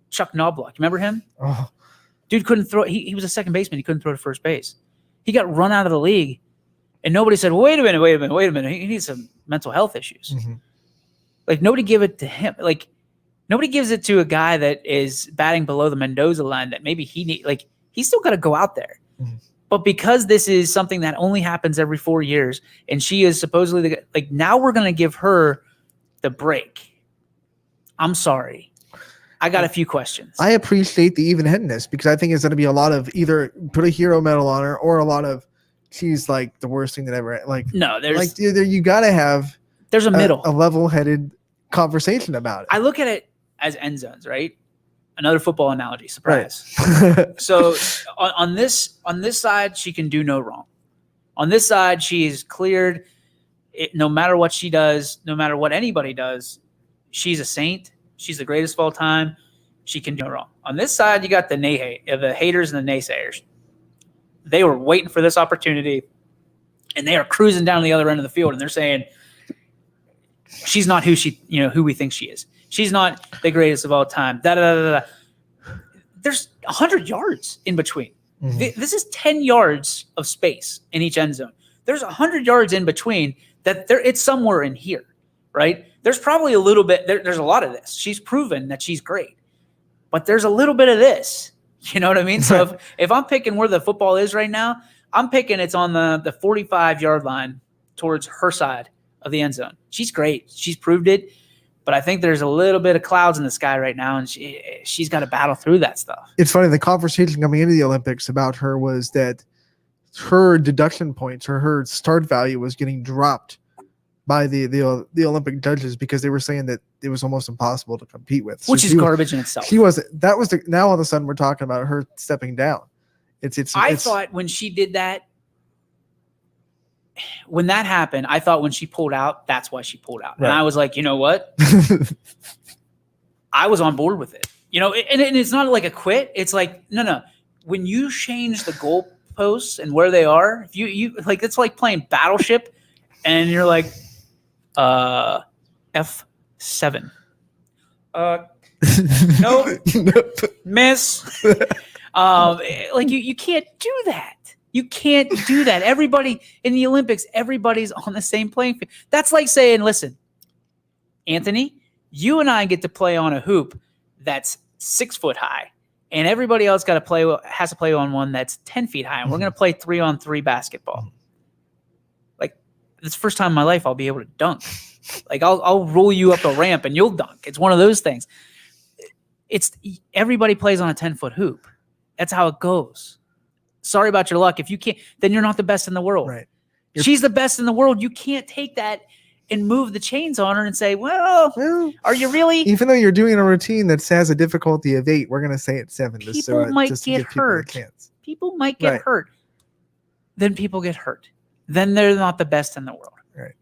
Chuck Knobloch. Remember him? Oh. Dude couldn't throw. He was a second baseman. He couldn't throw to first base. He got run out of the league, and nobody said, "Wait a minute. He needs some mental health issues." Mm-hmm. Like nobody give it to him. Like nobody gives it to a guy that is batting below the Mendoza line. That maybe he's still got to go out there. Mm-hmm. But because this is something that only happens every 4 years, and she is supposedly now we're going to give her the break. I'm sorry. I got a few questions. I appreciate the even-handedness because I think it's going to be a lot of either put a hero medal on her or a lot of she's like the worst thing that ever. No, there's like either you got to have a middle, a level-headed conversation about it. I look at it as end zones, right? Another football analogy. Surprise. Right. So on this side, she can do no wrong. On this side, she is cleared. No matter what she does, no matter what anybody does, she's a saint. She's the greatest of all time. She can do no wrong. On this side, you got the haters and the naysayers. They were waiting for this opportunity, and they are cruising down the other end of the field, and they're saying, she's not who we think she is. She's not the greatest of all time. There's 100 yards in between. Mm-hmm. This is 10 yards of space in each end zone. There's 100 yards in between it's somewhere in here, right? There's probably a little bit. There's a lot of this. She's proven that she's great, but there's a little bit of this. You know what I mean? So if I'm picking where the football is right now, I'm picking it's on the 45-yard line towards her side of the end zone. She's great. She's proved it. But I think there's a little bit of clouds in the sky right now, and she's got to battle through that stuff. It's funny. The conversation coming into the Olympics about her was that her deduction points or her start value was getting dropped by the Olympic judges because they were saying that it was almost impossible to compete with. Which is garbage in itself. She wasn't. That was now all of a sudden we're talking about her stepping down. I thought when she did that, when that happened, I thought when she pulled out, that's why she pulled out. Right. And I was like, you know what? I was on board with it. And it's not like a quit. It's like, no. When you change the goalposts and where they are, if you like, it's like playing Battleship and you're like, F7. Nope. Miss. Like you can't do that. You can't do that. Everybody in the Olympics, everybody's on the same playing field. That's like saying, listen, Anthony, you and I get to play on a hoop that's 6 foot high, and everybody else has to play on one that's 10 feet high, and we're going to play 3-on-3 basketball. Like, it's the first time in my life I'll be able to dunk. Like, I'll roll you up a ramp and you'll dunk. It's one of those things. Everybody plays on a 10-foot hoop. That's how it goes. Sorry about your luck. If you can't, then you're not the best in the world. Right. She's the best in the world. You can't take that and move the chains on her and say, well, are you really? Even though you're doing a routine that has a difficulty of 8, we're going to say it's 7. People might get hurt. People might get hurt. Then people get hurt. Then they're not the best in the world. Right.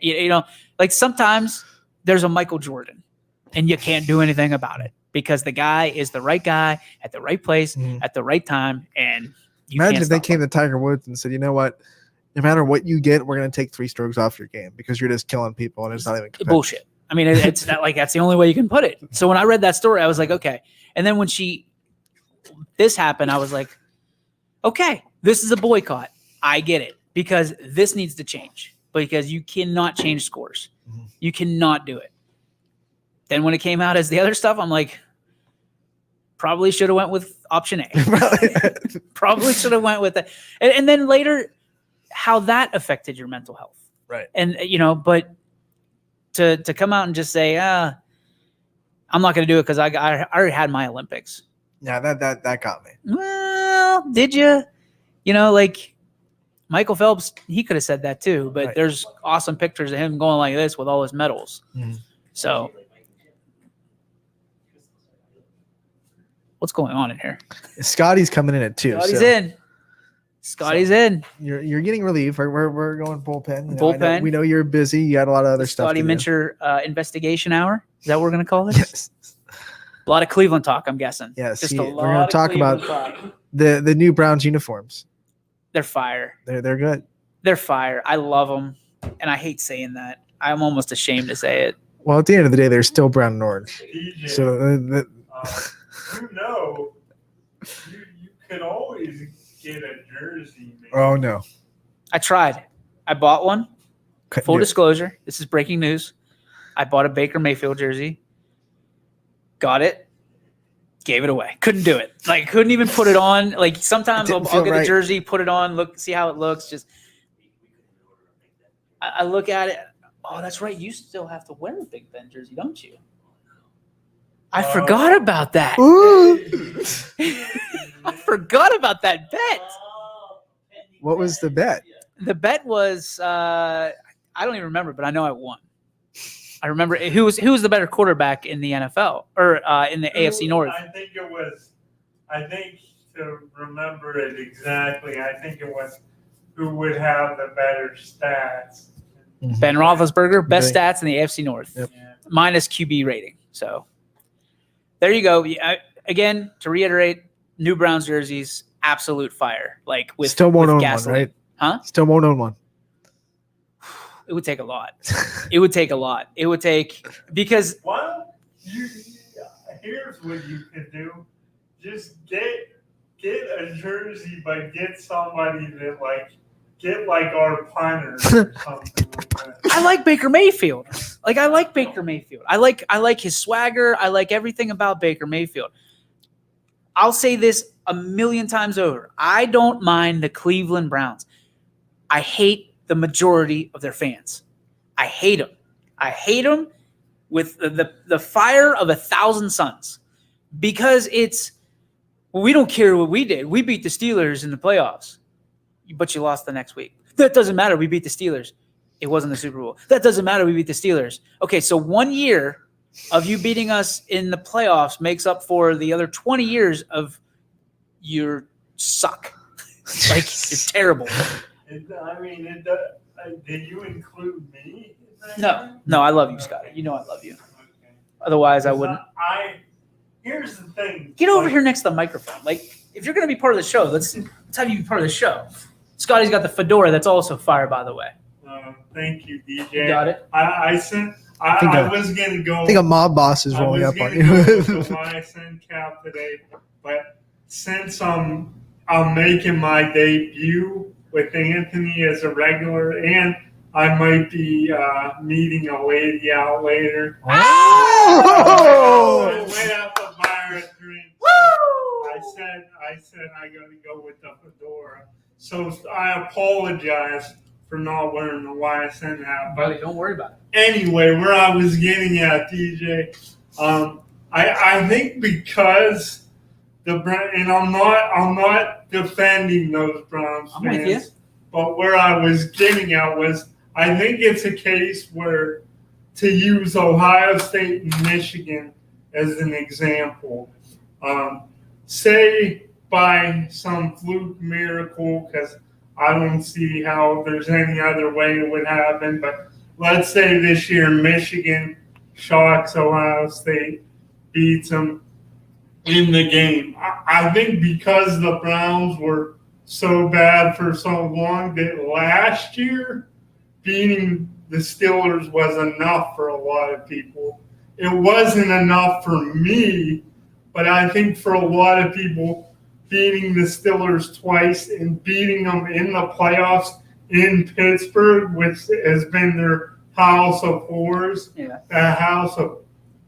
Like sometimes there's a Michael Jordan and you can't do anything about it because the guy is the right guy at the right place at the right time. And imagine if they came to Tiger Woods and said, you know what? No matter what you get, we're going to take 3 strokes off your game because you're just killing people and it's not even bullshit. I mean, it's not like that's the only way you can put it. So when I read that story, I was like, okay. And then when this happened, I was like, okay, this is a boycott. I get it because this needs to change because you cannot change scores. You cannot do it. Then when it came out as the other stuff, I'm like, probably should have went with option A. Probably should have went with that. And then later, how that affected your mental health. Right. And, but to come out and just say, I'm not going to do it because I already had my Olympics. Yeah, that got me. Well, did you? Like Michael Phelps, he could have said that too, but there's awesome pictures of him going like this with all his medals. So what's going on in here? Scotty's coming in at 2. Scotty's in. You're getting relief. We're going bullpen. Bullpen. We know you're busy. You got a lot of other stuff. Scotty Mincher investigation hour. Is that what we're going to call it? Yes. A lot of Cleveland talk, I'm guessing. Yes. Just We're going to talk about the new Browns uniforms. They're fire. They're good. They're fire. I love them, and I hate saying that. I'm almost ashamed to say it. Well, at the end of the day, they're still brown and orange. DJ, So you could always get a jersey. Man. Oh no! I tried. I bought one. Full disclosure, this is breaking news. I bought a Baker Mayfield jersey. Got it. Gave it away. Couldn't do it. Like, couldn't even put it on. Like, sometimes I'll get the jersey, put it on, look, see how it looks. Just, I look at it. Oh, that's right. You still have to wear a Big Ben jersey, don't you? I forgot about that. I forgot about that bet. What was the bet? The bet was I don't even remember, but I know I won. I remember who was the better quarterback in the NFL or in the AFC North. I think to remember it exactly, I think it was who would have the better stats. Ben Roethlisberger, best stats in the AFC North, minus QB rating. So there you go. Again, to reiterate, new Browns jerseys, absolute fire. Like with still won't with own gasoline. one, right? Huh? Still won't own one. It would take a lot. It would take a lot. It would take because Well, here's what you could do: just get a jersey, but get somebody that get our punter or something like that. I like Baker Mayfield. I like Baker Mayfield. I like his swagger. I like everything about Baker Mayfield. I'll say this a million times over. I don't mind the Cleveland Browns. I hate the majority of their fans. I hate them. I hate them with the fire of 1,000 suns because we don't care what we did. We beat the Steelers in the playoffs, but you lost the next week. That doesn't matter. We beat the Steelers. It wasn't the Super Bowl. That doesn't matter. We beat the Steelers. Okay, so 1 year of you beating us in the playoffs makes up for the other 20 years of your suck. You're terrible. Did you include me? No, I love you, Scotty. You know I love you. Otherwise, I wouldn't. Here's the thing. Get over here next to the microphone. If you're going to be part of the show, let's have you be part of the show. Scotty's got the fedora that's also fire, by the way. Thank you, DJ. You got it? I was going to go. I think a mob boss is rolling up on you. I was going to go with the YSN cap today, but since I'm making my debut with Anthony as a regular, and I might be meeting a lady out later. Oh! I went out to buy her a drink. I said I got to go with the fedora. So I apologize for not wearing the YSN hat. Buddy, don't worry about it. Anyway, where I was getting at, DJ, I think because and I'm not defending those Browns I'm with you. fans, but where I was getting at was I think it's a case where to use Ohio State and Michigan as an example, say by some fluke miracle, because I don't see how there's any other way it would happen, but let's say this year Michigan shocks Ohio State, beats them in the game. I think because the Browns were so bad for so long that last year beating the Steelers was enough for a lot of people. It wasn't enough for me, but I think for a lot of people, beating the Steelers twice and beating them in the playoffs in Pittsburgh, which has been their house of horrors, that house of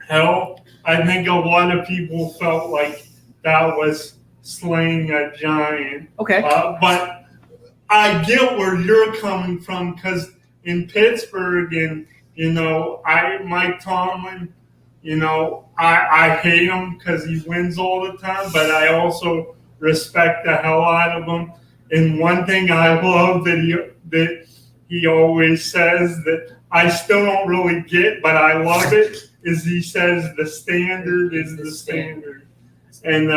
hell, I think a lot of people felt like that was slaying a giant. Okay. But I get where you're coming from because in Pittsburgh and, Mike Tomlin, I hate him because he wins all the time, but I also respect the hell out of him. And one thing I love that he always says that I still don't really get, but I love it, is he says the standard is the standard. And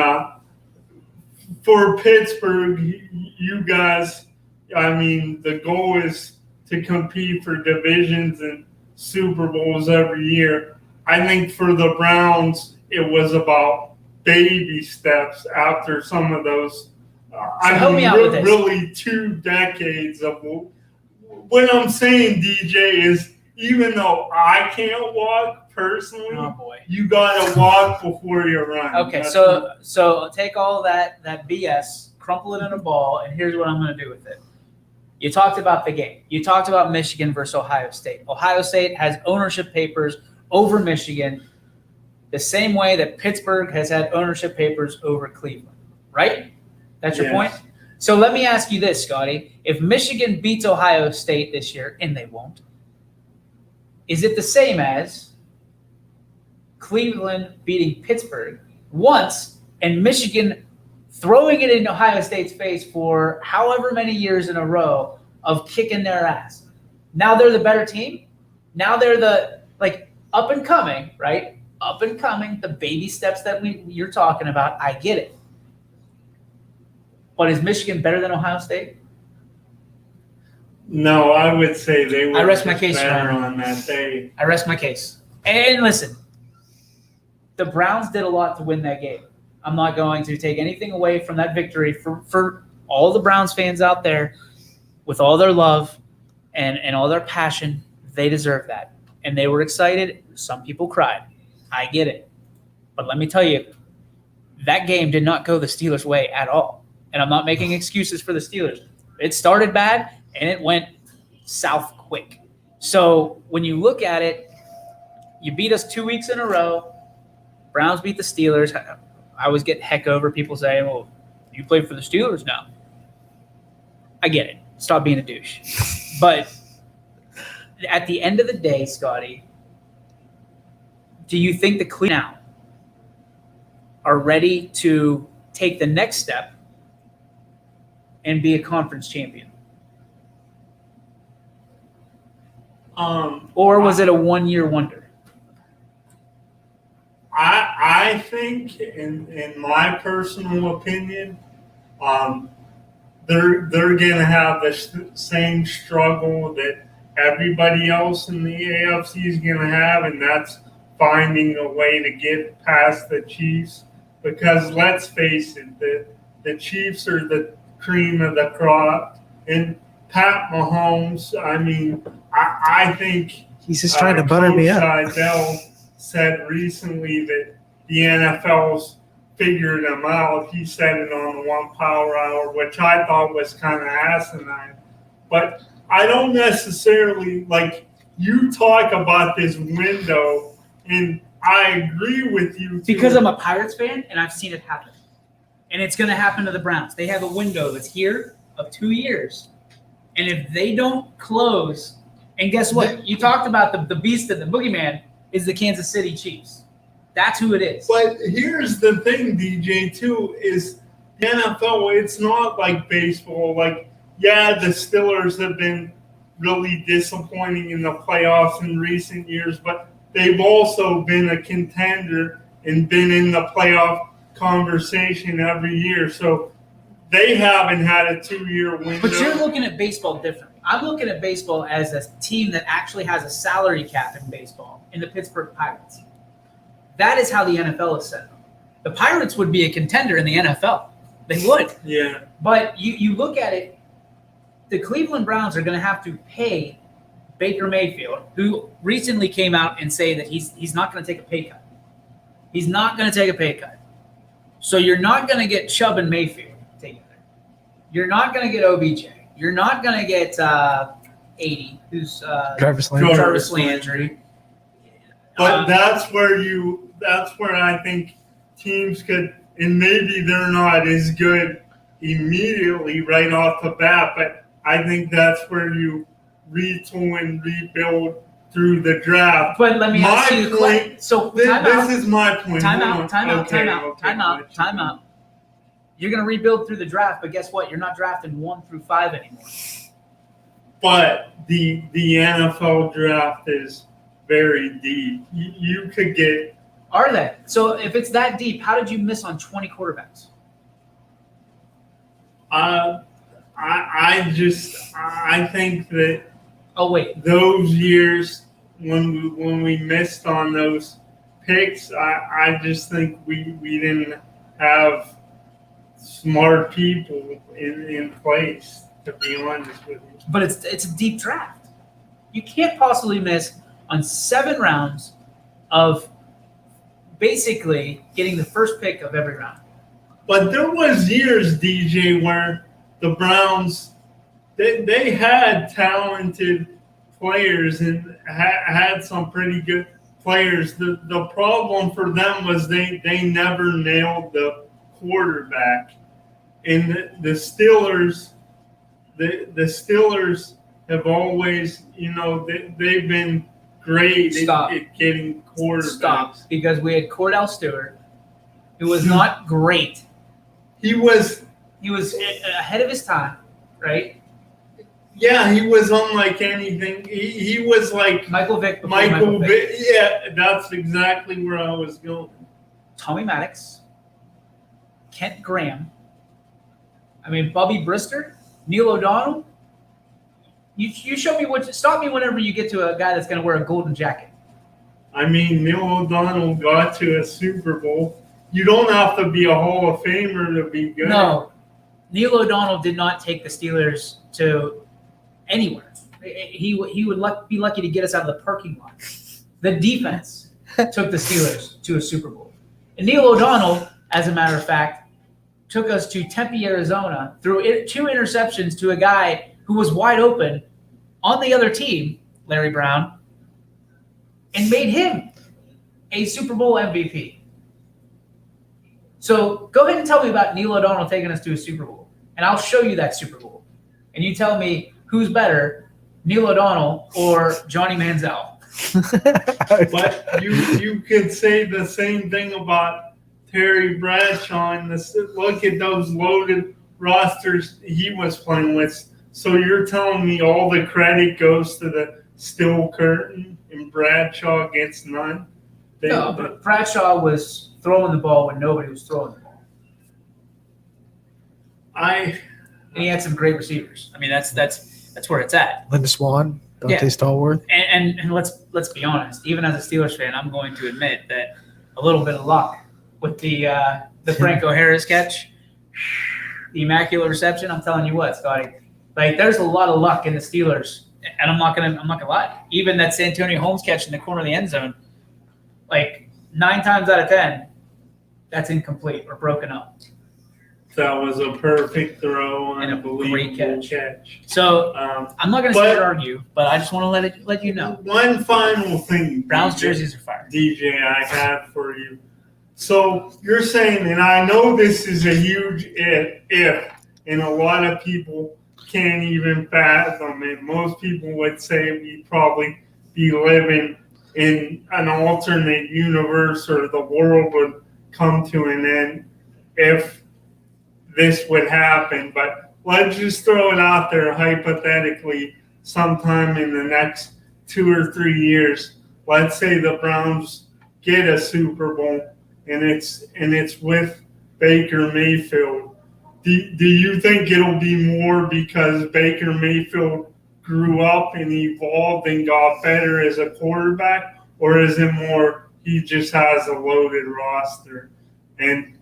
for Pittsburgh, you guys, the goal is to compete for divisions and Super Bowls every year. I think for the Browns, it was about baby steps after some of those. Help me out with this. Really 2 decades of what I'm saying, DJ, is even though I can't walk personally, you got to walk before you run. Okay, so take all that BS, crumple it in a ball, and here's what I'm going to do with it. You talked about the game. You talked about Michigan versus Ohio State. Ohio State has ownership papers over Michigan the same way that Pittsburgh has had ownership papers over Cleveland, right? That's your point? So let me ask you this, Scotty. If Michigan beats Ohio State this year, and they won't, is it the same as Cleveland beating Pittsburgh once and Michigan throwing it in Ohio State's face for however many years in a row of kicking their ass? Now they're the better team. Now they're the up and coming, right? Up and coming, the baby steps that you're talking about. I get it. But is Michigan better than Ohio State? No, I would say they were I rest my case, better Your Honor. on that day. I rest my case. And listen, the Browns did a lot to win that game. I'm not going to take anything away from that victory for all the Browns fans out there with all their love and all their passion. They deserve that. And they were excited. Some people cried. I get it. But let me tell you, that game did not go the Steelers' way at all. And I'm not making excuses for the Steelers. It started bad, and it went south quick. So when you look at it, you beat us 2 weeks in a row. Browns beat the Steelers. I always get heck over people saying, well, you play for the Steelers now. I get it. Stop being a douche. But at the end of the day, Scotty, do you think the Cleveland now are ready to take the next step and be a conference champion? Or was it a one-year wonder? I think, in my personal opinion, they're going to have the same struggle that everybody else in the AFC is going to have, and that's finding a way to get past the Chiefs. Because let's face it, the Chiefs are the cream of the crop, and Pat Mahomes, I mean, I think he's just trying to butter me up. Seidel said recently that the NFL's figured him out. He said it on the 1 Power Hour, which I thought was kind of asinine. But I don't necessarily, like, you talk about this window, and I agree with you. Because I'm a Pirates fan, and I've seen it happen. And it's going to happen to the Browns. They have a window that's here of 2 years. And if they don't close, and guess what? You talked about the beast and the boogeyman is the Kansas City Chiefs. That's who it is. But here's the thing, DJ, too, is the NFL, it's not like baseball. Like, yeah, the Steelers have been really disappointing in the playoffs in recent years, but they've also been a contender and been in the playoff conversation every year. So they haven't had a 2-year window. But you're looking at baseball differently. I'm looking at baseball as a team that actually has a salary cap in baseball, in the Pittsburgh Pirates. That is how the NFL is set up. The Pirates would be a contender in the NFL. They would. Yeah. But you look at it, the Cleveland Browns are going to have to pay Baker Mayfield, who recently came out and say that he's not going to take a pay cut. He's not going to take a pay cut. So you're not going to get Chubb and Mayfield together. You're not going to get OBJ. You're not going to get 80, who's Jarvis Landry. Jarvis Landry. But that's where I think teams could, and maybe they're not as good immediately right off the bat, but I think that's where you retool and rebuild through the draft. But let me ask you, so this is my point. Time out. You're going to rebuild through the draft, but guess what? You're not drafting 1 through 5 anymore. But the NFL draft is very deep. You could get. Are they? So if it's that deep, how did you miss on 20 quarterbacks? I think that. Oh wait. Those years when we missed on those picks, I just think we didn't have smart people in place, to be honest with you. But it's a deep draft. You can't possibly miss on 7 rounds of basically getting the first pick of every round. But there was years, DJ, where the Browns they had talented players and had some pretty good players. The problem for them was they never nailed the quarterback. And the Steelers, the Steelers have always, they've been great at getting quarterbacks. Stop, because we had Cordell Stewart, who was not great. He was ahead of his time, right? Yeah, he was unlike anything. He was like Michael Vick. Michael Vick. Yeah, that's exactly where I was going. Tommy Maddox, Kent Graham. Bobby Brister, Neil O'Donnell. You show me stop me whenever you get to a guy that's going to wear a golden jacket. Neil O'Donnell got to a Super Bowl. you don't have to be a Hall of Famer to be good. No, Neil O'Donnell did not take the Steelers to anywhere. He would be lucky to get us out of the parking lot. The defense took the Steelers to a Super Bowl. And Neil O'Donnell, as a matter of fact, took us to Tempe, Arizona, threw 2 interceptions to a guy who was wide open on the other team, Larry Brown, and made him a Super Bowl MVP. So go ahead and tell me about Neil O'Donnell taking us to a Super Bowl, and I'll show you that Super Bowl. And you tell me who's better, Neil O'Donnell or Johnny Manziel. But you could say the same thing about Terry Bradshaw. And look at those loaded rosters he was playing with. So you're telling me all the credit goes to the Steel Curtain and Bradshaw gets none? No, but Bradshaw was throwing the ball when nobody was throwing the ball. And he had some great receivers. I mean, that's where it's at. Linda Swan, Dante Stallworth. And let's be honest. Even as a Steelers fan, I'm going to admit that a little bit of luck with the Franco Harris catch, the immaculate reception. I'm telling you what, Scotty. Like, there's a lot of luck in the Steelers, and I'm not gonna lie. Even that Santonio Holmes catch in the corner of the end zone, like 9 times out of 10, that's incomplete or broken up. That was a perfect throw and a great catch. So I'm not going to sit here and argue, but I just want to let you know. One final thing. Browns jerseys are fire. DJ, I have for you. So you're saying, and I know this is a huge if, and a lot of people can't even fathom it. Most people would say we'd probably be living in an alternate universe, or the world would come to an end if this would happen. But let's just throw it out there hypothetically. Sometime in the next 2 or 3 years, let's say the Browns get a Super Bowl and it's with Baker Mayfield. Do you think it'll be more because Baker Mayfield grew up and evolved and got better as a quarterback, or is it more he just has a loaded roster and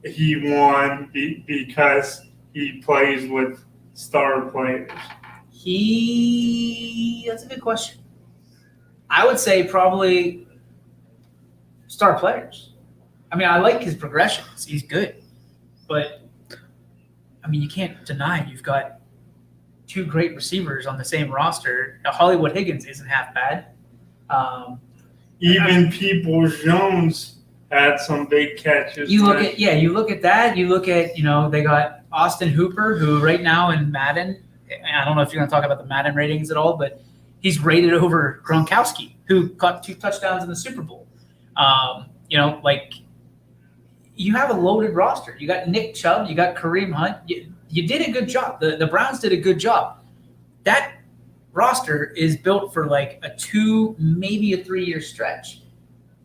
he won because he plays with star players? That's a good question. I would say probably star players. I mean, I like his progressions. He's good. But, I mean, you can't deny you've got 2 great receivers on the same roster. Now, Hollywood Higgins isn't half bad. Even Peoples-Jones had some big catches. You look at that. You look at, they got Austin Hooper, who right now in Madden, I don't know if you're going to talk about the Madden ratings at all, but he's rated over Gronkowski, who caught 2 touchdowns in the Super Bowl. You have a loaded roster. You got Nick Chubb, you got Kareem Hunt. You did a good job. The Browns did a good job. That roster is built for like a 2, maybe a 3-year stretch.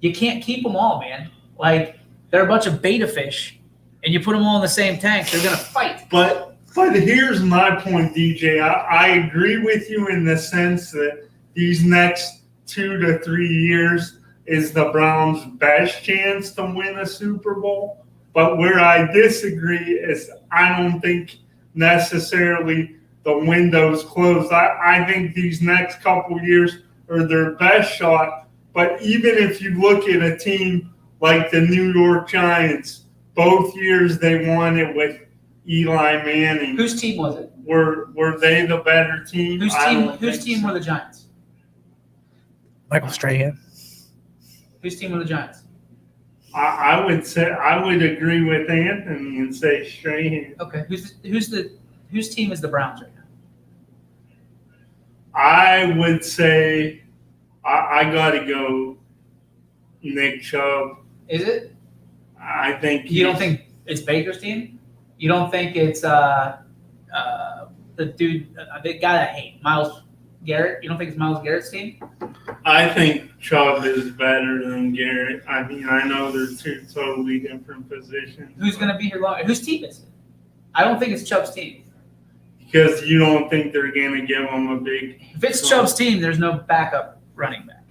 You can't keep them all, man. Like, they're a bunch of beta fish, and you put them all in the same tank, they're going to fight. But here's my point, DJ. I agree with you in the sense that these next 2 to 3 years is the Browns' best chance to win a Super Bowl. But where I disagree is I don't think necessarily the window's closed. I think these next couple years are their best shot. But even if you look at a team like the New York Giants, both years they won it with Eli Manning. Whose team was it? Were they the better team? Whose team were the Giants? Michael Strahan. Whose team were the Giants? I would agree with Anthony and say Strahan. Okay, whose team is the Browns right now? I would say I got to go Nick Chubb. Is it? I think you don't think it's Baker's team. You don't think it's the dude, the guy that I hate, Myles Garrett. You don't think it's Myles Garrett's team? I think Chubb is better than Garrett. I mean, I know they're 2 totally different positions. Who's going to be here longer? Whose team is it? I don't think it's Chubb's team. Because you don't think they're going to give him a big... If it's Chubb's team, there's no backup running back.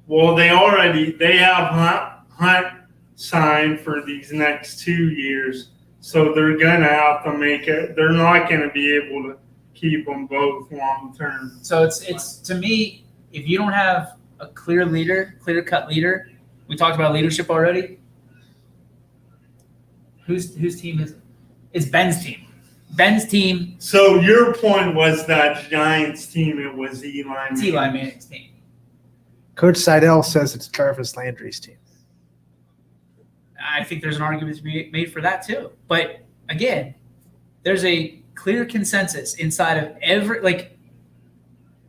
Well, they have Hunt, signed for these next 2 years. So they're going to have to make it. They're not going to be able to keep them both long term. So it's to me, if you don't have a clear leader, clear-cut leader, we talked about leadership already. Whose team is it? It's Ben's team. Ben's team. So your point was that Giants team, it was Eli Manning's team. Coach Seidel says it's Jarvis Landry's team. I think there's an argument to be made for that too. But again, there's a clear consensus inside of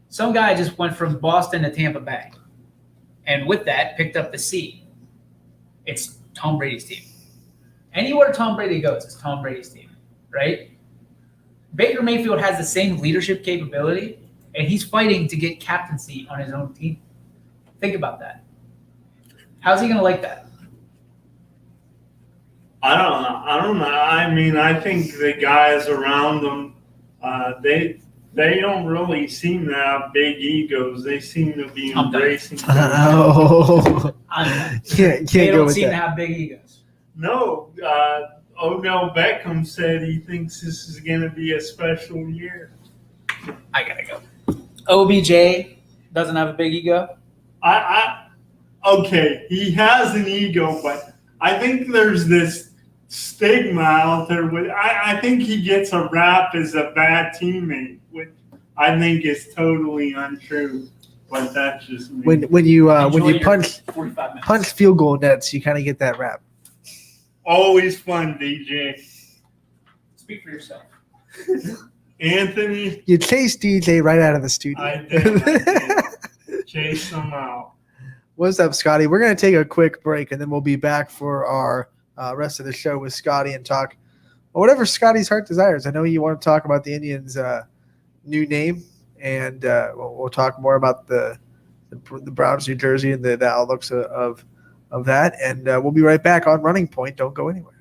some guy just went from Boston to Tampa Bay. And with that, picked up the C. It's Tom Brady's team. Anywhere Tom Brady goes, it's Tom Brady's team, right? Baker Mayfield has the same leadership capability, and he's fighting to get captaincy on his own team. Think about that. How's he going to like that? I don't know. I mean, I think the guys around them, they don't really seem to have big egos. They seem to be embracing. Oh, can't they go don't with seem to that. have big egos. No, Odell Beckham said he thinks this is going to be a special year. I gotta go. OBJ doesn't have a big ego. Okay, he has an ego, but I think there's this stigma out there. I think he gets a rap as a bad teammate, which I think is totally untrue. But that's just me. When you Enjoy punch 45 minutes. punch field goal nets, you kind of get that rap. Always fun, DJ. Speak for yourself. Anthony, You chase DJ right out of the studio. I did. Chase him out. What's up, Scotty? We're going to take a quick break, and then we'll be back for our rest of the show with Scotty and talk whatever Scotty's heart desires. I know you want to talk about the Indians' new name, and we'll talk more about the Browns, New Jersey, and the outlooks of that. And we'll be right back on Running Point. Don't go anywhere.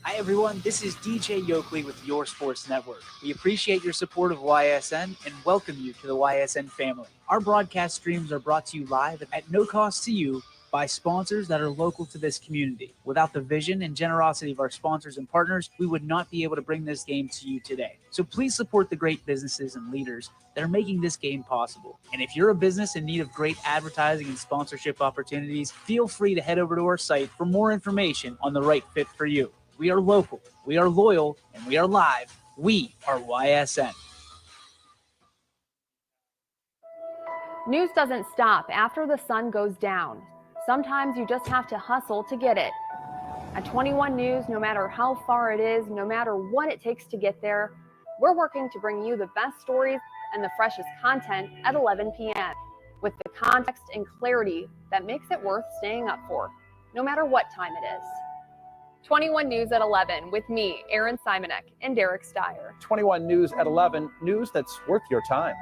Hi, everyone. This is DJ Yoakley with Your Sports Network. We appreciate your support of YSN and welcome you to the YSN family. Our broadcast streams are brought to you live at no cost to you by sponsors that are local to this community. Without the vision and generosity of our sponsors and partners, we would not be able to bring this game to you today. So please support the great businesses and leaders that are making this game possible. And if you're a business in need of great advertising and sponsorship opportunities, feel free to head over to our site for more information on the right fit for you. We are local, we are loyal, and we are live. We are YSN. News doesn't stop after the sun goes down. Sometimes you just have to hustle to get it. At 21 News, no matter how far it is, no matter what it takes to get there, we're working to bring you the best stories and the freshest content at 11 p.m. with the context and clarity that makes it worth staying up for, no matter what time it is. 21 News at 11 with me, Aaron Simonek, and Derek Steyer. 21 News at 11, news that's worth your time.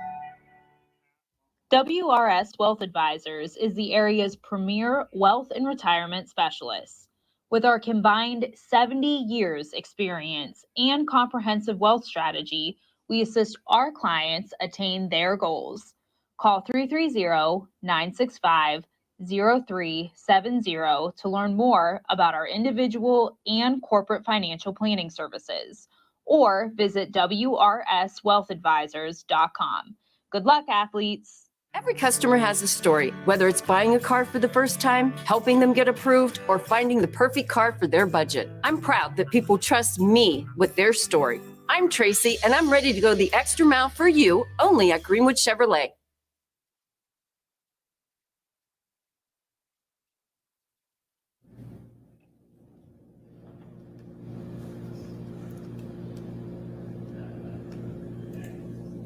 WRS Wealth Advisors is the area's premier wealth and retirement specialist. With our combined 70 years experience and comprehensive wealth strategy, we assist our clients attain their goals. Call 330-965-0370 to learn more about our individual and corporate financial planning services, or visit WRSWealthAdvisors.com. Good luck, athletes. Every customer has a story, whether it's buying a car for the first time, helping them get approved, or finding the perfect car for their budget. I'm proud that people trust me with their story. I'm Tracy, and I'm ready to go the extra mile for you, only at Greenwood Chevrolet.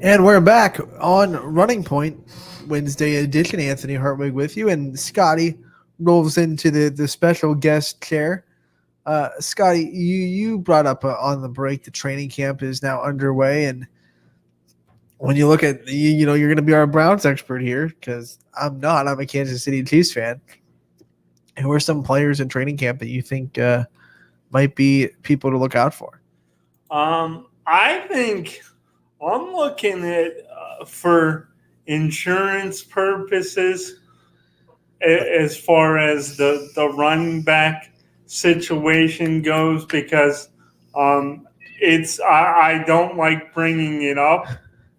And we're back on Running Point, Wednesday edition. Anthony Hartwig with you, and Scotty rolls into the special guest chair. Scotty, you brought up on the break the training camp is now underway, and when you look at you're going to be our Browns expert here because I'm not. I'm a Kansas City Chiefs fan. Who are some players in training camp that you think might be people to look out for? I think I'm looking at for insurance purposes. as far as the running back situation goes, because I don't like bringing it up,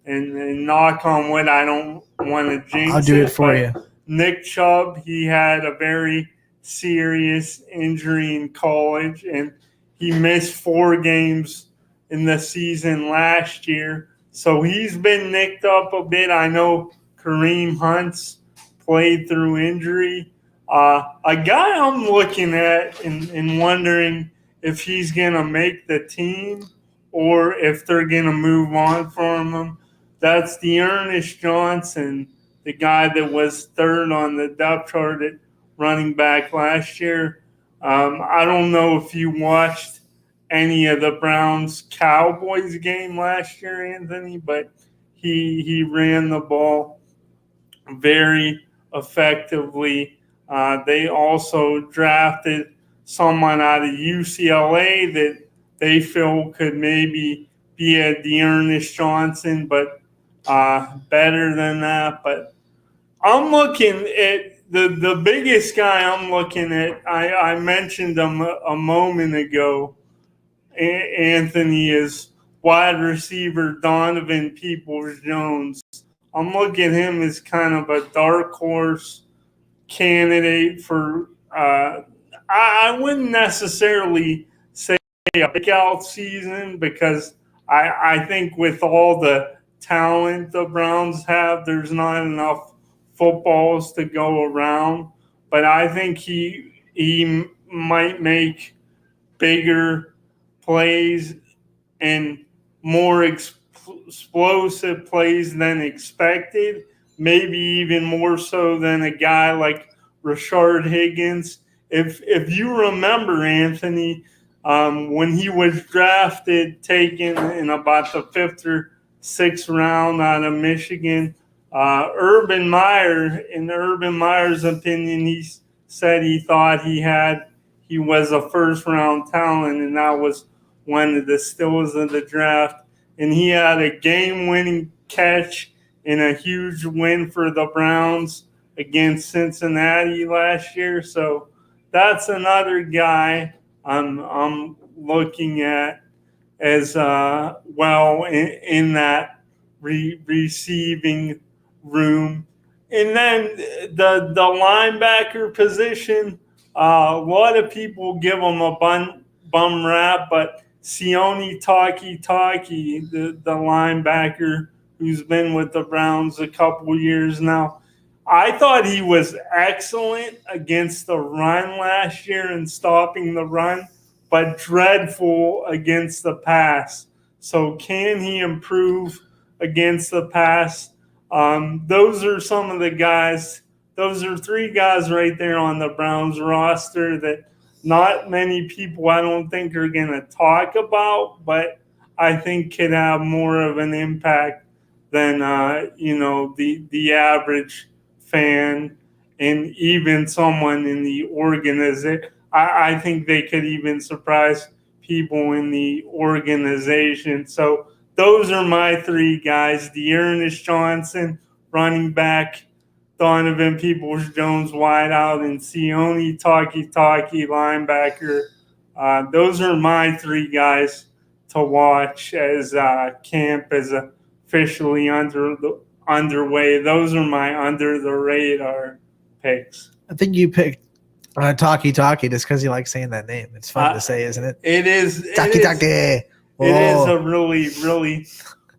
and knock on wood, I don't want to jinx I'll do it for but you. Nick Chubb, he had a very serious injury in college, and he missed 4 games in the season last year. So he's been nicked up a bit. I know Kareem Hunt's played through injury. A guy I'm looking at and wondering if he's going to make the team or if they're going to move on from him. That's Ernest Johnson, the guy that was 3rd on the depth chart at running back last year. I don't know if you watched any of the Browns-Cowboys game last year, Anthony, but he ran the ball very effectively. They also drafted someone out of UCLA that they feel could maybe be a Ernest Johnson, but better than that. But I'm looking at the biggest guy I'm looking at. I mentioned him a moment ago. Anthony, is wide receiver Donovan Peoples-Jones. I'm looking at him as kind of a dark horse candidate for. I wouldn't necessarily say a breakout season, because I think with all the talent the Browns have, there's not enough footballs to go around. But I think he might make bigger plays and more explosive plays than expected, maybe even more so than a guy like Rashard Higgins. If you remember, Anthony, when he was drafted, taken in about the 5th or 6th round out of Michigan, Urban Meyer, in Urban Meyer's opinion, he said he thought he was a 1st-round talent, and that was one of the steals of the draft. And he had a game-winning catch in a huge win for the Browns against Cincinnati last year. So that's another guy I'm looking at as well in that receiving room. And then the linebacker position, a lot of people give him a bum rap, but Sione Taki, the linebacker who's been with the Browns a couple years now, I thought he was excellent against the run last year and stopping the run, but dreadful against the pass. So can he improve against the pass? Those are some of the guys. Those are 3 guys right there on the Browns roster that not many people, I don't think, are going to talk about, but I think could have more of an impact than the average fan, and even someone in the organization. I think they could even surprise people in the organization. So those are my 3 guys: Ernest Johnson, running back; Donovan Peoples-Jones, wide out; and Sione Taki, linebacker. Those are my 3 guys to watch as camp is officially underway. Those are my under the radar picks. I think you picked Taki just because you like saying that name. It's fun to say, isn't it? It is. Taki. It is a really, really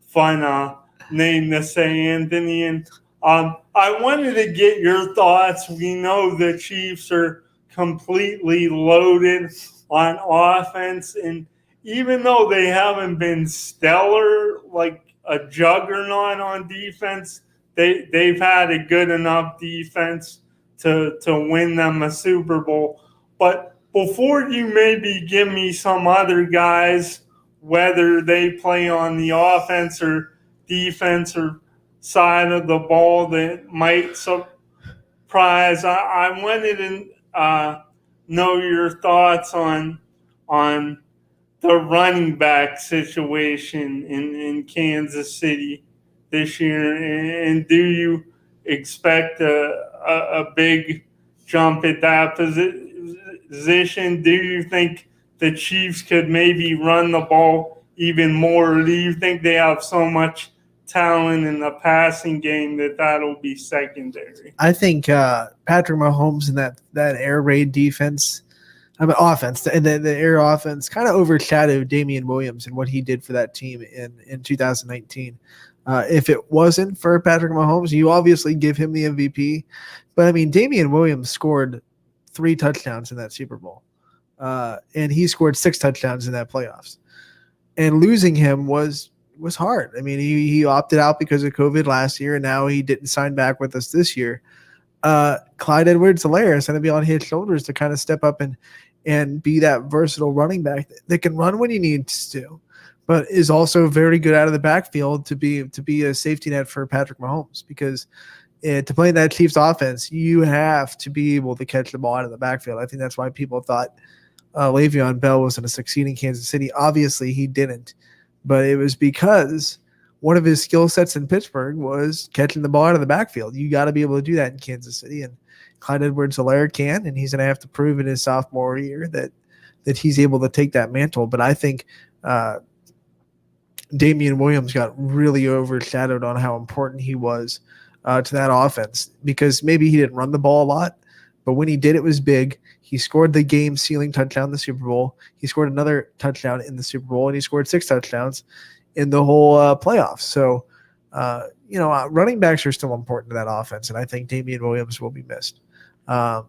fun name to say, Anthony. And I wanted to get your thoughts. We know the Chiefs are completely loaded on offense, and even though they haven't been stellar, like a juggernaut on defense, they've had a good enough defense to win them a Super Bowl. But before you maybe give me some other guys, whether they play on the offense or defensive side of the ball, that might surprise, I wanted to know your thoughts on the running back situation in Kansas City this year, and do you expect a big jump at that position? Do you think the Chiefs could maybe run the ball even more? Or do you think they have so much talent in the passing game that that'll be secondary? I think Patrick Mahomes and that air raid defense, offense, and the air offense kind of overshadowed Damian Williams and what he did for that team in 2019. If it wasn't for Patrick Mahomes, you obviously give him the MVP. But, I mean, Damian Williams scored 3 touchdowns in that Super Bowl. And he scored 6 touchdowns in that playoffs. And losing him was hard. I mean, he opted out because of COVID last year, and now he didn't sign back with us this year. Clyde Edwards-Helaire is going to be on his shoulders to kind of step up and be that versatile running back that can run when he needs to, but is also very good out of the backfield to be a safety net for Patrick Mahomes, because to play in that Chiefs offense, you have to be able to catch the ball out of the backfield. I think that's why people thought Le'Veon Bell was going to succeed in Kansas City. Obviously, he didn't, but it was because one of his skill sets in Pittsburgh was catching the ball out of the backfield. You got to be able to do that in Kansas City, and Clyde Edwards-Helaire can, and he's going to have to prove in his sophomore year that he's able to take that mantle. But I think Damian Williams got really overshadowed on how important he was to that offense, because maybe he didn't run the ball a lot, but when he did, it was big. He scored the game-sealing touchdown in the Super Bowl. He scored another touchdown in the Super Bowl, and he scored 6 touchdowns in the whole playoffs. So, running backs are still important to that offense, and I think Damian Williams will be missed. I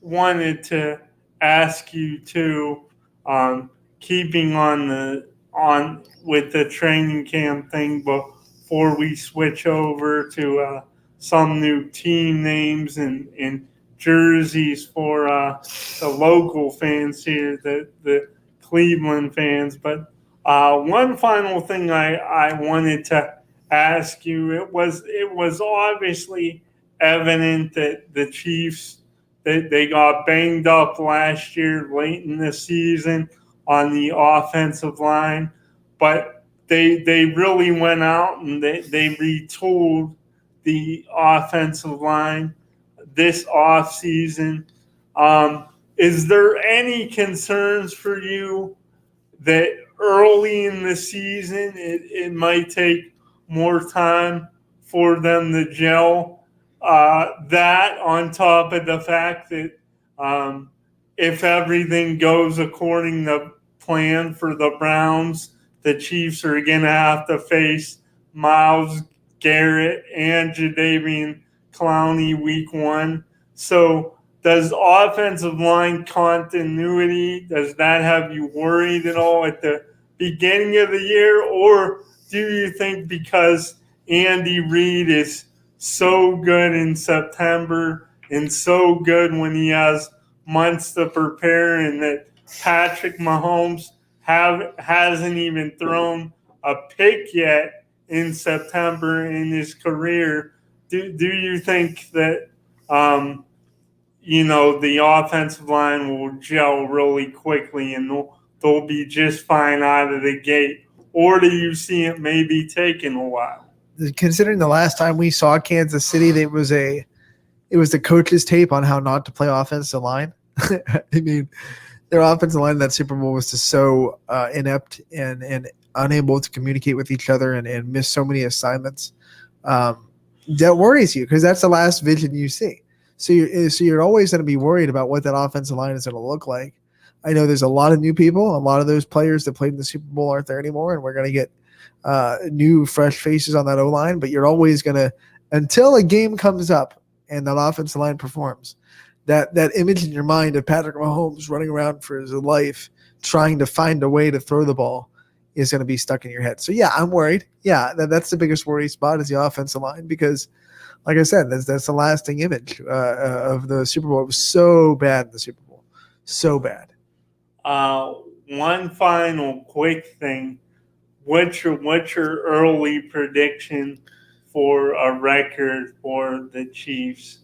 wanted to ask you too, keeping on with the training camp thing before we switch over to some new team names and jerseys for the local fans here, the Cleveland fans. But one final thing I wanted to ask you, it was obviously evident that the Chiefs, they got banged up last year late in the season on the offensive line, but they really went out and they retooled the offensive line this offseason. Is there any concerns for you that early in the season it might take more time for them to gel? That on top of the fact that if everything goes according to plan for the Browns, the Chiefs are going to have to face Myles Garrett and Jadeveon Clowney week 1. So does offensive line continuity, does that have you worried at all at the beginning of the year? Or do you think because Andy Reid is so good in September and so good when he has months to prepare, and that Patrick Mahomes hasn't even thrown a pick yet in September in his career, do you think that the offensive line will gel really quickly and they'll be just fine out of the gate? Or do you see it maybe taking a while? Considering the last time we saw Kansas City, it was the coach's tape on how not to play offensive line. I mean, their offensive line in that Super Bowl was just so inept and unable to communicate with each other and miss so many assignments. That worries you, because that's the last vision you see. So you're always going to be worried about what that offensive line is going to look like. I know there's a lot of new people. A lot of those players that played in the Super Bowl aren't there anymore, and we're going to get new, fresh faces on that O-line. But you're always going to, until a game comes up and that offensive line performs, that image in your mind of Patrick Mahomes running around for his life trying to find a way to throw the ball is going to be stuck in your head. So, yeah, I'm worried. Yeah, that's the biggest worry spot is the offensive line, because, like I said, that's the lasting image of the Super Bowl. It was so bad in the Super Bowl. So bad. One final quick thing. What's your early prediction for a record for the Chiefs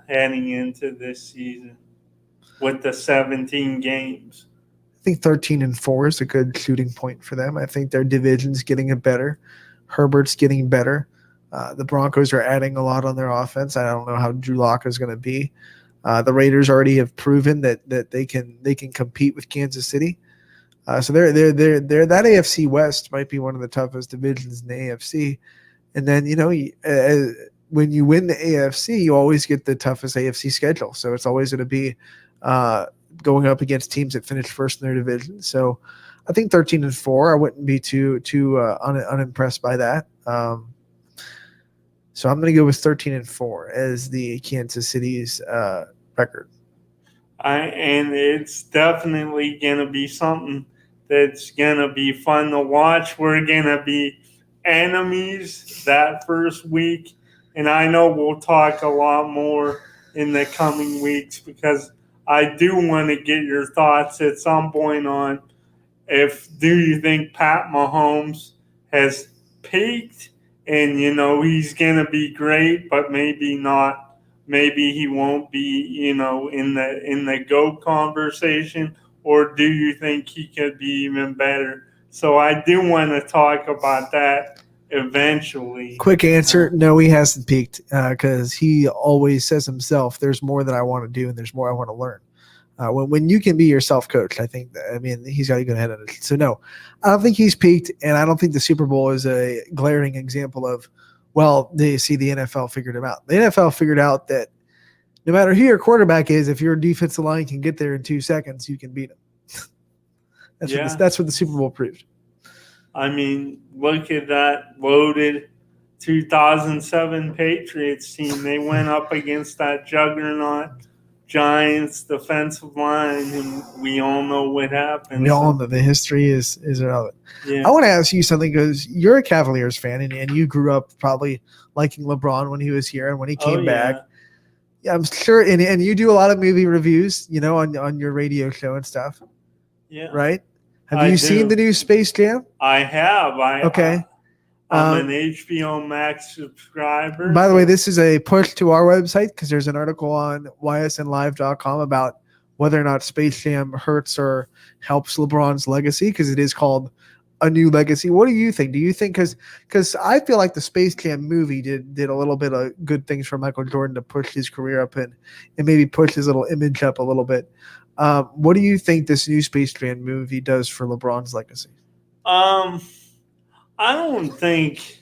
heading into this season with the 17 games? I think 13-4 is a good shooting point for them. I think their division's getting better. Herbert's getting better. The Broncos are adding a lot on their offense. I don't know how Drew Lock is going to be. The Raiders already have proven that they can compete with Kansas City. So they're that AFC West might be one of the toughest divisions in the AFC. And then when you win the AFC, you always get the toughest AFC schedule. So it's always going to be going up against teams that finish first in their division. So I think 13-4. I wouldn't be too unimpressed by that. So I'm going to go with 13-4 as the Kansas City's record. And it's definitely going to be something that's going to be fun to watch. We're going to be enemies that first week. And I know we'll talk a lot more in the coming weeks because I do want to get your thoughts at some point on do you think Pat Mahomes has peaked and, he's going to be great, but maybe not. Maybe he won't be, in the GOAT conversation, or do you think he could be even better? So I do want to talk about that eventually. Quick answer: no, he hasn't peaked because he always says himself, "There's more that I want to do, and there's more I want to learn." When you can be yourself coach, he's got to go ahead of it. So no, I don't think he's peaked, and I don't think the Super Bowl is a glaring example of, well, they see the NFL figured him out. The NFL figured out that no matter who your quarterback is, if your defensive line can get there in 2 seconds, you can beat him. That's what the Super Bowl proved. I mean, look at that loaded 2007 Patriots team. They went up against that juggernaut Giants defensive line, and we all know what happened. We all know the history is irrelevant. Yeah. I want to ask you something because you're a Cavaliers fan, and you grew up probably liking LeBron when he was here and when he came back. Yeah, I'm sure. And you do a lot of movie reviews, on your radio show and stuff. Yeah. Right? Have you seen the new Space Jam? I have. Okay. I'm an HBO Max subscriber. By the way, this is a push to our website because there's an article on ysnlive.com about whether or not Space Jam hurts or helps LeBron's legacy because it is called A New Legacy. What do you think? Do you think because I feel like the Space Jam movie did a little bit of good things for Michael Jordan to push his career up and maybe push his little image up a little bit. What do you think this new Space Jam movie does for LeBron's legacy? I don't think.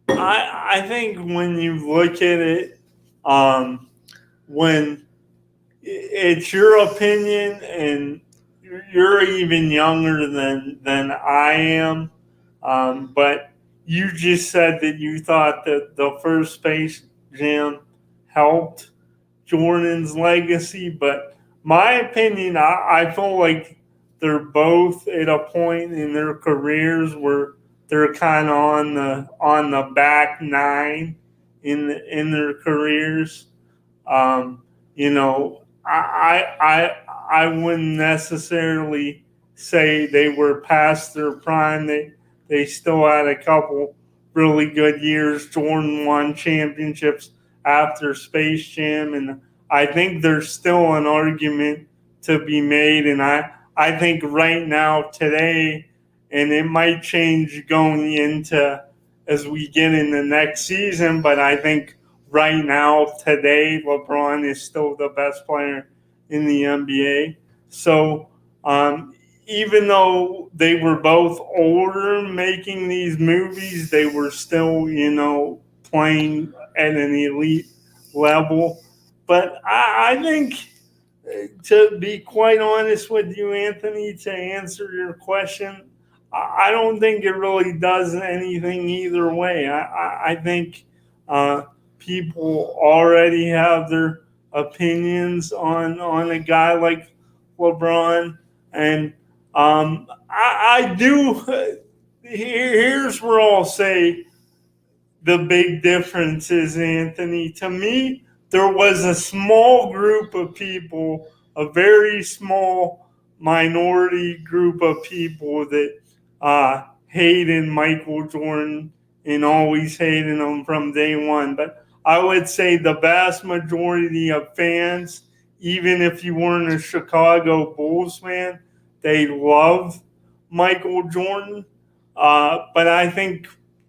I think when you look at it, when it's your opinion and you're even younger than I am, but you just said that you thought that the first Space Jam helped Jordan's legacy, but my opinion, I feel like they're both at a point in their careers where they're kind of on the back nine in their careers. I wouldn't necessarily say they were past their prime. They still had a couple really good years. Jordan won championships after Space Jam, and I think there's still an argument to be made. And I think right now, today, and it might change going into as we get in the next season, but I think right now, today, LeBron is still the best player in the NBA. So even though they were both older making these movies, they were still, playing at an elite level. But I think, to be quite honest with you, Anthony, to answer your question, I don't think it really does anything either way. I think people already have their opinions on a guy like LeBron. And I do. Here's where I'll say the big difference is, Anthony. To me, there was a small group of people, a very small minority group of people that hated Michael Jordan and always hated him from day one. But I would say the vast majority of fans, even if you weren't a Chicago Bulls fan, they love Michael Jordan. But I think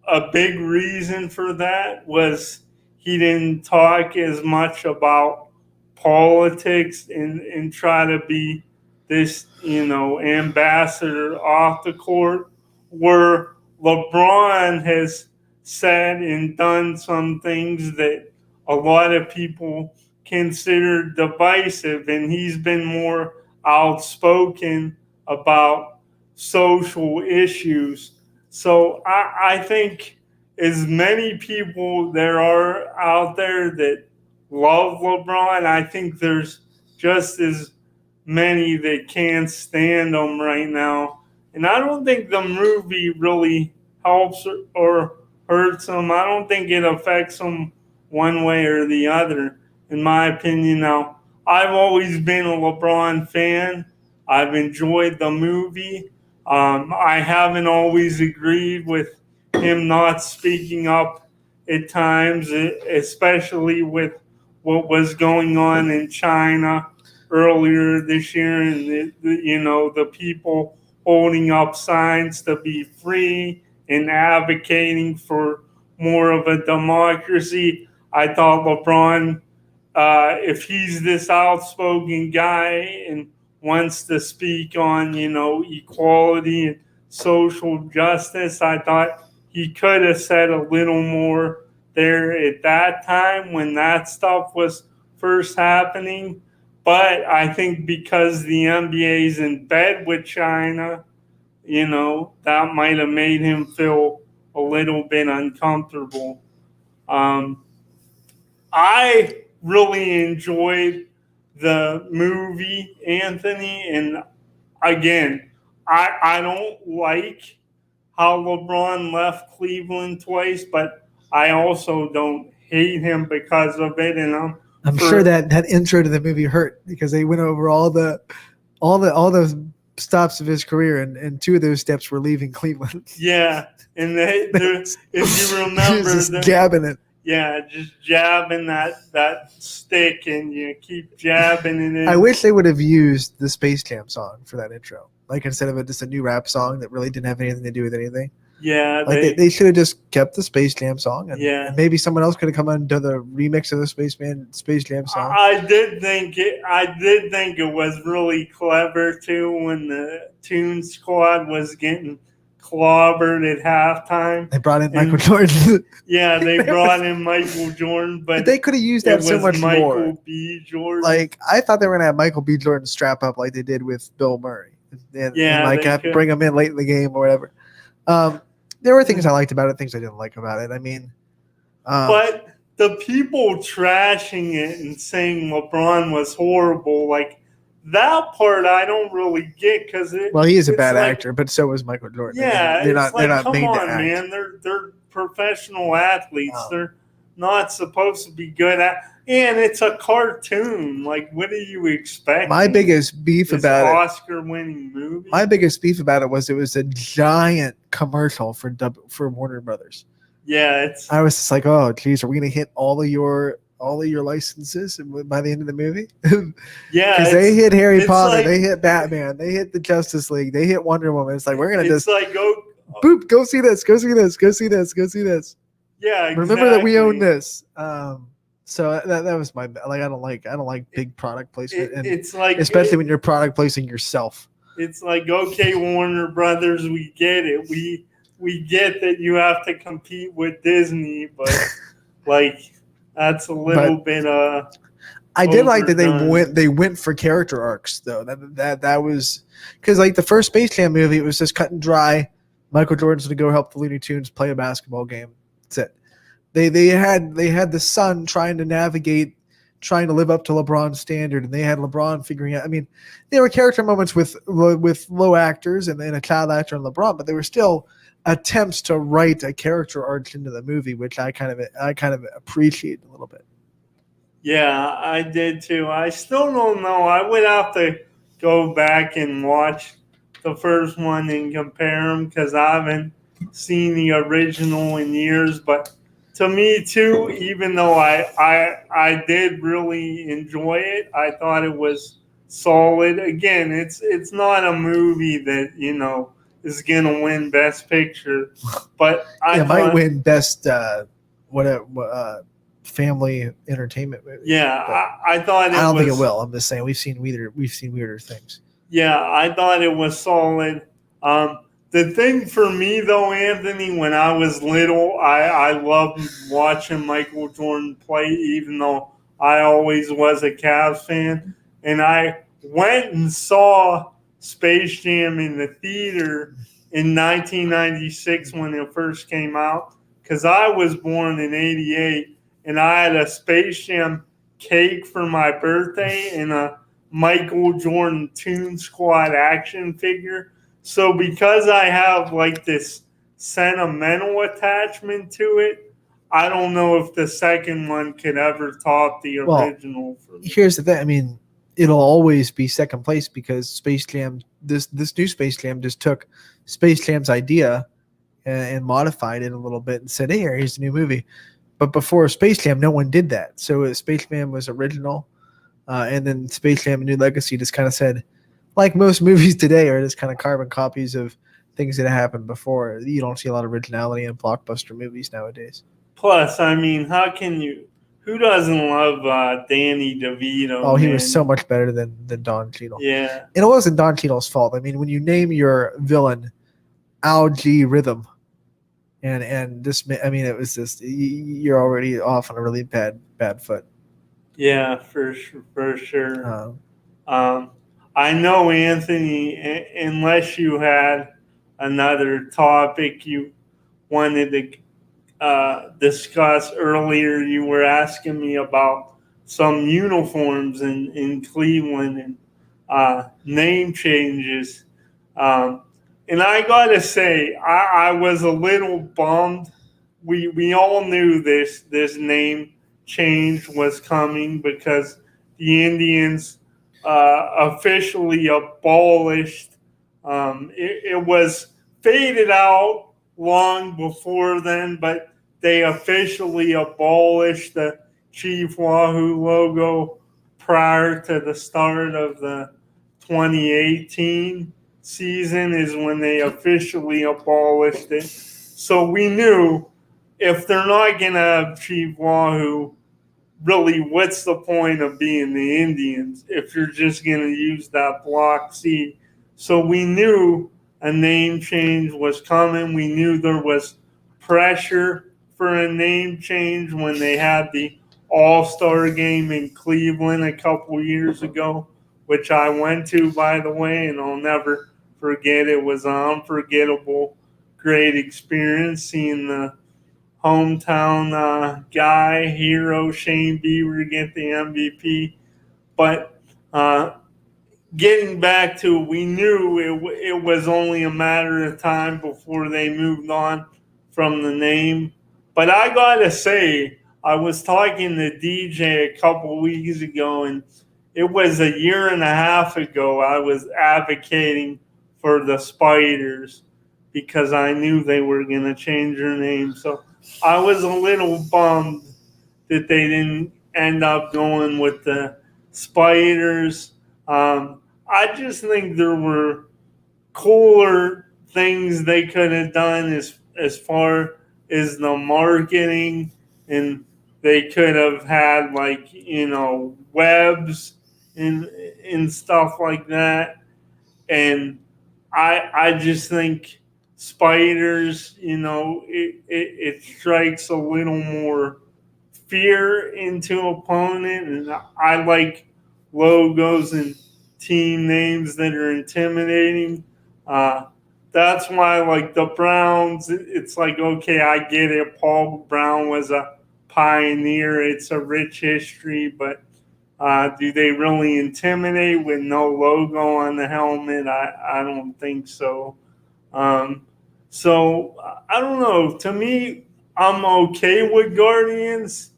a big reason for that was he didn't talk as much about politics and try to be this, ambassador off the court, where LeBron has said and done some things that a lot of people consider divisive, and he's been more outspoken about social issues. So I think as many people there are out there that love LeBron, I think there's just as many that can't stand him right now. And I don't think the movie really helps or hurts him. I don't think it affects him one way or the other, in my opinion. Now, I've always been a LeBron fan. I've enjoyed the movie. I haven't always agreed with him not speaking up at times, especially with what was going on in China earlier this year, and the people holding up signs to be free and advocating for more of a democracy. I thought LeBron, if he's this outspoken guy and wants to speak on, equality and social justice, I thought he could have said a little more there at that time when that stuff was first happening. But I think because the NBA is in bed with China, that might have made him feel a little bit uncomfortable. I really enjoyed the movie, Anthony, and again, I don't like how LeBron left Cleveland twice, but I also don't hate him because of it, and I'm sure that intro to the movie hurt because they went over all the stops of his career, and two of those steps were leaving Cleveland. Yeah, and if you remember, just jabbing it. Yeah, just jabbing that stick, and you keep jabbing it in. I wish they would have used the Space Jam song for that intro, like instead of just a new rap song that really didn't have anything to do with anything. Yeah, like they should have just kept the Space Jam song, and maybe someone else could have come on and done the remix of the Space Jam song. I did think it was really clever too when the Toon Squad was getting clobbered at halftime. They brought in Michael Jordan. Yeah, they brought in Michael Jordan, but they could have used that so much Michael more. Michael B. Jordan. Like I thought they were gonna have Michael B. Jordan strap up like they did with Bill Murray, and like have to bring him in late in the game or whatever. There were things I liked about it, things I didn't like about it. I mean, but the people trashing it and saying LeBron was horrible, like that part, I don't really get because he is a bad actor, but so was Michael Jordan. Yeah, they're not come made on, to act. man. They're professional athletes. They're not supposed to be good at. And it's a cartoon. Like, what do you expect? My biggest beef about it. Oscar-winning movie. My biggest beef about it was a giant commercial for Warner Brothers. Yeah, I was just like, oh, geez, are we gonna hit all of your licenses by the end of the movie? Yeah, because they hit Harry Potter, like, they hit Batman, they hit the Justice League, they hit Wonder Woman. It's like we're gonna just like boop, go see this, go see this, go see this, go see this. Yeah, exactly. Remember that we own this. So that was my I don't like big product placement. It's like especially when you're product placing yourself. It's like, okay, Warner Brothers, we get it. We get that you have to compete with Disney, but like that's a little bit. I did like that they went for character arcs though. That was because like the first Space Jam movie, it was just cut and dry. Michael Jordan's going to go help the Looney Tunes play a basketball game. That's it. They had the son trying to live up to LeBron's standard, and they had LeBron figuring out. I mean, there were character moments with low actors and a child actor and LeBron, but they were still attempts to write a character arc into the movie, which I kind of appreciate a little bit. Yeah, I did too. I still don't know. I would have to go back and watch the first one and compare them because I haven't seen the original in years, but. To me too, even though I did really enjoy it, I thought it was solid. Again, it's not a movie that is gonna win Best Picture. But It might win best family entertainment movie. Yeah, I thought I don't think it will. I'm just saying we've seen weirder things. Yeah, I thought it was solid. The thing for me though, Anthony, when I was little, I loved watching Michael Jordan play, even though I always was a Cavs fan. And I went and saw Space Jam in the theater in 1996 when it first came out, because I was born in '88, and I had a Space Jam cake for my birthday and a Michael Jordan Toon Squad action figure. So because I have like this sentimental attachment to it, I don't know if the second one could ever top the original for me. Here's the thing. I mean, it'll always be second place because Space Jam, this new Space Jam just took Space Jam's idea and modified it a little bit and said, hey, here's a new movie. But before Space Jam, no one did that. So Space Jam was original. And then Space Jam: A New Legacy just kind of said, like most movies today are just kind of carbon copies of things that happened before. You don't see a lot of originality in blockbuster movies nowadays. Plus, I mean, who doesn't love Danny DeVito? Oh, he was so much better than Don Cheadle. Yeah. And it wasn't Don Cheadle's fault. I mean, when you name your villain Al G. Rhythm, and this, I mean, it was just, you're already off on a really bad foot. Yeah, for sure. I know, Anthony, unless you had another topic you wanted to discuss earlier, you were asking me about some uniforms in Cleveland and name changes. And I got to say, I was a little bummed. We all knew this name change was coming because the Indians officially abolished. It was faded out long before then, but they officially abolished the Chief Wahoo logo prior to the start of the 2018 season is when they officially abolished it. So we knew if they're not going to have Chief Wahoo, really, what's the point of being the Indians if you're just going to use that block C? So we knew a name change was coming. We knew there was pressure for a name change when they had the All-Star game in Cleveland a couple years ago, which I went to, by the way, and I'll never forget. It was an unforgettable, great experience seeing the hometown guy, hero, Shane Bieber get the MVP. But getting back to it, we knew it was only a matter of time before they moved on from the name. But I got to say, I was talking to DJ a couple weeks ago, and it was a year and a half ago I was advocating for the Spiders because I knew they were going to change their name. So I was a little bummed that they didn't end up going with the Spiders. I just think there were cooler things they could have done as far as the marketing, and they could have had webs and stuff like that. And I just think Spiders, it strikes a little more fear into opponent, and I like logos and team names that are intimidating. That's why, like the Browns, it's like, okay, I get it. Paul Brown was a pioneer. It's a rich history, but do they really intimidate with no logo on the helmet? I don't think so. So I don't know. To me, I'm okay with Guardians.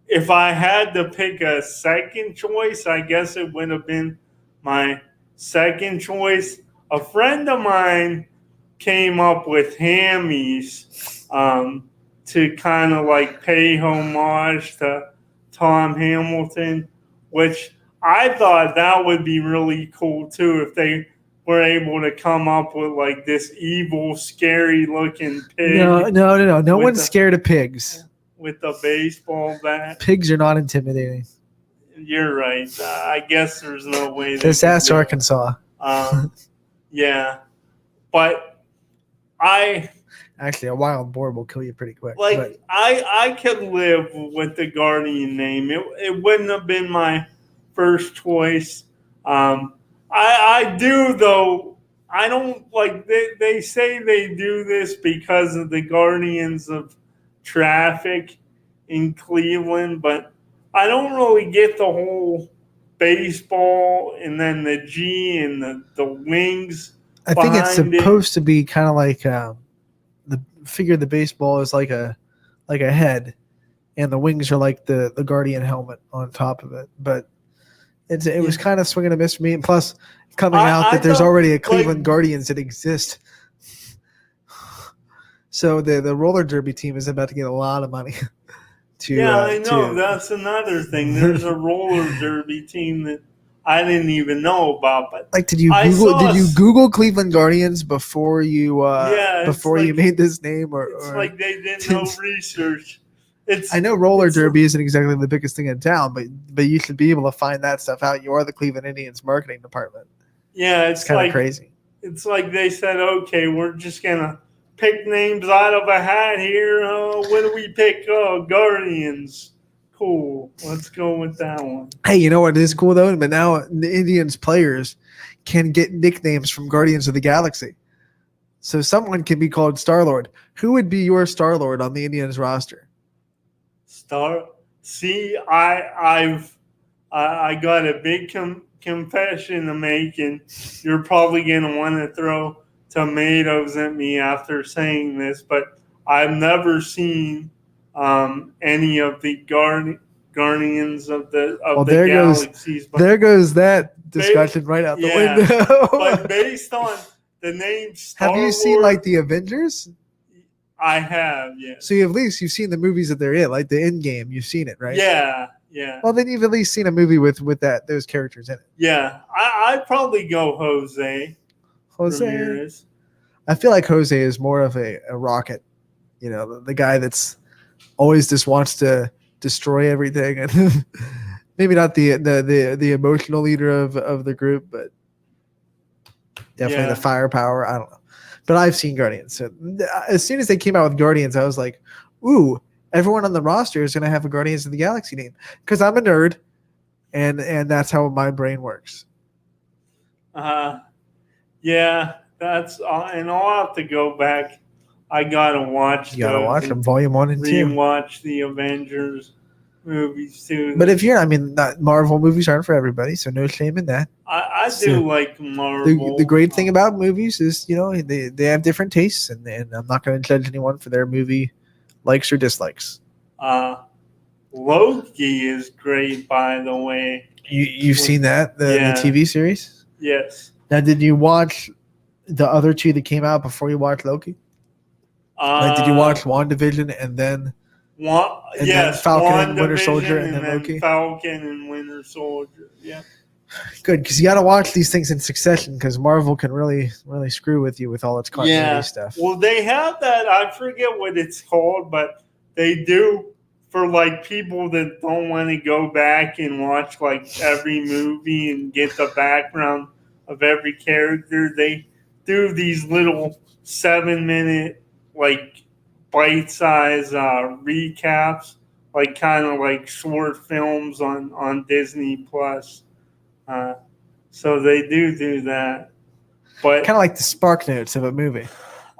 If I had to pick a second choice, I guess it would have been my second choice. A friend of mine came up with Hammies to kind of like pay homage to Tom Hamilton, which I thought that would be really cool too if they were able to come up with like this evil, scary looking pig. No one's scared of pigs. With a baseball bat. Pigs are not intimidating. You're right. I guess there's no way. Just ask Arkansas. Yeah, but actually a wild boar will kill you pretty quick. Like I could live with the Guardian name. It wouldn't have been my first choice. I do though. I don't like they say they do this because of the Guardians of Traffic in Cleveland, but I don't really get the whole baseball and then the G and the wings. I think it's supposed to be kind of like the figure of the baseball is like a head, and the wings are like the Guardian helmet on top of it. But it was kind of swing and a miss for me. And plus, coming out that there's already a Cleveland Guardians that exist. So the roller derby team is about to get a lot of money. I know. That's another thing. There's a roller derby team that I didn't even know about. But like, did you Google Cleveland Guardians before you made this name? It's like they did no research. I know roller derby isn't exactly the biggest thing in town, but you should be able to find that stuff out. You are the Cleveland Indians marketing department. Yeah, it's kind of crazy. It's like they said, okay, we're just gonna pick names out of a hat here. What do we pick? Guardians. Cool. Let's go with that one. Hey, you know what is cool though? But now the Indians players can get nicknames from Guardians of the Galaxy. So someone can be called Star-Lord. Who would be your Star-Lord on the Indians roster? See, I got a big confession to make, and you're probably gonna want to throw tomatoes at me after saying this, but I've never seen any of the Guardians of the Galaxies. There goes that discussion right out the window. But based on the name Star-Lord, have you seen like the Avengers? I have, yeah. So you've seen the movies that they're in, like the Endgame. You've seen it, right? Yeah. Well, then you've at least seen a movie with those characters in it. Yeah, I'd probably go Jose. Ramirez. I feel like Jose is more of a rocket. You know, the guy that's always just wants to destroy everything, and maybe not the emotional leader of the group, but definitely the firepower. I don't know. But I've seen Guardians. So as soon as they came out with Guardians, I was like, ooh, everyone on the roster is going to have a Guardians of the Galaxy name. Because I'm a nerd, and that's how my brain works. Yeah, that's and I'll have to go back. I got to watch You got to watch them, Volume 1 and 2. Rewatch the Avengers movies, too. But if Marvel movies aren't for everybody, so no shame in that. I do like Marvel. The great thing about movies is, they have different tastes, and I'm not going to judge anyone for their movie likes or dislikes. Loki is great, by the way. You've seen that, the TV series? Yes. Now, did you watch the other two that came out before you watched Loki? Did you watch WandaVision and then Falcon and Winter Soldier and then Loki? Falcon and Winter Soldier, yeah. Good, because you got to watch these things in succession, because Marvel can really, really screw with you with all its continuity stuff. Well, they have that. I forget what it's called, but they do for like people that don't want to go back and watch like every movie and get the background of every character. They do these little 7-minute like bite-size recaps, like kind of like short films on Disney Plus. So they do that, but kind of like the Spark Notes of a movie.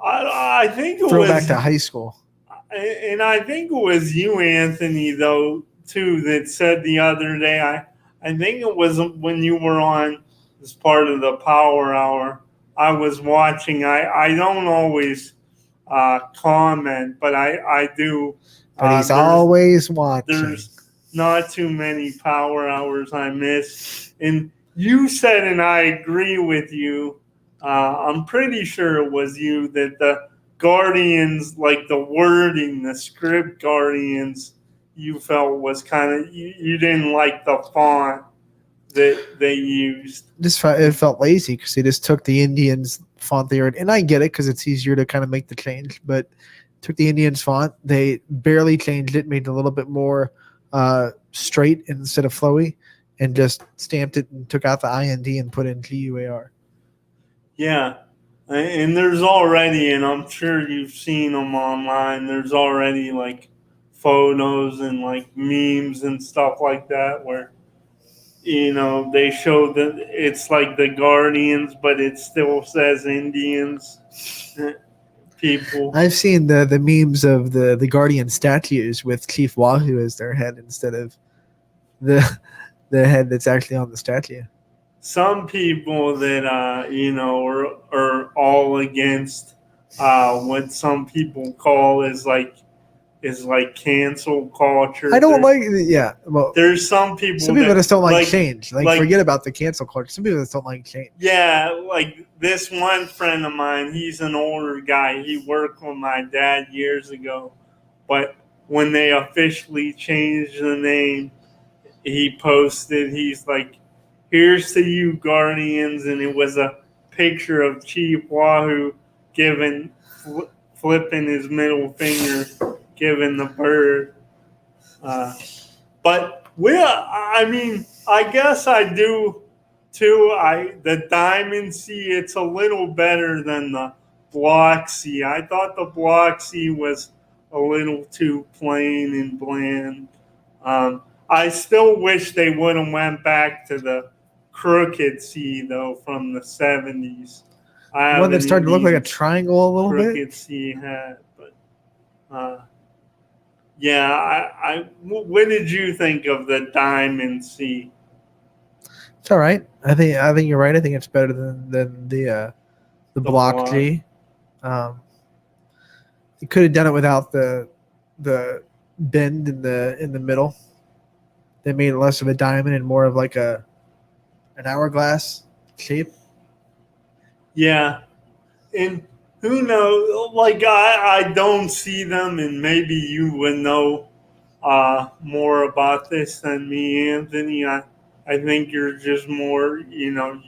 I think it was back to high school, and I think it was you, Anthony, though, too, that said the other day. I think it was when you were on as part of the Power Hour. I was watching. I don't always comment, but I do. But he's always watching. There's not too many Power Hours I miss. And you said, and I agree with you, I'm pretty sure it was you, that the Guardians, like the wording, the script Guardians, you felt was kind of, you didn't like the font that they used. It felt lazy because they just took the Indians font there, and I get it because it's easier to kind of make the change, but took the Indians font, they barely changed it, made it a little bit more straight instead of flowy, and just stamped it and took out the IND and put in GUAR. Yeah, and there's already, and I'm sure you've seen them online, there's already like photos and like memes and stuff like that where, you know, they show that it's like the Guardians, but it still says Indians. People. I've seen the memes of the Guardian statues with Chief Wahoo as their head instead of the head that's actually on the statue. Some people that you know are all against what some people call is like cancel culture. I don't well, there's some people that just don't like change. Like forget about the cancel culture. Some people just don't like change. Yeah, like this one friend of mine, he's an older guy. He worked with my dad years ago, but when they officially changed the name, he posted, he's like, "Here's to you, Guardians," and it was a picture of Chief Wahoo flipping his middle finger, giving the bird. But I mean, I guess I do too. The Diamond C, it's a little better than the Block C. I thought the Block C was a little too plain and bland. I still wish they would have went back to the Crooked C though from the 70s. One that started to look like a triangle a little bit. Crooked C hat, but yeah. What did you think of the Diamond C? It's all right. I think you're right. I think it's better than the Block G. You could have done it without the bend in the middle. They made it less of a diamond and more of like an hourglass shape. Yeah, and who knows? Like I don't see them, and maybe you would know more about this than me, Anthony. I think you're just more, you know,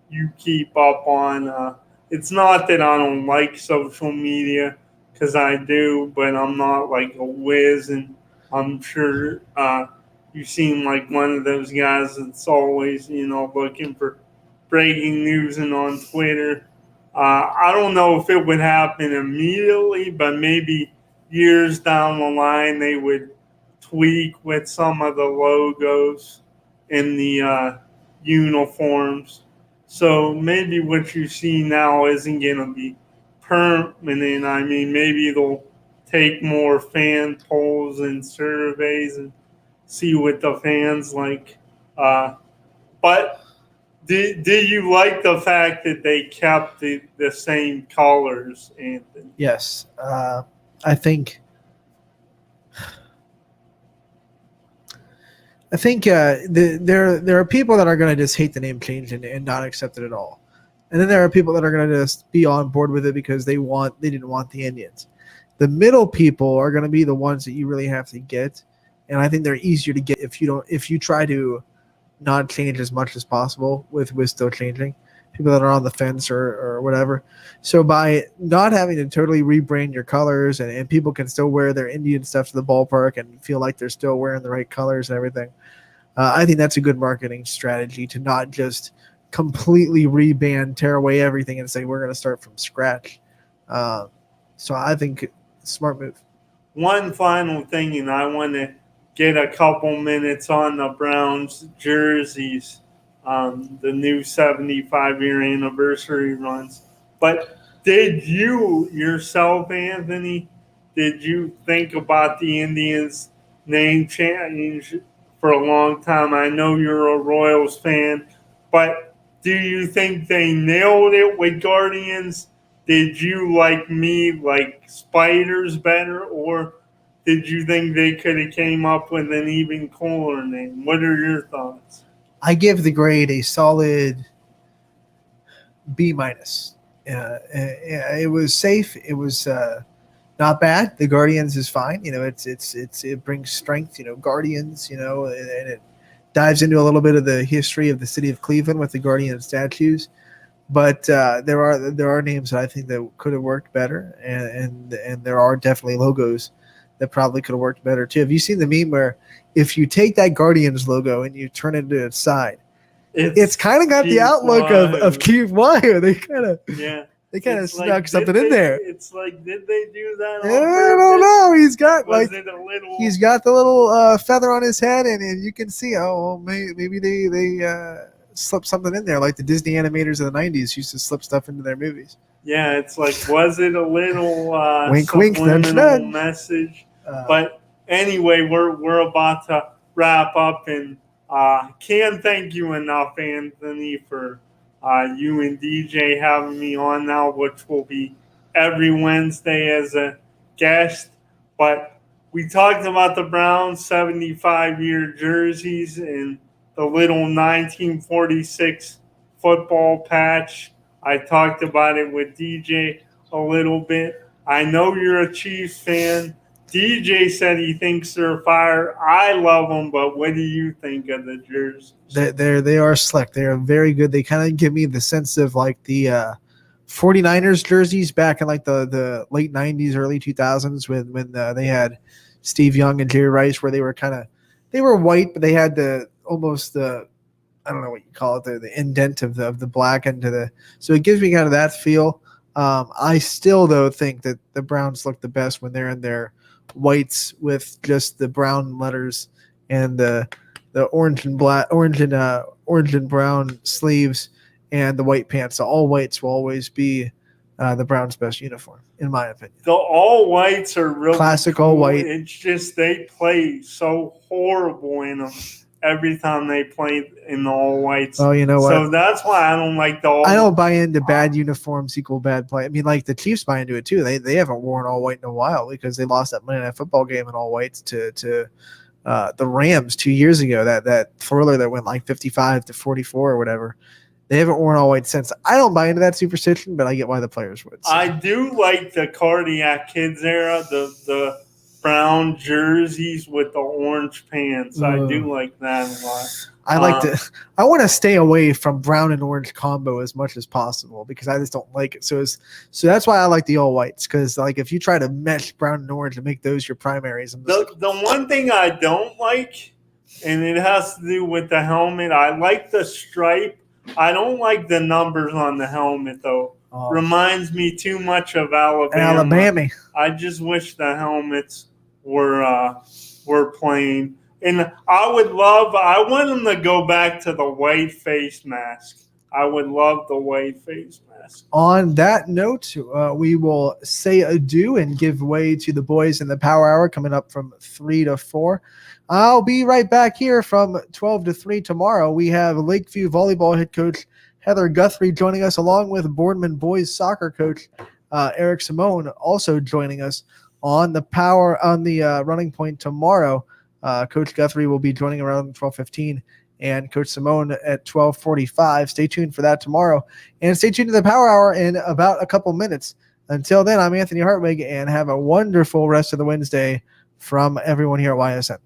you keep up on. It's not that I don't like social media, because I do, but I'm not like a whiz, and I'm sure you seem like one of those guys that's always, you know, looking for breaking news and on Twitter. I don't know if it would happen immediately, but maybe years down the line they would tweak with some of the logos in the uniforms. So maybe what you see now isn't going to be permanent. I mean, maybe they'll take more fan polls and surveys and see what the fans like. But do you like the fact that they kept the same colors, Anthony? Yes. I think there are people that are going to just hate the name change and not accept it at all. And then there are people that are going to just be on board with it because they didn't want the Indians. The middle people are going to be the ones that you really have to get. And I think they're easier to get if you try to not change as much as possible with still changing. People that are on the fence or whatever. So by not having to totally rebrand your colors and people can still wear their Indian stuff to the ballpark and feel like they're still wearing the right colors and everything, I think that's a good marketing strategy to not just completely reband, tear away everything and say we're going to start from scratch. So I think smart move. One final thing, and I want to get a couple minutes on the Browns jerseys, the new 75-year anniversary runs. But did you yourself, Anthony, did you think about the Indians' name change for a long time? I know you're a Royals fan, but do you think they nailed it with Guardians? Did you, like me, like Spiders better, or did you think they could have came up with an even cooler name? What are your thoughts? I give the grade a solid B-. It was safe. It was not bad. The Guardians is fine. You know, it brings strength. You know, Guardians. You know, and dives into a little bit of the history of the city of Cleveland with the Guardian statues. But there are names that I think that could have worked better, and there are definitely logos that probably could have worked better too. Have you seen the meme where if you take that Guardians logo and you turn it to its side, it's kind of got the outlook of Cube Wire. They kind of snuck something in there. It's like, did they do that? I don't know. He's got He's got the little feather on his head, and you can see. Oh, maybe they slipped something in there, like the Disney animators of the '90s used to slip stuff into their movies. Yeah, it's like, was it a little wink, wink, nudge, subliminal nudge. message? But anyway, we're about to wrap up, and can't thank you enough, Anthony, for you and DJ having me on now, which will be every Wednesday as a guest. But we talked about the Browns 75-year jerseys and the little 1946 football patch. I talked about it with DJ a little bit. I know you're a Chiefs fan. DJ said he thinks they're fire. I love them, but what do you think of the jerseys? They are slick. They are very good. They kind of give me the sense of like the 49ers jerseys back in like the late 90s, early 2000s when they had Steve Young and Jerry Rice, where they were white, but they had almost the I don't know what you call it, the indent of the black into the. So it gives me kind of that feel. I still though think that the Browns look the best when they're in their whites with just the brown letters and the orange and brown sleeves and the white pants. So all whites will always be the Browns' best uniform, in my opinion. The all whites are really classic cool. all white. It's just they play so horrible in them every time they play in the all whites. Oh, you know what? So that's why I don't like the all. I don't buy into bad uniforms equal bad play. I mean, like the Chiefs buy into it too. They haven't worn all white in a while because they lost that Monday Night Football game in all whites to the Rams 2 years ago. That thriller that went like 55-44 or whatever. They haven't worn all white since. I don't buy into that superstition, but I get why the players would. So. I do like the Cardiac Kids era, the brown jerseys with the orange pants. I do like that a lot. I want to stay away from brown and orange combo as much as possible because I just don't like it. So that's why I like the all whites, because like if you try to mesh brown and orange and make those your primaries, the one thing I don't like, and it has to do with the helmet, I like the stripe. I don't like the numbers on the helmet though. Oh. Reminds me too much of Alabama. I just wish the helmets were plain. And I want them to go back to the white face mask. I would love the white face mask. On that note, we will say adieu and give way to the boys in the Power Hour coming up from 3 to 4. I'll be right back here from 12 to 3 tomorrow. We have Lakeview volleyball head coach Heather Guthrie joining us, along with Boardman boys soccer coach Eric Simone also joining us on the Running Point tomorrow. Coach Guthrie will be joining around 12:15 and Coach Simone at 12:45. Stay tuned for that tomorrow. And stay tuned to the Power Hour in about a couple minutes. Until then, I'm Anthony Hartwig, and have a wonderful rest of the Wednesday from everyone here at YSN.